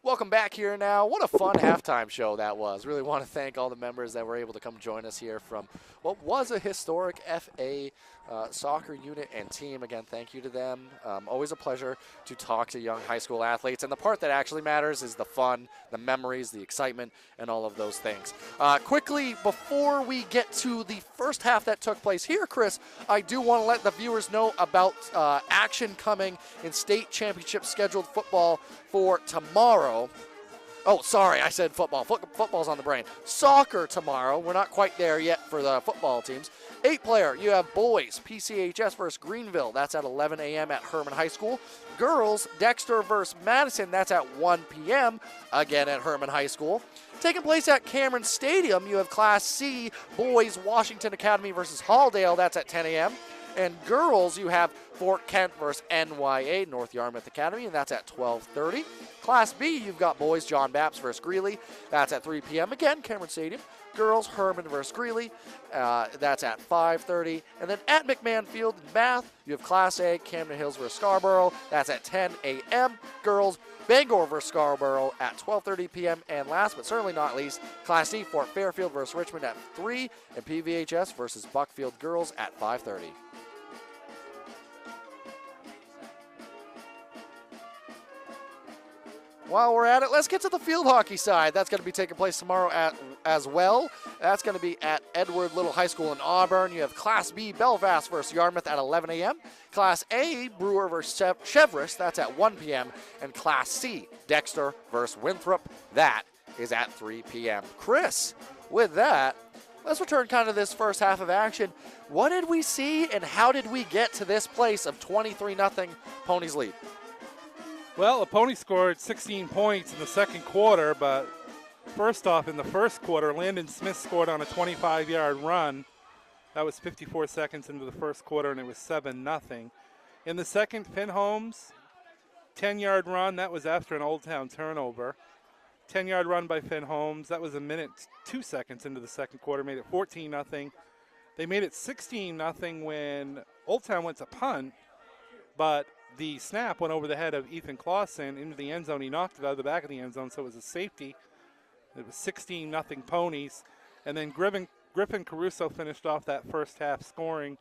Welcome back here now. What a fun halftime show that was. Really want to thank all the members that were able to come join us here from what was a historic FA soccer unit and team. Again, thank you to them. Always a pleasure to talk to young high school athletes. And the part that actually matters is the fun, the memories, the excitement, and all of those things. Quickly, before we get to the first half that took place here, Chris, I do want to let the viewers know about action coming in state championship scheduled football for tomorrow. Oh, sorry, I said football. Football's on the brain. Soccer tomorrow. We're not quite there yet for the football teams. 8-player, you have boys, PCHS versus Greenville. That's at 11 a.m. at Herman High School. Girls, Dexter versus Madison. That's at 1 p.m. again at Herman High School. Taking place at Cameron Stadium, you have Class C, boys, Washington Academy versus Halldale. That's at 10 a.m. And girls, you have Fort Kent versus NYA, North Yarmouth Academy, and that's at 12:30. Class B, you've got boys, John Bapps versus Greeley. That's at 3 p.m. Again, Cameron Stadium. Girls, Herman versus Greeley. That's at 5:30. And then at McMahon Field in Bath, you have Class A, Camden Hills versus Scarborough. That's at 10 a.m. Girls, Bangor versus Scarborough at 12:30 p.m. And last but certainly not least, Class D, Fort Fairfield versus Richmond at 3, and PVHS versus Buckfield Girls at 5:30. while we're at it, let's get to the field hockey side. That's going to be taking place tomorrow as well. That's going to be at Edward Little High School in Auburn. You have Class B, Belfast versus Yarmouth at 11 a.m. Class A, Brewer versus Cheverus. That's at 1 p.m. And Class C, Dexter versus Winthrop. That is at 3 p.m. Chris, with that, let's return kind of this first half of action. What did we see and how did we get to this place of 23-0 Ponies lead? Well, the Ponies scored 16 points in the second quarter, but first off, in the first quarter, Landon Smith scored on a 25-yard run. That was 54 seconds into the first quarter, and it was 7-0. In the second, Finn Holmes, 10-yard run. That was after an Old Town turnover. 10-yard run by Finn Holmes. That was a minute, 2 seconds into the second quarter, made it 14-0. They made it 16-0 when Old Town went to punt, but the snap went over the head of Ethan Clausen into the end zone. He knocked it out of the back of the end zone, so it was a safety. It was 16-0 Ponies. And then Griffin Caruso finished off that first half scoring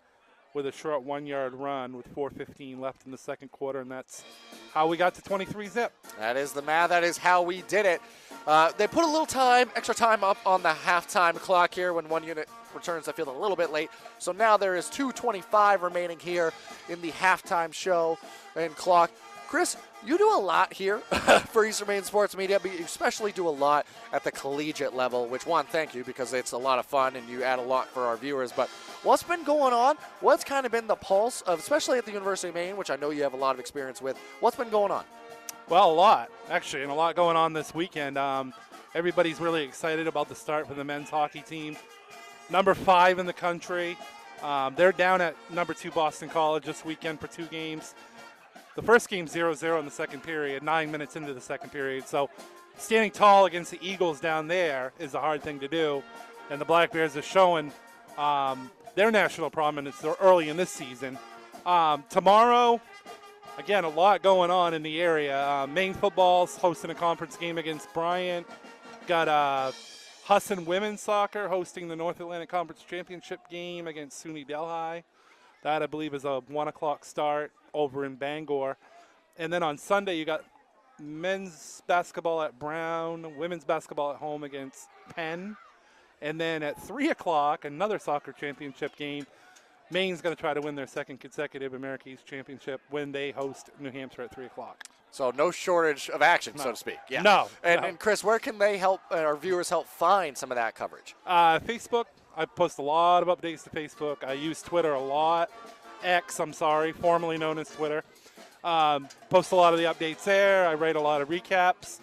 with a short 1-yard run with 4:15 left in the second quarter, and that's how we got to 23-0. That is the math. That is how we did it. They put a little extra time up on the halftime clock here when one unit returns the field a little bit late. So now there is 2:25 remaining here in the halftime show and clock. Chris, you do a lot here for Eastern Maine Sports Media, but you especially do a lot at the collegiate level, which, one, thank you, because it's a lot of fun and you add a lot for our viewers. But what's been going on? What's kind of been the pulse of, especially at the University of Maine, which I know you have a lot of experience with, what's been going on? Well, a lot, actually, and a lot going on this weekend. Everybody's really excited about the start for the men's hockey team. Number 5 in the country. They're down at number 2 Boston College this weekend for 2 games. The first game 0-0 in the second period, 9 minutes into the second period. So standing tall against the Eagles down there is a hard thing to do. And the Black Bears are showing their national prominence early in this season. Tomorrow, again, a lot going on in the area. Maine football's hosting a conference game against Bryant. Got Husson women's soccer hosting the North Atlantic Conference Championship game against SUNY Delhi. That, I believe, is a 1 o'clock start over in Bangor. And then on Sunday, you got men's basketball at Brown, women's basketball at home against Penn. And then at 3 o'clock, another soccer championship game. Maine's going to try to win their second consecutive America East Championship when they host New Hampshire at 3 o'clock. So no shortage of action, so to speak. Yeah. No. And Chris, where can they help, our viewers help find some of that coverage? Facebook. I post a lot of updates to Facebook. I use Twitter a lot. X, formerly known as Twitter. Post a lot of the updates there. I write a lot of recaps.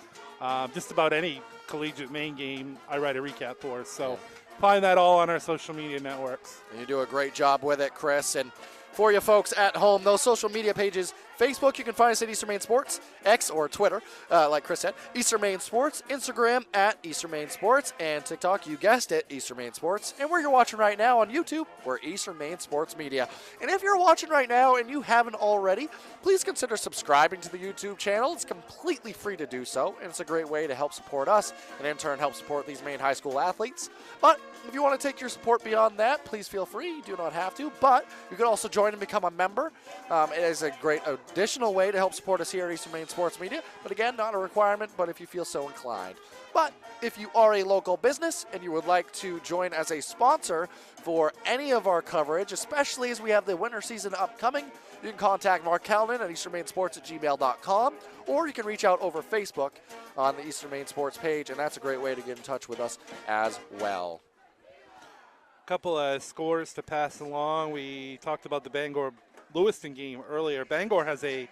Just about any collegiate Maine game I write a recap for. So find that all on our social media networks. And you do a great job with it, Chris. And for you folks at home, those social media pages, Facebook, you can find us at Eastern Maine Sports, X or Twitter, like Chris said, Eastern Maine Sports, Instagram at Eastern Maine Sports, and TikTok, you guessed it, Eastern Maine Sports. And where you're watching right now on YouTube, we're Eastern Maine Sports Media. And if you're watching right now and you haven't already, please consider subscribing to the YouTube channel. It's completely free to do so, and it's a great way to help support us and in turn help support these Maine high school athletes. But if you want to take your support beyond that, please feel free. You do not have to, but you can also join and become a member. It is a great additional way to help support us here at Eastern Maine Sports Media. But again, not a requirement, but if you feel so inclined. But if you are a local business and you would like to join as a sponsor for any of our coverage, especially as we have the winter season upcoming, you can contact Mark Calvin at easternmainsports@gmail.com, or you can reach out over Facebook on the Eastern Maine Sports page, and that's a great way to get in touch with us as well. Couple of scores to pass along. We talked about the Bangor-Lewiston game earlier. Bangor has a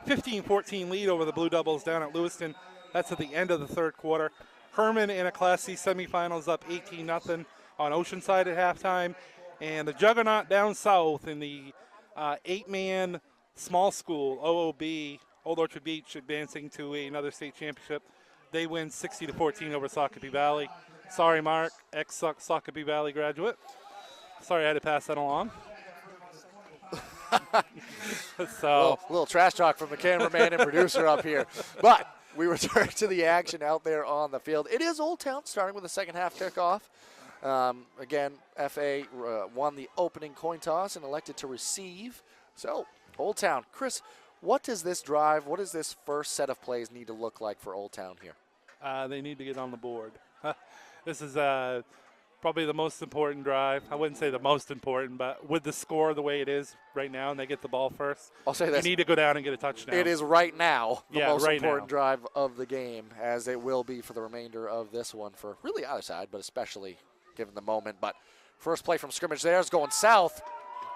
15-14 lead over the Blue Devils down at Lewiston. That's at the end of the third quarter. Herman in a Class C semifinals up 18-0 on Oceanside at halftime. And the juggernaut down south in the 8-man small school, OOB, Old Orchard Beach, advancing to another state championship. They win 60-14 over Sockopee Valley. Sorry, Mark, ex-Sockopee Valley graduate. Sorry I had to pass that along. So little trash talk from the cameraman and producer up here. But we return to the action out there on the field. It is Old Town starting with the second half kickoff. Again, FA won the opening coin toss and elected to receive. So, Old Town. Chris, What does this drive, what does this first set of plays need to look like for Old Town here? They need to get on the board. This is probably the most important drive. I wouldn't say the most important, but with the score the way it is right now and they get the ball first, I'll say this. You need to go down and get a touchdown. It is right now the most right important now. drive of the game, as it will be for the remainder of this one for really either side, but especially given the moment. But first play from scrimmage there is going south.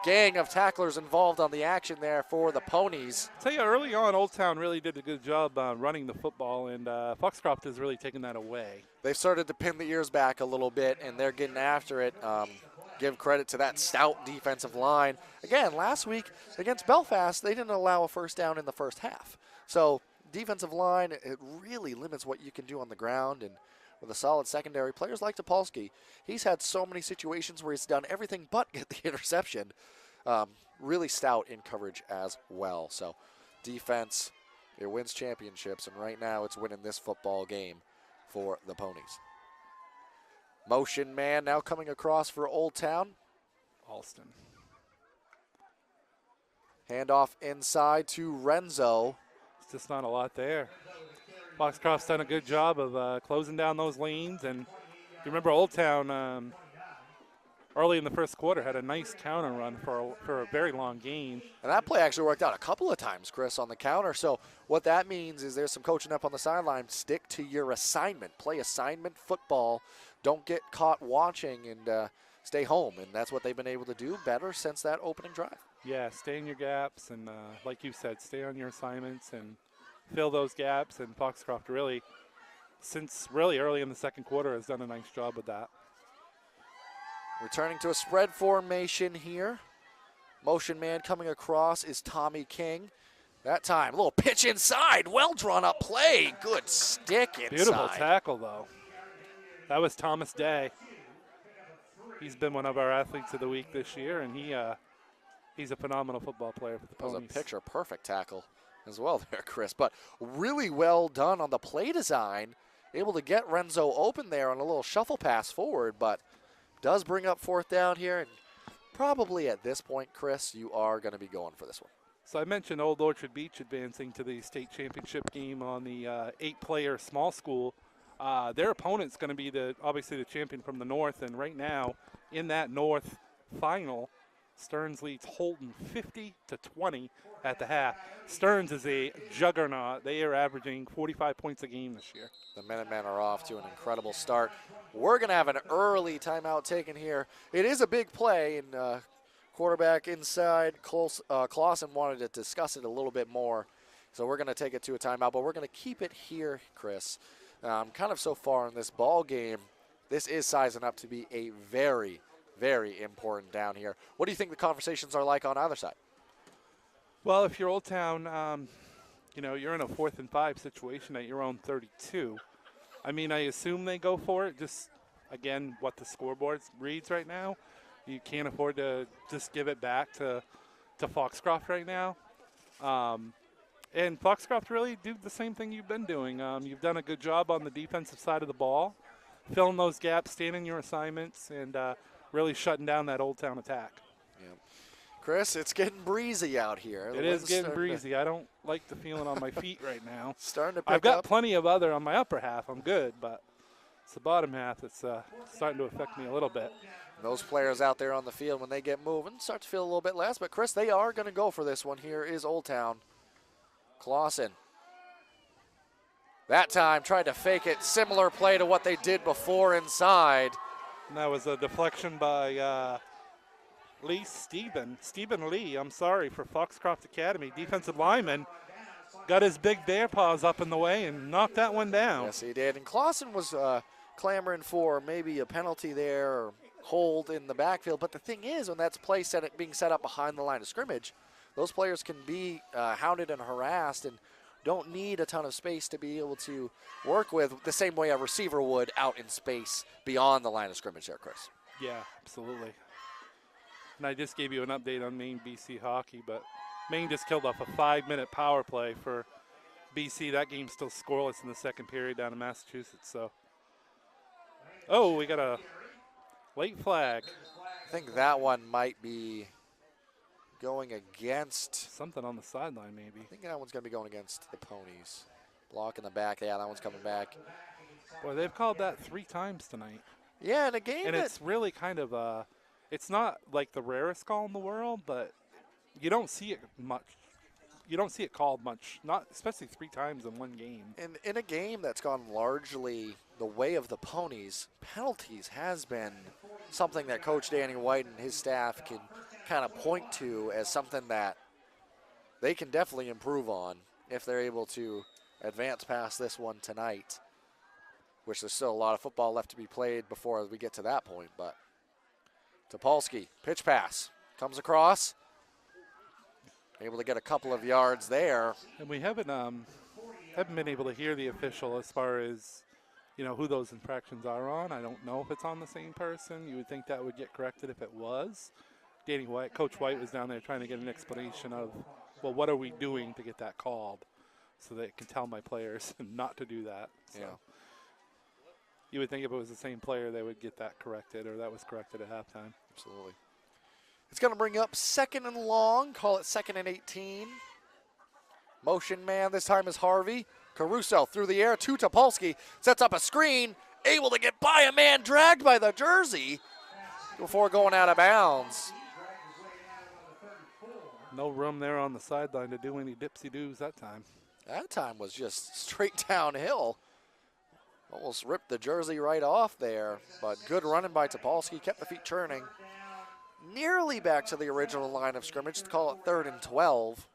Gang of tacklers involved on the action there for the Ponies. I'll tell you, early on, Old Town really did a good job running the football, and Foxcroft has really taken that away. They've started to pin the ears back a little bit, and they're getting after it. Give credit to that stout defensive line. Again, last week against Belfast, they didn't allow a first down in the first half. So defensive line, it really limits what you can do on the ground, and with a solid secondary, players like Topolsky, he's had so many situations where he's done everything but get the interception. Really stout in coverage as well. So defense, it wins championships, and right now it's winning this football game for the Ponies. Motion man now coming across for Old Town. Alston. Handoff inside to Renzo. It's just not a lot there. Foxcroft's done a good job of closing down those lanes, and you remember Old Town early in the first quarter had a nice counter run for a very long gain. And that play actually worked out a couple of times, Chris, on the counter. So what that means is there's some coaching up on the sideline. Stick to your assignment. Play assignment football. Don't get caught watching and stay home. And that's what they've been able to do better since that opening drive. Yeah, stay in your gaps, and like you said, stay on your assignments and fill those gaps. And Foxcroft really, since really early in the second quarter, has done a nice job with that. Returning to a spread formation here. Motion man coming across is Tommy King. That time, a little pitch inside. Well drawn up play. Good stick inside. Beautiful tackle, though. That was Thomas Day. He's been one of our athletes of the week this year, and he's a phenomenal football player for the Ponies. That was a picture-perfect tackle as well there, Chris. But really well done on the play design. Able to get Renzo open there on a little shuffle pass forward, but does bring up fourth down here. And probably at this point, Chris, you are going to be going for this one. So I mentioned Old Orchard Beach advancing to the state championship game on the 8-player small school. Their opponent's going to be obviously the champion from the north, and right now in that north final, Stearns leads Holton 50-20 at the half. Stearns is a juggernaut. They are averaging 45 points a game this year. The Minutemen are off to an incredible start. We're going to have an early timeout taken here. It is a big play, and quarterback inside. Clausen wanted to discuss it a little bit more, so we're going to take it to a timeout, but we're going to keep it here, Chris. Kind of so far in this ball game, this is sizing up to be a very, very important down here. What do you think the conversations are like on either side? Well, if you're Old Town, you're in a 4th and 5 situation at your own 32. I mean, I assume they go for it. Just, again, what the scoreboard reads right now. You can't afford to just give it back to Foxcroft right now. And Foxcroft really do the same thing you've been doing. You've done a good job on the defensive side of the ball, filling those gaps, staying in your assignments, and really shutting down that Old Town attack. Yeah. Chris, it's getting breezy out here. It is getting breezy. I don't like the feeling on my feet right now. Starting to pick I've got up. plenty of other on my upper half. I'm good, but it's the bottom half that's starting to affect me a little bit. Those players out there on the field, when they get moving, start to feel a little bit less. But, Chris, they are going to go for this one. Here is Old Town. Clausen. That time tried to fake it. Similar play to what they did before inside. And that was a deflection by Stephen Lee, I'm sorry, for Foxcroft Academy. Defensive lineman got his big bear paws up in the way and knocked that one down. Yes, he did. And Clausen was clamoring for maybe a penalty there or hold in the backfield. But the thing is, when that's play being set up behind the line of scrimmage, those players can be hounded and harassed and don't need a ton of space to be able to work with the same way a receiver would out in space beyond the line of scrimmage there, Chris. Yeah, absolutely. And I just gave you an update on Maine BC hockey, but Maine just killed off a 5-minute power play for BC. That game's still scoreless in the second period down in Massachusetts. So, oh, we got a late flag. I think that one might be going against. Something on the sideline, maybe. I think that one's going to be going against the Ponies. Block in the back. Yeah, that one's coming back. Boy, they've called that 3 times tonight. Yeah, in a game and it's really kind of it's not like the rarest call in the world, but you don't see it much. You don't see it called much, not especially 3 times in one game. And in a game that's gone largely the way of the Ponies, penalties has been something that Coach Danny White and his staff can kind of point to as something that they can definitely improve on if they're able to advance past this one tonight, which there's still a lot of football left to be played before we get to that point. But Topolsky, pitch pass, comes across, able to get a couple of yards there. And we haven't been able to hear the official as far as, who those infractions are on. I don't know if it's on the same person. You would think that would get corrected if it was. Coach White was down there trying to get an explanation of, well, what are we doing to get that called so they can tell my players not to do that. So yeah. You would think if it was the same player, they would get that corrected, or that was corrected at halftime. Absolutely. It's going to bring up 2nd and long. Call it 2nd and 18. Motion man this time is Harvey. Caruso through the air to Topolsky. Sets up a screen. Able to get by a man dragged by the jersey before going out of bounds. No room there on the sideline to do any dipsy-doos that time. That time was just straight downhill. Almost ripped the jersey right off there, but good running by Topolsky, kept the feet turning. Nearly back to the original line of scrimmage to call it 3rd and 12.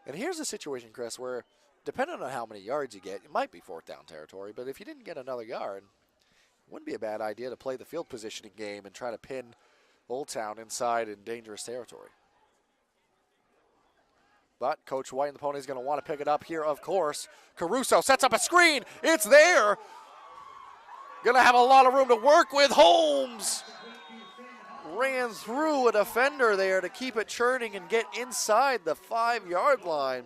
And here's a situation, Chris, where depending on how many yards you get, it might be 4th down territory, but if you didn't get another yard, it wouldn't be a bad idea to play the field positioning game and try to pin Old Town inside in dangerous territory. But Coach White and the Ponies going to want to pick it up here, of course. Caruso sets up a screen. It's there. Going to have a lot of room to work with. Holmes ran through a defender there to keep it churning and get inside the 5-yard line.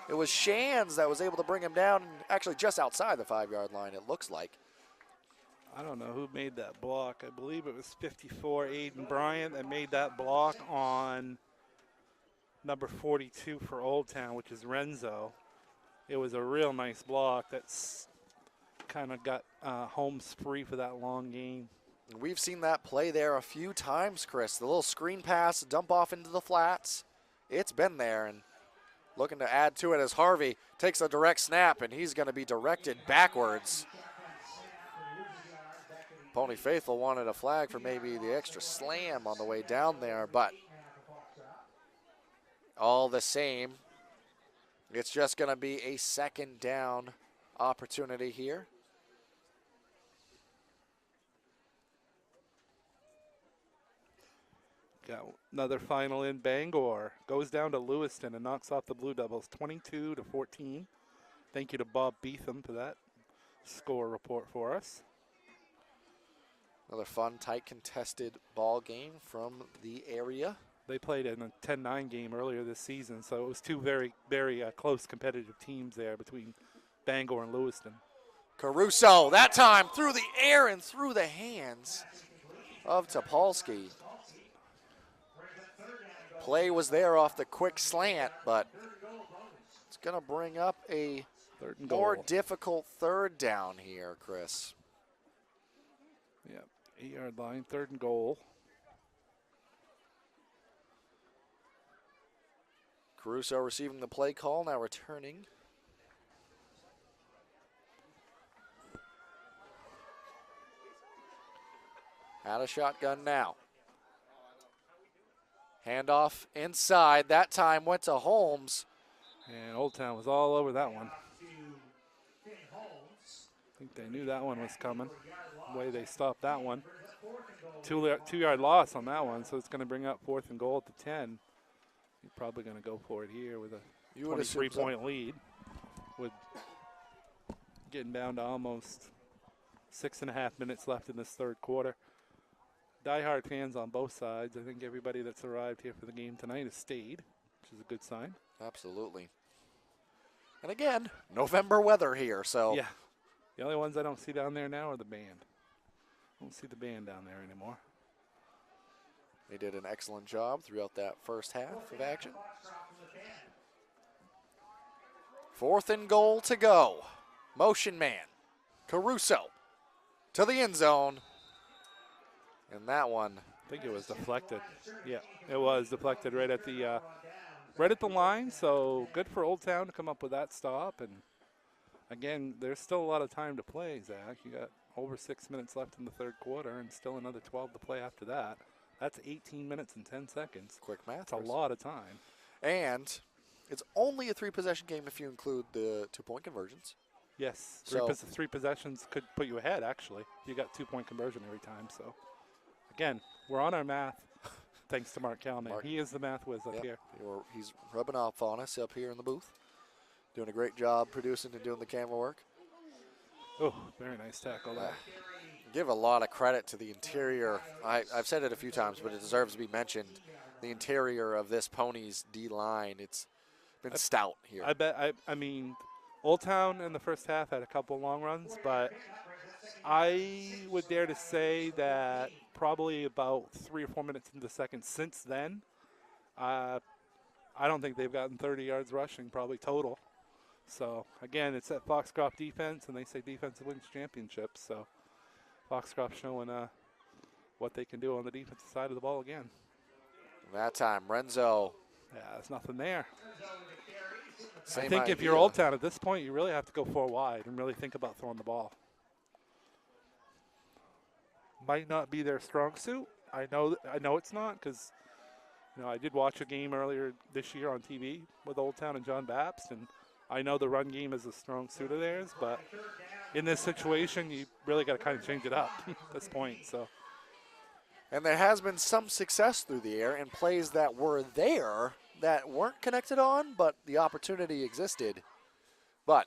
It was Shands that was able to bring him down, actually just outside the 5-yard line, it looks like. I don't know who made that block. I believe it was 54, Aiden Bryant, that made that block on number 42 for Old Town, which is Renzo. It was a real nice block that's kind of got Holmes free for that long game. We've seen that play there a few times, Chris. The little screen pass, dump off into the flats. It's been there, and looking to add to it as Harvey takes a direct snap, and he's going to be directed backwards. Pony Faithful wanted a flag for maybe the extra slam on the way down there, but all the same, it's just going to be a 2nd down opportunity here. Got another final in Bangor. Goes down to Lewiston and knocks off the Blue Devils 22-14. Thank you to Bob Beetham for that score report for us. Another fun, tight, contested ball game from the area. They played in a 10-9 game earlier this season, so it was 2 very, very close competitive teams there between Bangor and Lewiston. Caruso, that time through the air and through the hands of Topolsky. Play was there off the quick slant, but it's going to bring up a more difficult 3rd down here, Chris. Yep, 8-yard line, 3rd and goal. Caruso receiving the play call, now returning. Out of shotgun now. Handoff inside. That time went to Holmes. And Old Town was all over that one. I think they knew that one was coming. The way they stopped that one. 2-yard loss on that one, so it's going to bring up 4th and goal at the 10. You're probably going to go for it here with a 23-point lead. With getting down to almost 6.5 minutes left in this 3rd quarter. Diehard fans on both sides. I think everybody that's arrived here for the game tonight has stayed, which is a good sign. Absolutely. And again, November weather here, so. Yeah. The only ones I don't see down there now are the band. I don't see the band down there anymore. They did an excellent job throughout that first half of action. 4th and goal to go. Motion man, Caruso to the end zone. And that one, I think it was deflected. Yeah, it was deflected right at the line. So good for Old Town to come up with that stop. And again, there's still a lot of time to play, Zach. You got over 6 minutes left in the third quarter, and still another 12 to play after that. That's 18 minutes and 10 seconds. Quick math. That's a lot of time. And it's only a 3-possession game if you include the 2-point conversions. Yes, So, three possessions could put you ahead, actually. You got 2-point conversion every time. So, again, we're on our math thanks to Mark Kalman. He is the math whiz up here. He's rubbing off on us up here in the booth. Doing a great job producing and doing the camera work. Oh, very nice tackle there. Give a lot of credit to the interior. I've said it a few times, but it deserves to be mentioned. The interior of this Ponies D-line, it's been stout here. I mean, Old Town in the first half had a couple long runs, but I would dare to say that probably about 3 or 4 minutes into the second since then, I don't think they've gotten 30 yards rushing, probably total. So, again, it's that Foxcroft defense, and they say defense wins championships. So, Foxcroft showing what they can do on the defensive side of the ball again. That time, Renzo. Yeah, there's nothing there. Same I think idea. if you're Old Town at this point, you really have to go 4 wide and really think about throwing the ball. Might not be their strong suit. I know it's not, because I did watch a game earlier this year on TV with Old Town and John Bapst, and I know the run game is a strong suit of theirs, but in this situation, you really got to kind of change it up at this point. So, and there has been some success through the air and plays that were there that weren't connected on, but the opportunity existed. But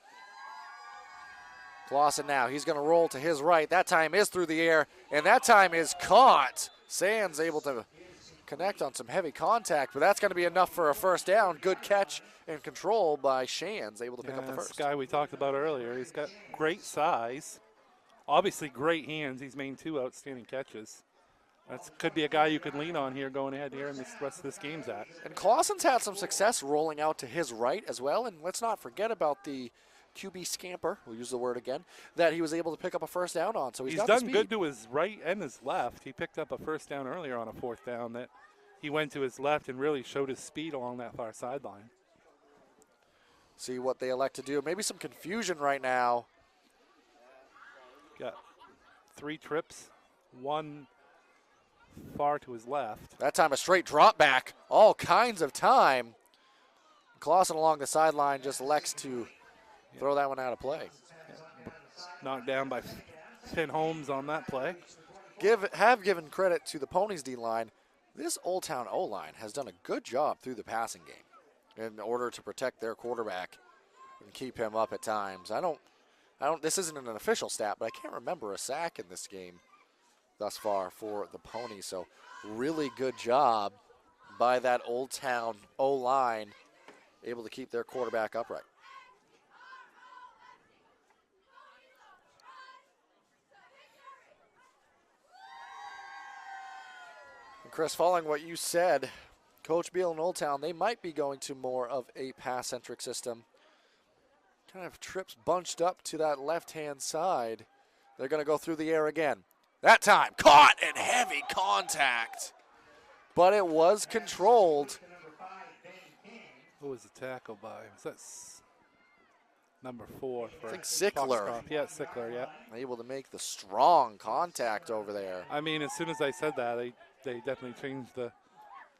Clausen now, he's going to roll to his right. That time is through the air, and that time is caught. Sands able to connect on some heavy contact, but that's going to be enough for a first down. Good catch and control by Shands, able to pick up the first. This guy we talked about earlier, he's got great size, obviously great hands. He's made 2 outstanding catches. That could be a guy you could lean on here going ahead here in the rest of this game, Zach. And Clausen's had some success rolling out to his right as well, and let's not forget about the QB scamper, we'll use the word again, that he was able to pick up a first down on. So he's got done the speed. good to his right and his left. He picked up a first down earlier on a 4th down that he went to his left and really showed his speed along that far sideline. See what they elect to do. Maybe some confusion right now. Got 3 trips, 1 far to his left. That time a straight drop back, all kinds of time. Clausen along the sideline just elects to throw that one out of play. Knocked down by Finn Holmes on that play. Have given credit to the Ponies D-line. This Old Town O-line has done a good job through the passing game in order to protect their quarterback and keep him up at times. This isn't an official stat, but I can't remember a sack in this game thus far for the Ponies. So really good job by that Old Town O-line, able to keep their quarterback upright. Chris, following what you said, Coach Beal and Old Town, they might be going to more of a pass-centric system. Kind of trips bunched up to that left-hand side. They're going to go through the air again. That time, caught and heavy contact. But it was controlled. Who was the tackle by? Was that number 4? For I think Sickler. Foxcroft. Yeah, Sickler, yeah. Able to make the strong contact over there. I mean, as soon as I said that, they definitely changed the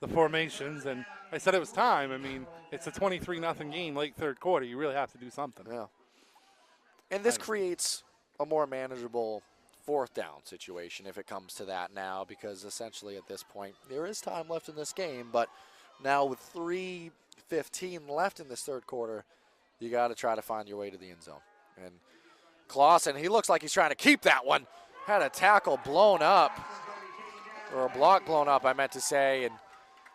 formations, and I said it was time. I mean, it's a 23-0 game, late third quarter. You really have to do something. Yeah. And this creates a more manageable 4th down situation if it comes to that now, because essentially at this point there is time left in this game, but now with 3:15 left in this third quarter, you got to try to find your way to the end zone. And Clausen, he looks like he's trying to keep that one. Had a tackle blown up, or a block blown up, I meant to say, and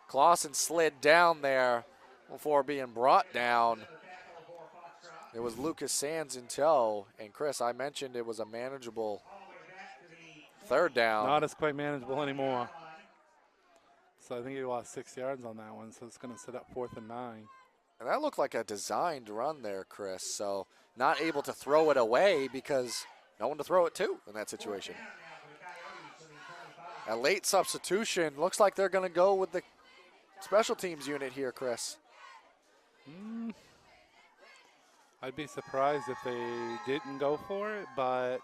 Clausen slid down there before being brought down. It was Lucas Sands in tow, and Chris, I mentioned it was a manageable 3rd down. Not as quite manageable anymore. So I think he lost 6 yards on that one, so it's going to set up 4th and 9. And that looked like a designed run there, Chris. So not able to throw it away because no one to throw it to in that situation. A late substitution. Looks like they're going to go with the special teams unit here, Chris. I'd be surprised if they didn't go for it, but,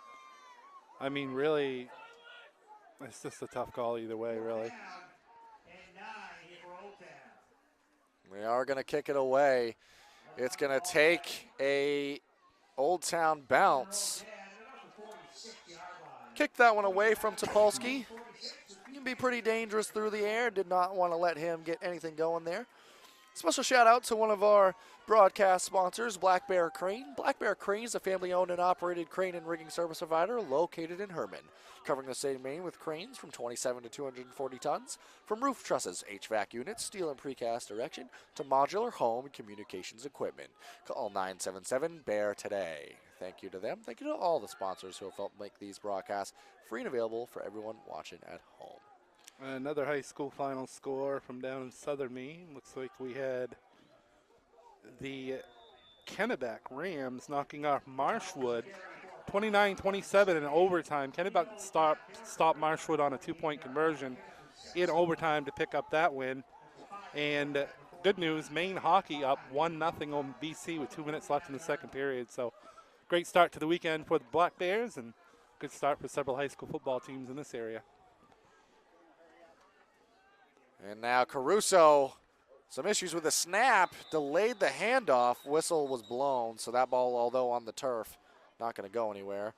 I mean, really, it's just a tough call either way, really. They are going to kick it away. It's going to take a Old Town bounce. Kick that one away from Topolsky. He can be pretty dangerous through the air. Did not want to let him get anything going there. Special shout out to one of our broadcast sponsors, Black Bear Crane. Black Bear Crane is a family-owned and operated crane and rigging service provider located in Herman, covering the state of Maine with cranes from 27 to 240 tons, from roof trusses, HVAC units, steel and precast erection, to modular home and communications equipment. Call 977-BEAR today. Thank you to them. Thank you to all the sponsors who have helped make these broadcasts free and available for everyone watching at home. Another high school final score from down in southern Maine. Looks like we had the Kennebec Rams knocking off Marshwood 29-27 in overtime. Kennebec stopped Marshwood on a 2-point conversion in overtime to pick up that win. And good news, Maine hockey up 1-0 on BC with 2 minutes left in the second period. So great start to the weekend for the Black Bears and good start for several high school football teams in this area. And now Caruso, some issues with the snap, delayed the handoff. Whistle was blown, so that ball, although on the turf, not going to go anywhere.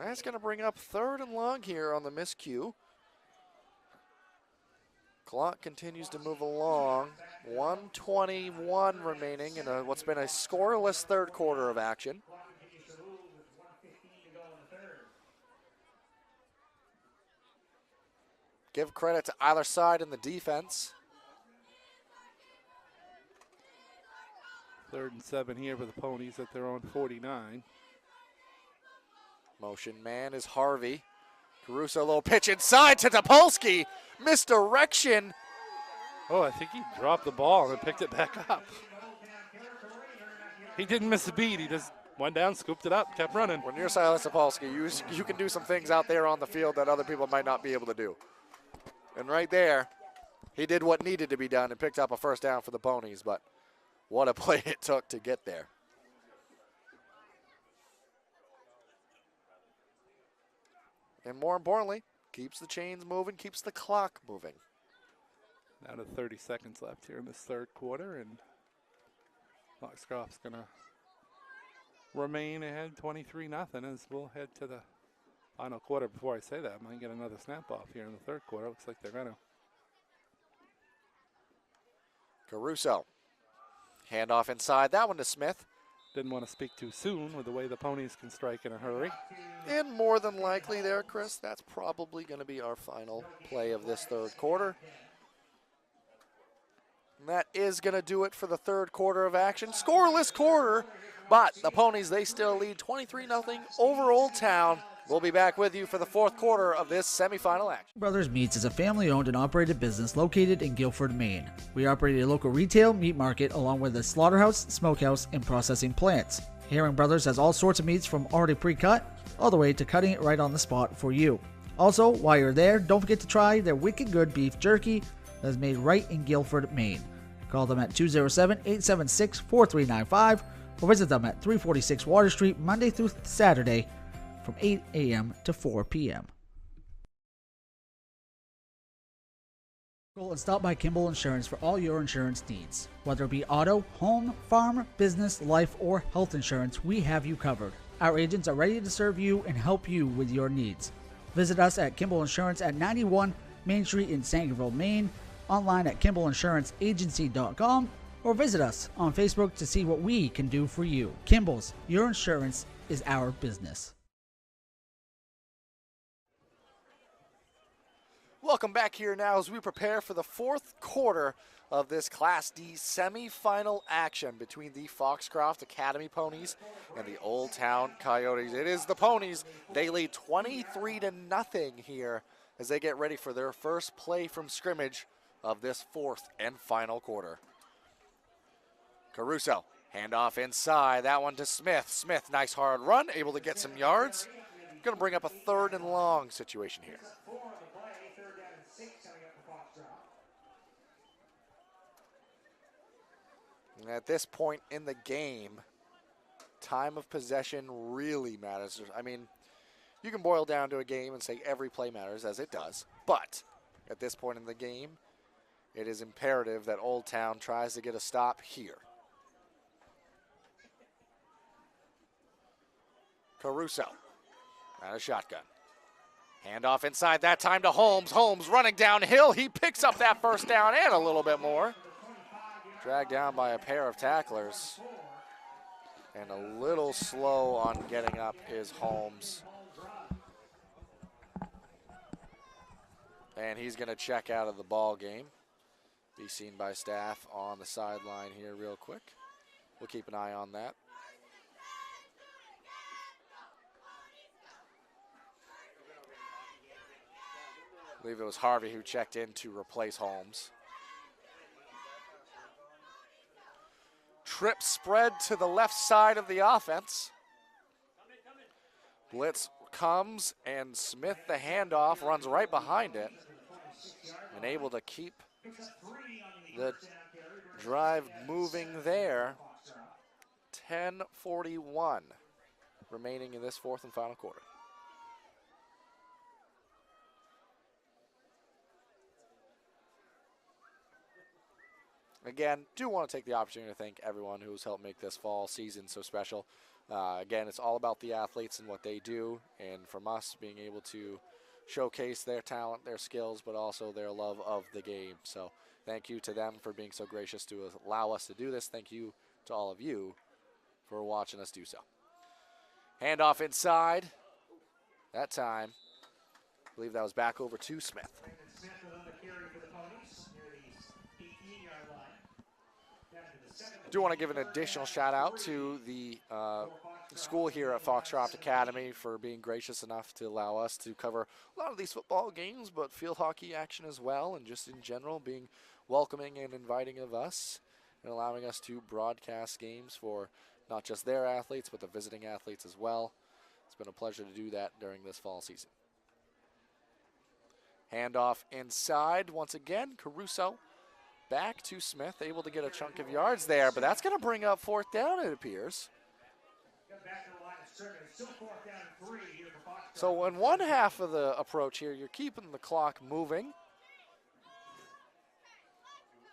That's going to bring up 3rd and long here on the miscue. Clock continues to move along. 1:21 remaining in what's been a scoreless third quarter of action. Give credit to either side in the defense. 3rd and 7 here for the Ponies at their own 49. Motion man is Harvey. Caruso, low pitch inside to Topolsky. Misdirection. Oh, I think he dropped the ball and picked it back up. He didn't miss a beat. He just went down, scooped it up, kept running. When you're Silas Topolsky, you can do some things out there on the field that other people might not be able to do. And right there, he did what needed to be done and picked up a first down for the Ponies, but what a play it took to get there. And more importantly, keeps the chains moving, keeps the clock moving. Down to 30 seconds left here in this third quarter, and Foxcroft's going to remain ahead 23-0 as we'll head to the final quarter. Before I say that, I might get another snap off here in the third quarter. Looks like they're going to. Caruso. Handoff inside. That one to Smith. Didn't want to speak too soon with the way the Ponies can strike in a hurry. And more than likely there, Chris, that's probably going to be our final play of this third quarter. And that is going to do it for the third quarter of action. Scoreless quarter, but the Ponies, they still lead 23-0 over Old Town. We'll be back with you for the fourth quarter of this semifinal action. Brothers Meats is a family-owned and operated business located in Guilford, Maine. We operate a local retail meat market along with a slaughterhouse, smokehouse, and processing plants. Herring Brothers has all sorts of meats from already pre-cut all the way to cutting it right on the spot for you. Also, while you're there, don't forget to try their wicked good beef jerky that is made right in Guilford, Maine. Call them at 207-876-4395 or visit them at 346 Water Street Monday through Saturday from 8 a.m. to 4 p.m. And stop by Kimball Insurance for all your insurance needs. Whether it be auto, home, farm, business, life, or health insurance, we have you covered. Our agents are ready to serve you and help you with your needs. Visit us at Kimball Insurance at 91 Main Street in Sangerville, Maine, online at KimballInsuranceAgency.com, or visit us on Facebook to see what we can do for you. Kimball's, your insurance is our business. Welcome back here now as we prepare for the fourth quarter of this Class D semifinal action between the Foxcroft Academy Ponies and the Old Town Coyotes. It is the Ponies. They lead 23-0 here as they get ready for their first play from scrimmage of this fourth and final quarter. Caruso, handoff inside, that one to Smith. Smith, nice hard run, able to get some yards. Going to bring up a 3rd and long situation here. And at this point in the game, time of possession really matters. I mean, you can boil down to a game and say every play matters, as it does. But at this point in the game, it is imperative that Old Town tries to get a stop here. Caruso, out of shotgun. Handoff inside, that time to Holmes. Holmes running downhill. He picks up that first down and a little bit more. Dragged down by a pair of tacklers. And a little slow on getting up is Holmes. And he's going to check out of the ball game. Be seen by staff on the sideline here real quick. We'll keep an eye on that. I believe it was Harvey who checked in to replace Holmes. Trip spread to the left side of the offense. Blitz comes and Smith, the handoff, runs right behind it and able to keep the drive moving there. 10:41 remaining in this fourth and final quarter. Again, do want to take the opportunity to thank everyone who's helped make this fall season so special. Again, it's all about the athletes and what they do, and from us being able to showcase their talent, their skills, but also their love of the game. So thank you to them for being so gracious to allow us to do this. Thank you to all of you for watching us do so. Handoff inside. That time, I believe that was back over to Smith. Do want to give an additional shout out to the school here at Foxcroft Academy for being gracious enough to allow us to cover a lot of these football games, but field hockey action as well, and just in general being welcoming and inviting of us and allowing us to broadcast games for not just their athletes, but the visiting athletes as well. It's been a pleasure to do that during this fall season. Handoff inside once again, Caruso. Back to Smith, able to get a chunk of yards there, but that's going to bring up 4th down, it appears. So in one half of the approach here, you're keeping the clock moving,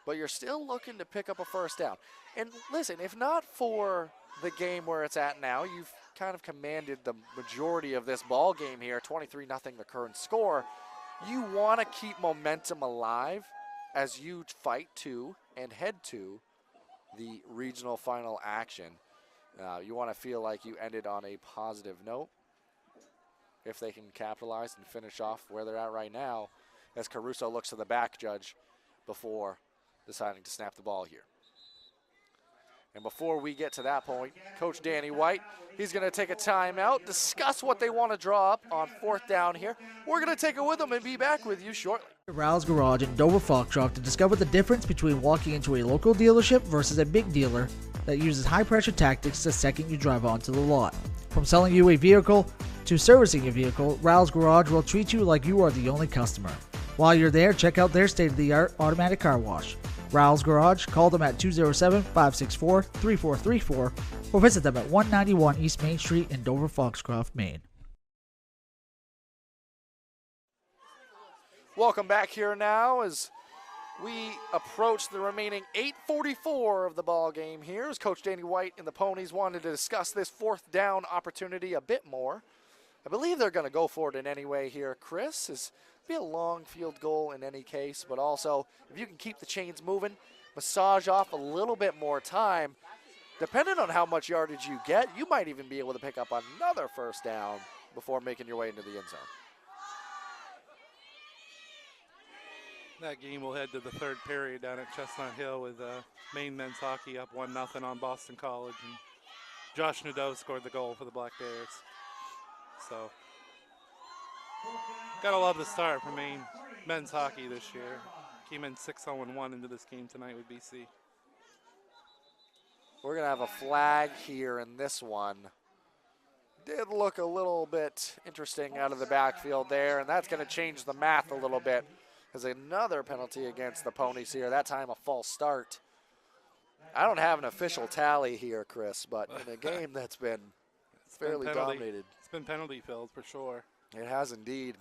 but you're still looking to pick up a 1st down. And listen, if not for the game where it's at now, you've kind of commanded the majority of this ball game here, 23-0 the current score. You want to keep momentum alive as you fight to and head to the regional final action. You want to feel like you ended on a positive note. If they can capitalize and finish off where they're at right now, as Caruso looks to the back judge before deciding to snap the ball here. And before we get to that point, Coach Danny White, he's going to take a timeout, discuss what they want to draw up on 4th down here. We're going to take it with them and be back with you shortly. Rouse Garage in Dover Foxcroft to discover the difference between walking into a local dealership versus a big dealer that uses high-pressure tactics the second you drive onto the lot. From selling you a vehicle to servicing your vehicle, Rouse Garage will treat you like you are the only customer. While you're there, check out their state-of-the-art automatic car wash. Rouse Garage, call them at 207-564-3434 or visit them at 191 East Main Street in Dover Foxcroft, Maine. Welcome back here now as we approach the remaining 8:44 of the ball game here, as Coach Danny White and the Ponies wanted to discuss this 4th down opportunity a bit more. I believe they're going to go for it in any way here, Chris. It's be a long field goal in any case, but also if you can keep the chains moving, massage off a little bit more time, depending on how much yardage you get, you might even be able to pick up another 1st down before making your way into the end zone. That game will head to the 3rd period down at Chestnut Hill with Maine men's hockey up 1-0 on Boston College, and Josh Nadeau scored the goal for the Black Bears. So Gotta love the start for Maine men's hockey this year. Came in 6-0-1 into this game tonight with BC. We're going to have a flag here in this one. Did look a little bit interesting out of the backfield there, and that's going to change the math a little bit. There's another penalty against the Ponies here, that time a false start. I don't have an official tally here, Chris, but in a game that's been fairly dominated. It's been penalty filled for sure. It has indeed.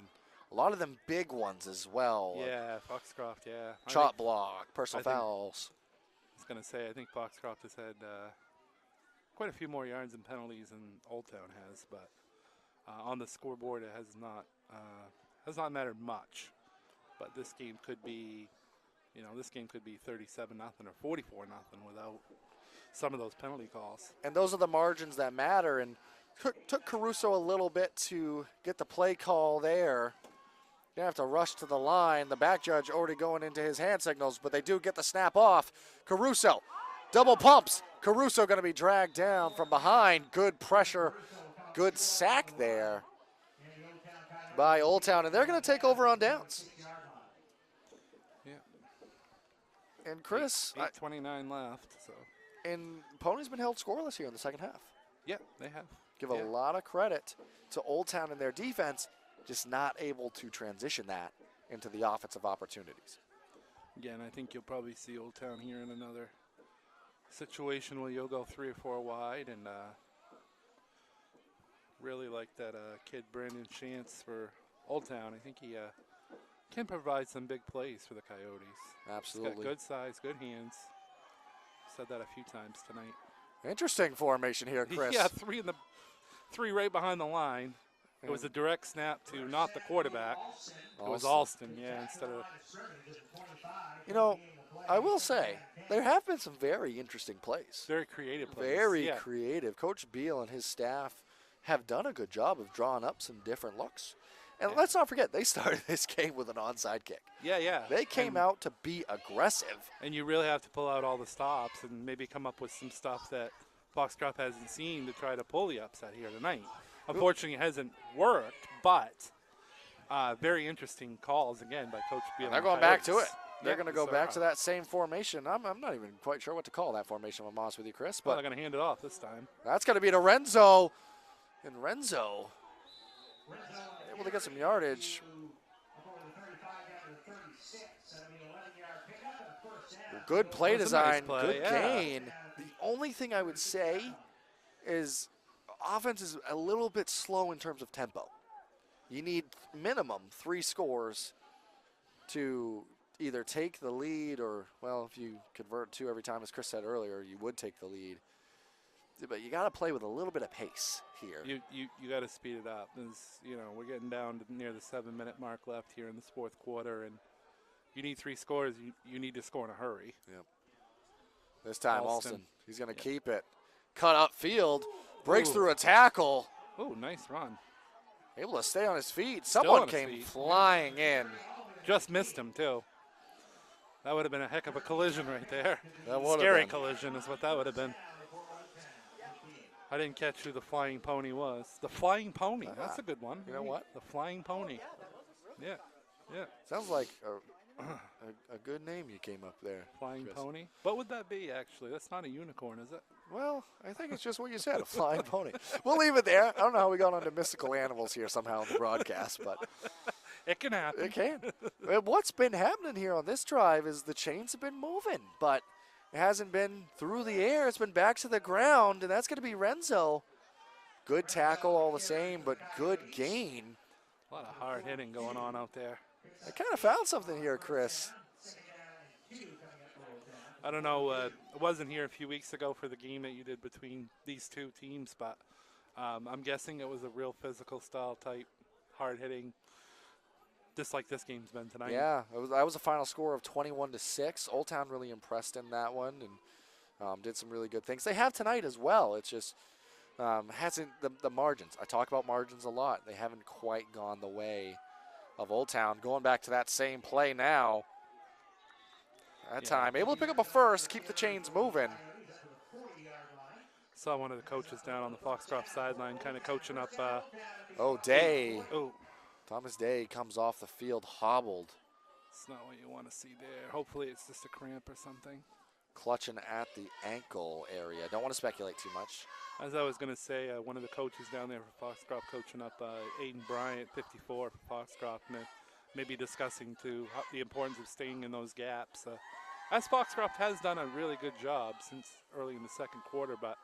A lot of them big ones as well. Yeah, Foxcroft, yeah. Chop block, personal fouls. I was going to say, I think Foxcroft has had quite a few more yards and penalties than Old Town has, but on the scoreboard it has not mattered much. But this game could be, this game could be 37-0 or 44-0 without some of those penalty calls. And those are the margins that matter. And took Caruso a little bit to get the play call there. Gonna have to rush to the line. The back judge already going into his hand signals, but they do get the snap off. Caruso, double pumps. Caruso gonna be dragged down from behind. Good pressure, good sack there by Old Town, and they're gonna take over on downs. Yeah. And Chris, 8:29 left. So. And Ponies been held scoreless here in the second half. Yeah, they have. Give a lot of credit to Old Town and their defense, just not able to transition that into the offensive opportunities. Again, I think you'll probably see Old Town here in another situation where you'll go 3 or 4 wide, and really like that kid Brandon Chance for Old Town. I think he can provide some big plays for the Coyotes. Absolutely. He's got good size, good hands. Said that a few times tonight. Interesting formation here, Chris. Yeah, three right behind the line. It was a direct snap to not the quarterback. It was Alston, instead of. I will say, there have been some very interesting plays. Very creative plays. Very creative. Coach Beal and his staff have done a good job of drawing up some different looks. And let's not forget, they started this game with an onside kick. Yeah. They came out to be aggressive. And you really have to pull out all the stops and maybe come up with some stuff that Foxcroft hasn't seen to try to pull the upset here tonight. Unfortunately, it hasn't worked, but very interesting calls, again, by Coach Beal. They're going back to it. They're going to go back to that same formation. I'm not even quite sure what to call that formation, if I'm honest with you, Chris. But they're going to hand it off this time. That's going to be to Renzo. And Renzo able to get some yardage. Good play design, good gain. The only thing I would say is offense is a little bit slow in terms of tempo. You need minimum 3 scores to either take the lead or, well, if you convert 2 every time, as Chris said earlier, you would take the lead. But you got to play with a little bit of pace here. You got to speed it up. We're getting down to near the 7-minute mark left here in this 4th quarter, and you need 3 scores. You need to score in a hurry. Yep. This time, Alston, he's going to keep it. Cut up field, breaks through a tackle. Oh, nice run. Able to stay on his feet. Someone came flying in. Just missed him, too. That would have been a heck of a collision right there. Scary collision is what that would have been. I didn't catch who the Flying Pony was. The Flying Pony. That's a good one. You know what? The Flying Pony. Yeah. Sounds like a good name you came up there. Flying Chris. Pony? What would that be, actually? That's not a unicorn, is it? Well, I think it's just what you said, a flying pony. We'll leave it there. I don't know how we got onto mystical animals here somehow in the broadcast, but it can happen. It can. What's been happening here on this drive is the chains have been moving, but it hasn't been through the air. It's been back to the ground, and that's going to be Renzo. Good tackle all the same, but good gain. A lot of hard hitting going on out there. I kind of found something here, Chris. I don't know. I wasn't here a few weeks ago for the game that you did between these 2 teams, but I'm guessing it was a real physical style type, hard hitting, just like this game's been tonight. Yeah, that was a final score of 21-6. Old Town really impressed in that one and did some really good things. They have tonight as well. It's just hasn't the margins. I talk about margins a lot. They haven't quite gone the way of Old Town. Going back to that same play now. That time, able to pick up a first, keep the chains moving. Saw one of the coaches down on the Foxcroft sideline kind of coaching up. Day. Thomas Day comes off the field hobbled. It's not what you want to see there. Hopefully it's just a cramp or something. Clutching at the ankle area. Don't want to speculate too much. As I was going to say, one of the coaches down there for Foxcroft coaching up Aiden Bryant, 54 for Foxcroft, and maybe discussing the importance of staying in those gaps. As Foxcroft has done a really good job since early in the second quarter, but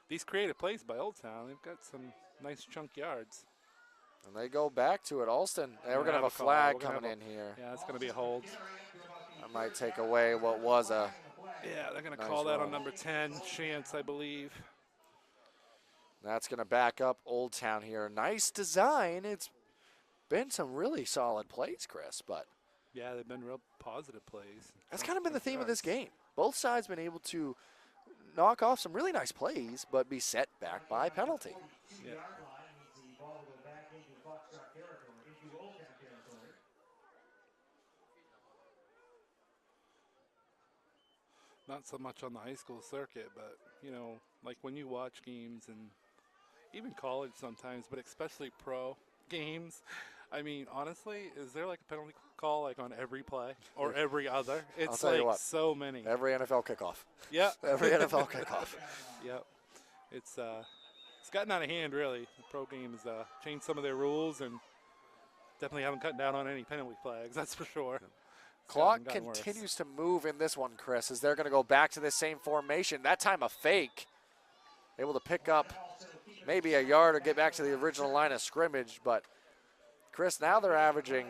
these creative plays by Old Town, they've got some nice chunk yards. And they go back to it. Alston, we're going to have a flag coming in here. Yeah, it's going to be a hold. That might take away what was a Yeah, they're going to nice call that run. on number 10, Chance, I believe. That's going to back up Old Town here. Nice design. It's been some really solid plays, Chris, but Yeah, they've been real positive plays. that's kind of been the theme of this game. Both sides been able to knock off some really nice plays, but be set back by penalty. Yeah. Not so much on the high school circuit, but, like when you watch games and even college sometimes, but especially pro games, I mean, honestly, is there like a penalty call like on every play or every other? It's tell you like what, so many. Every NFL kickoff. Yeah. Every NFL kickoff. Yep. It's gotten out of hand, really. The pro games changed some of their rules and definitely haven't cut down on any penalty flags, that's for sure. Clock gotten worse. continues to move in this one, Chris, as they're going to go back to this same formation. That time a fake. Able to pick up maybe a yard or get back to the original line of scrimmage. But, Chris, now they're averaging,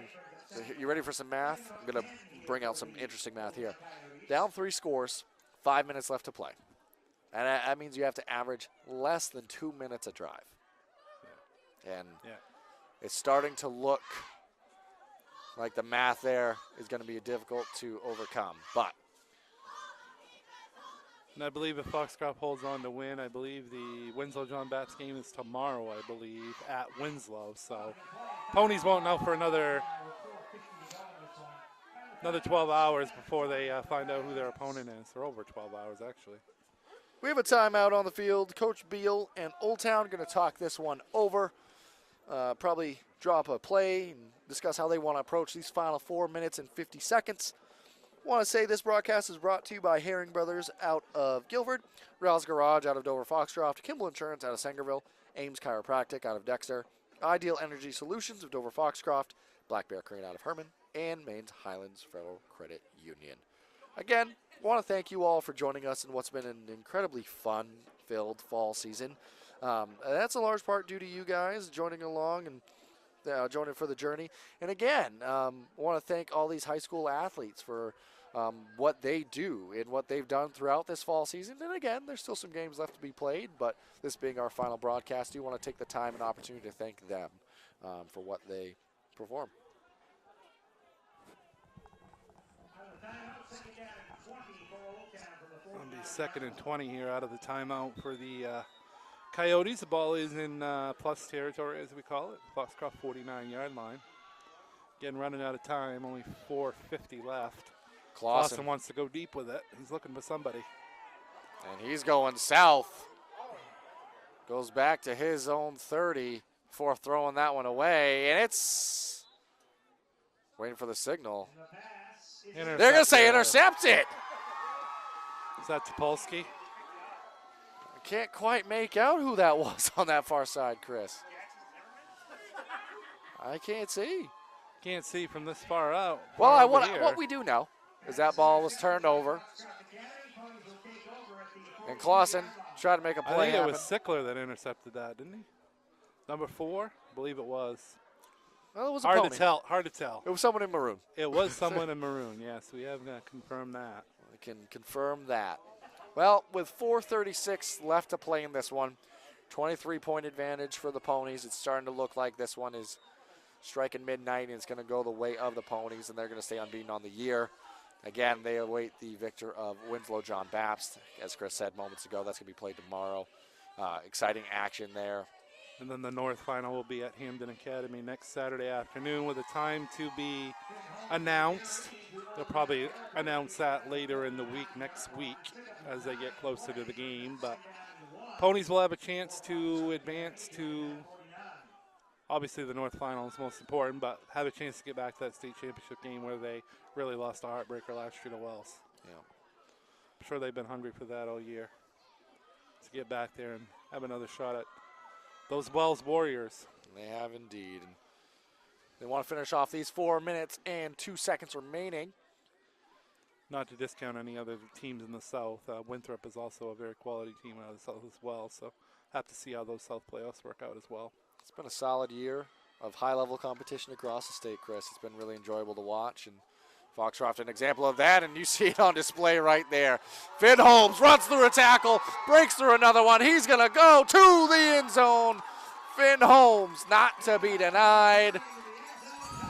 you ready for some math? I'm going to bring out some interesting math here. Down 3 scores, 5 minutes left to play. And that means you have to average less than 2 minutes a drive. And it's starting to look like the math there is going to be difficult to overcome. But And I believe if Foxcroft holds on to win, I believe the Winslow-John Bapt's game is tomorrow, I believe, at Winslow. So Ponies won't know for another 12 hours before they find out who their opponent is, or over 12 hours, actually. we have a timeout on the field. Coach Beal and Old Town going to talk this one over. Probably drop a play and discuss how they want to approach these final 4 minutes and 50 seconds. Want to say this broadcast is brought to you by Herring Brothers out of Guilford, Rouse Garage out of Dover Foxcroft, Kimball Insurance out of Sangerville, Ames Chiropractic out of Dexter, Ideal Energy Solutions of Dover Foxcroft, Black Bear Crane out of Herman, and Maine's Highlands Federal Credit Union. Again, want to thank you all for joining us in what's been an incredibly fun-filled fall season. That's a large part due to you guys joining along and joining for the journey. And again, I want to thank all these high school athletes for what they do and what they've done throughout this fall season. And again, there's still some games left to be played, but this being our final broadcast, I do want to take the time and opportunity to thank them for what they perform. It'll be 2nd and 20 here out of the timeout for the Coyotes. The ball is in plus territory, as we call it, Foxcroft 49-yard line. Again, running out of time, only 4:50 left. Clausen wants to go deep with it. He's looking for somebody. And he's going south. Goes back to his own 30 before throwing that one away. And it's waiting for the signal. They're going to say intercept it. Is that Topolsky? I can't quite make out who that was on that far side, Chris. I can't see. Can't see from this far out. Well, what we do know is that ball was turned over. And Clausen tried to make a play I think happen. it was Sickler that intercepted that, didn't he? Number 4? I believe it was. Well, it was a hard pony. to tell. Hard to tell. It was someone in maroon. It was someone in maroon, yes. We have confirmed that. We can confirm that. Well, with 4:36 left to play in this one, 23-point advantage for the Ponies. It's starting to look like this one is striking midnight, and it's going to go the way of the Ponies, and they're going to stay unbeaten on the year. Again, they await the victor of Winslow-John Baptist. As Chris said moments ago, that's going to be played tomorrow. Exciting action there. And then the North final will be at Hamden Academy next Saturday afternoon with a time to be announced. They'll probably announce that later in the week, next week, as they get closer to the game. But Ponies will have a chance to advance to obviously the North Final is most important, but have a chance to get back to that state championship game where they really lost a heartbreaker last year to Wells. Yeah. I'm sure they've been hungry for that all year, to get back there and have another shot at those Wells Warriors. They have indeed. And they want to finish off these 4 minutes and 2 seconds remaining. Not to discount any other teams in the South. Winthrop is also a very quality team out of the South as well, so have to see how those South playoffs work out as well. It's been a solid year of high-level competition across the state, Chris. It's been really enjoyable to watch, and Foxcroft an example of that, and you see it on display right there. Finn Holmes runs through a tackle, breaks through another one. He's going to go to the end zone. Finn Holmes, not to be denied.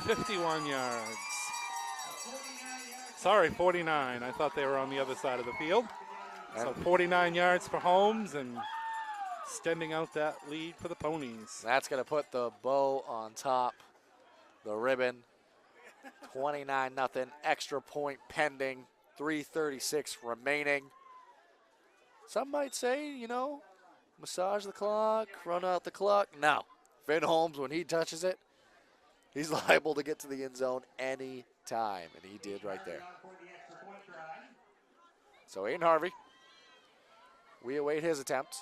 51 yards. Sorry, 49. I thought they were on the other side of the field. So 49 yards for Holmes and extending out that lead for the Ponies. That's going to put the bow on top, the ribbon. 29-0, extra point pending, 3:36 remaining. Some might say, you know, massage the clock, run out the clock. No. Finn Holmes, when he touches it, he's liable to get to the end zone any time, and he did right there. So Aiden Harvey, we await his attempt.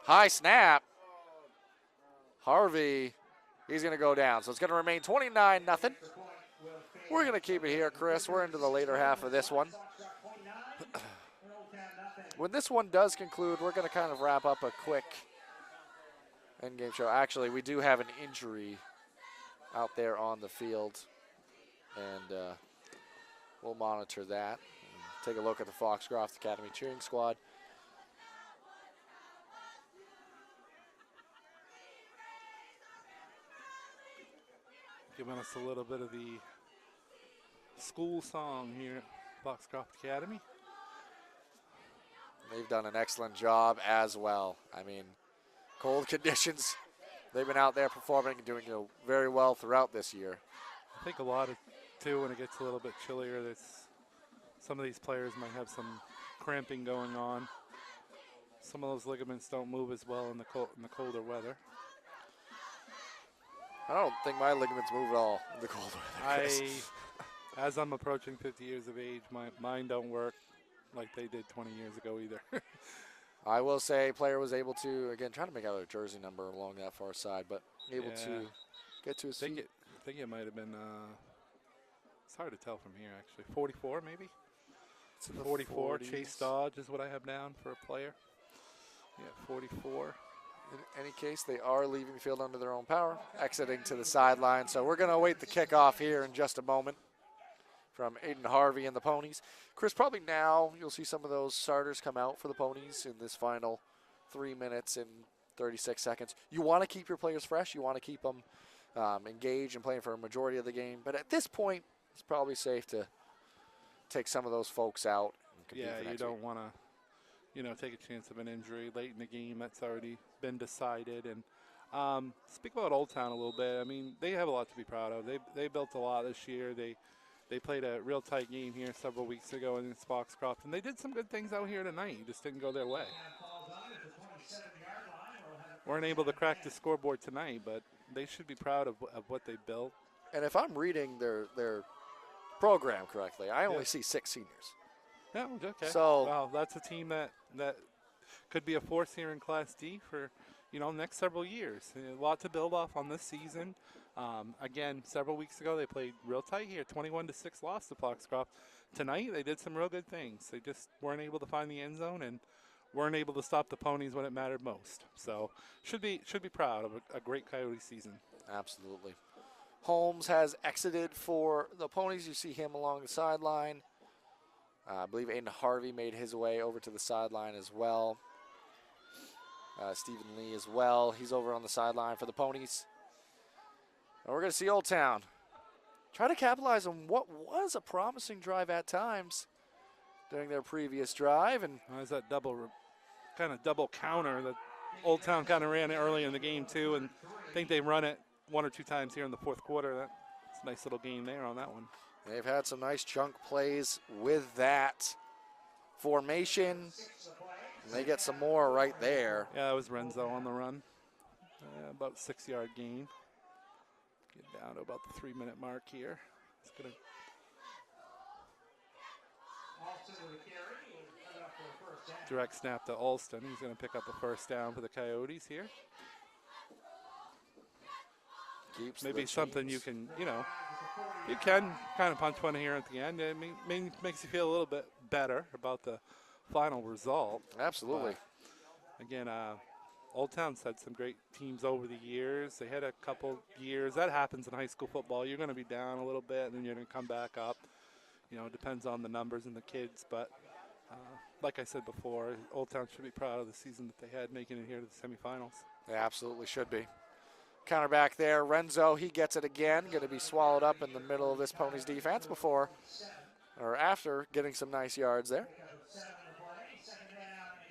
High snap. Harvey, he's going to go down. So it's going to remain 29-0. We're going to keep it here, Chris. We're into the later half of this one. When this one does conclude, we're going to kind of wrap up a quick endgame show. Actually, we do have an injury out there on the field, and we'll monitor that. Take a look at the Foxcroft Academy cheering squad. Giving us a little bit of the school song here at Foxcroft Academy. They've done an excellent job as well. I mean, cold conditions, they've been out there performing and doing very well throughout this year. I think a lot of, too, when it gets a little bit chillier, some of these players might have some cramping going on. Some of those ligaments don't move as well in the colder weather. I don't think my ligaments move at all in the cold weather, Chris. As I'm approaching 50 years of age, mine don't work like they did 20 years ago either. I will say player was able to, again, trying to make out a jersey number along that far side, but able to get to his feet. I think it might have been, it's hard to tell from here actually, 44 maybe? It's 44, 40s. Chase Dodge is what I have down for a player. Yeah, 44. In any case, they are leaving the field under their own power, exiting to the sideline. So we're going to await the kickoff here in just a moment from Aiden Harvey and the Ponies. Chris, probably now you'll see some of those starters come out for the Ponies in this final 3 minutes and 36 seconds. You want to keep your players fresh. You want to keep them engaged and playing for a majority of the game. But at this point, it's probably safe to take some of those folks out. Yeah, you don't want to, take a chance of an injury late in the game. That's already been decided. And speak about Old Town a little bit. I mean, they have a lot to be proud of. They built a lot this year. They played a real tight game here several weeks ago in Foxcroft, and they did some good things out here tonight. It just didn't go their way. Weren't able to crack the scoreboard tonight, but they should be proud of what they built. And if I'm reading their program correctly, I only see 6 seniors. Yeah, okay. So, wow, that's a team that could be a force here in Class D for, next several years. A lot to build off on this season. Again, several weeks ago, they played real tight here, 21-6 loss to Foxcroft. Tonight, they did some real good things. They just weren't able to find the end zone and weren't able to stop the Ponies when it mattered most. So, should be proud of a great Coyote season. Absolutely. Holmes has exited for the Ponies. You see him along the sideline. I believe Aiden Harvey made his way over to the sideline as well. Stephen Lee as well. He's over on the sideline for the Ponies. And we're going to see Old Town try to capitalize on what was a promising drive at times during their previous drive. And there's that double counter that Old Town kind of ran early in the game too, and I think they run it 1 or 2 times here in the fourth quarter. That's a nice little game there on that one. They've had some nice chunk plays with that formation. And they get some more right there. Yeah, it was Renzo on the run. About 6-yard gain. Get down to about the 3-minute mark here. It's going to direct snap to Alston. He's going to pick up a first down for the Coyotes here. Keeps maybe something you can, you can kind of punch one here at the end. It makes you feel a little bit better about the final result. Absolutely. But again, Old Town's had some great teams over the years. They had a couple years. That happens in high school football. You're going to be down a little bit, and then you're going to come back up. It depends on the numbers and the kids. But like I said before, Old Town should be proud of the season that they had making it here to the semifinals. They absolutely should be. Counter back there, Renzo, he gets it again. Going to be swallowed up in the middle of this Ponies defense after getting some nice yards there.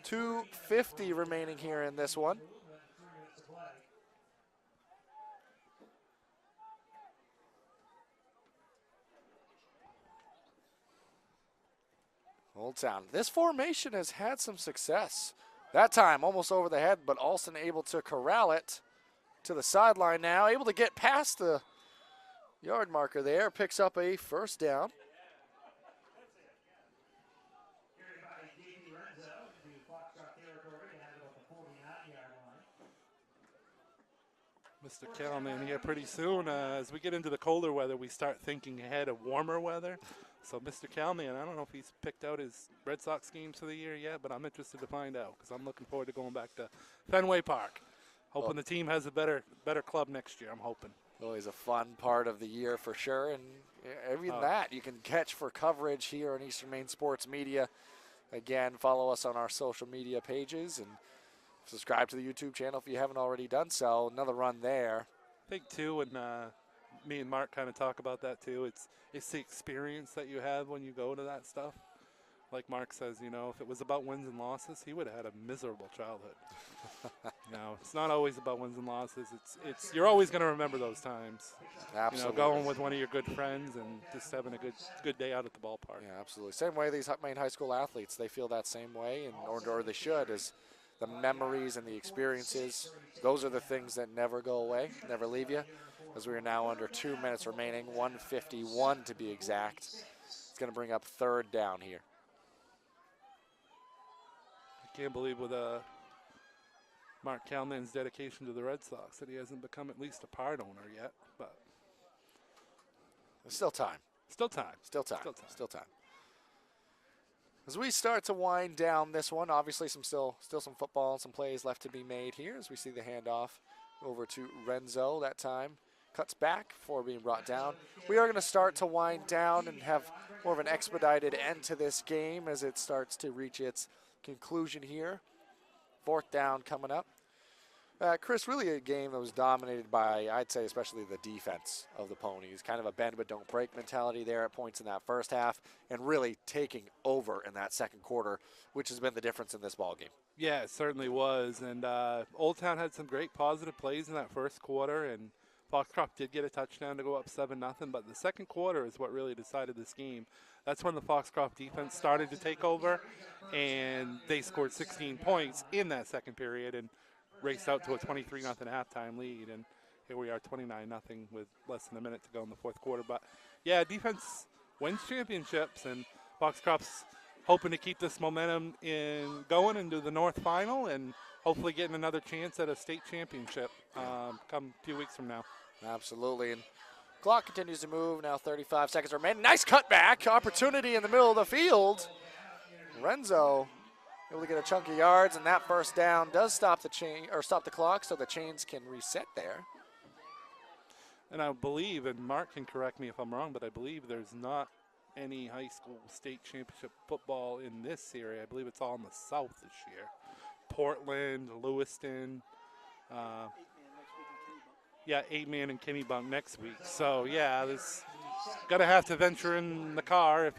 2:50 remaining here in this one. Old Town. This formation has had some success. That time almost over the head, but Alston able to corral it to the sideline now. Able to get past the yard marker there. Picks up a first down. Mr. Kellman here pretty soon. As we get into the colder weather, we start thinking ahead of warmer weather. So Mr. Kellman, I don't know if he's picked out his Red Sox games for the year yet, but I'm interested to find out because I'm looking forward to going back to Fenway Park. Hoping the team has a better club next year, I'm hoping. Always a fun part of the year for sure, and even that you can catch for coverage here on Eastern Maine Sports Media. Again, follow us on our social media pages and subscribe to the YouTube channel if you haven't already done so. Another run there. I think, too, and me and Mark kind of talk about that, too. It's the experience that you have when you go to that stuff. Like Mark says, if it was about wins and losses, he would have had a miserable childhood. It's not always about wins and losses. It's you're always going to remember those times. Absolutely. Going with one of your good friends and just having a good day out at the ballpark. Yeah, absolutely. Same way these Maine high school athletes, they feel that same way, or they should, is the memories and the experiences. Those are the things that never go away, never leave you. As we are now under 2 minutes remaining, 1:51 to be exact. It's going to bring up third down here. I can't believe with Mark Kalman's dedication to the Red Sox that he hasn't become at least a part owner yet. But there's still time. Still time. Still time. Still time. As we start to wind down this one, obviously still some football and some plays left to be made here as we see the handoff over to Renzo that time. Cuts back before being brought down. We are going to start to wind down and have more of an expedited end to this game as it starts to reach its conclusion here. Fourth down coming up. Chris, really a game that was dominated by, I'd say, especially the defense of the Ponies. Kind of a bend but don't break mentality there at points in that first half, and really taking over in that second quarter, which has been the difference in this ball game. Yeah, it certainly was. And Old Town had some great positive plays in that first quarter, and Foxcroft did get a touchdown to go up 7-0, but the second quarter is what really decided this game. That's when the Foxcroft defense started to take over, and they scored 16 points in that second period and raced out to a 23-0 halftime lead. And here we are, 29-0 with less than a minute to go in the fourth quarter. But, yeah, defense wins championships, and Foxcroft's hoping to keep this momentum going into the North Final and hopefully getting another chance at a state championship come a few weeks from now. Absolutely. And clock continues to move. Now 35 seconds remaining. Nice cutback. Opportunity in the middle of the field. Renzo able to get a chunk of yards, and that first down does stop the clock, so the chains can reset there. And I believe, and Mark can correct me if I'm wrong, but I believe there's not any high school state championship football in this area. I believe it's all in the South this year. Portland, Lewiston. 8-man in Kennebunk next week. So, yeah, there's going to have to venture in the car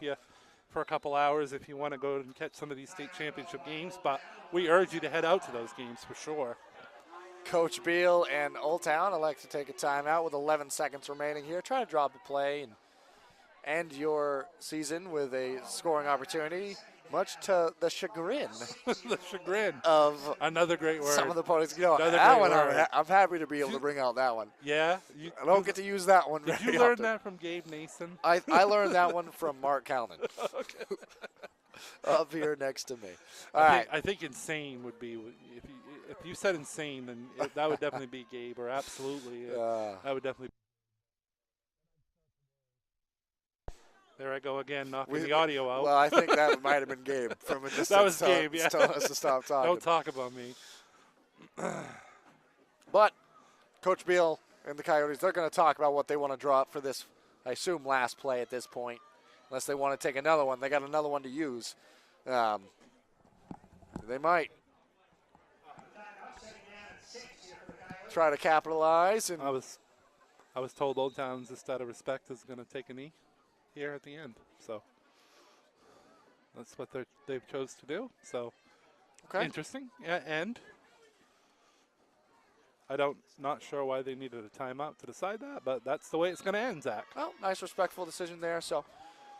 for a couple hours if you want to go and catch some of these state championship games. But we urge you to head out to those games for sure. Coach Beal and Old Town elect to take a timeout with 11 seconds remaining here. Try to drop a play and end your season with a scoring opportunity. much to the chagrin. The chagrin of another great word. Some of the ponies. You know, Another that great one word. I'm happy to be able to bring out that one. Yeah? I don't get to use that one Did very you learn often. that from Gabe Nason? I learned that one from Mark Calnan. Up here next to me. All right. I think insane would be, if you said insane, then that would definitely be Gabe, or absolutely. That would definitely. There I go again, knocking the audio out. Well, I think that might have been Gabe from a distance. That was Gabe, yeah. Telling us to stop talking. Don't talk about me. But Coach Beal and the Coyotes, they're going to talk about what they want to draw up for this, I assume, last play at this point. Unless they want to take another one. They got another one to use. They might try to capitalize. And I was told Old Town's, just out of respect, is going to take a knee here at the end. So that's what they've chose to do. So interesting. Yeah, and not sure why they needed a timeout to decide that, but that's the way it's going to end, Zach. Well, nice respectful decision there. So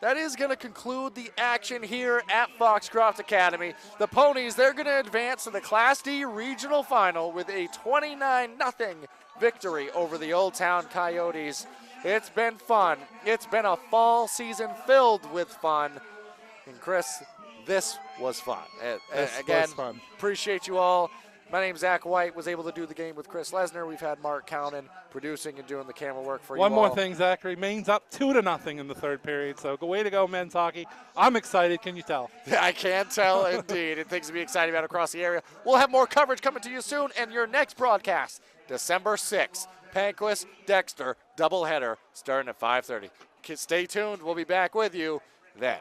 that is going to conclude the action here at Foxcroft Academy. The Ponies, they're going to advance to the Class D Regional Final with a 29-0 victory over the Old Town Coyotes. It's been fun. It's been a fall season filled with fun. And Chris, this was fun. Again, was fun. Appreciate you all. My name's Zach White, was able to do the game with Chris Lesnar. We've had Mark Calnan producing and doing the camera work for you all. One more thing, Zach, remains up 2-0 in the third period. So way to go, men's hockey. I'm excited. Can you tell? I can tell, indeed. And things to be excited about across the area. We'll have more coverage coming to you soon. And your next broadcast, December 6th, Panquist, Dexter, doubleheader, starting at 5:30. Stay tuned. We'll be back with you then.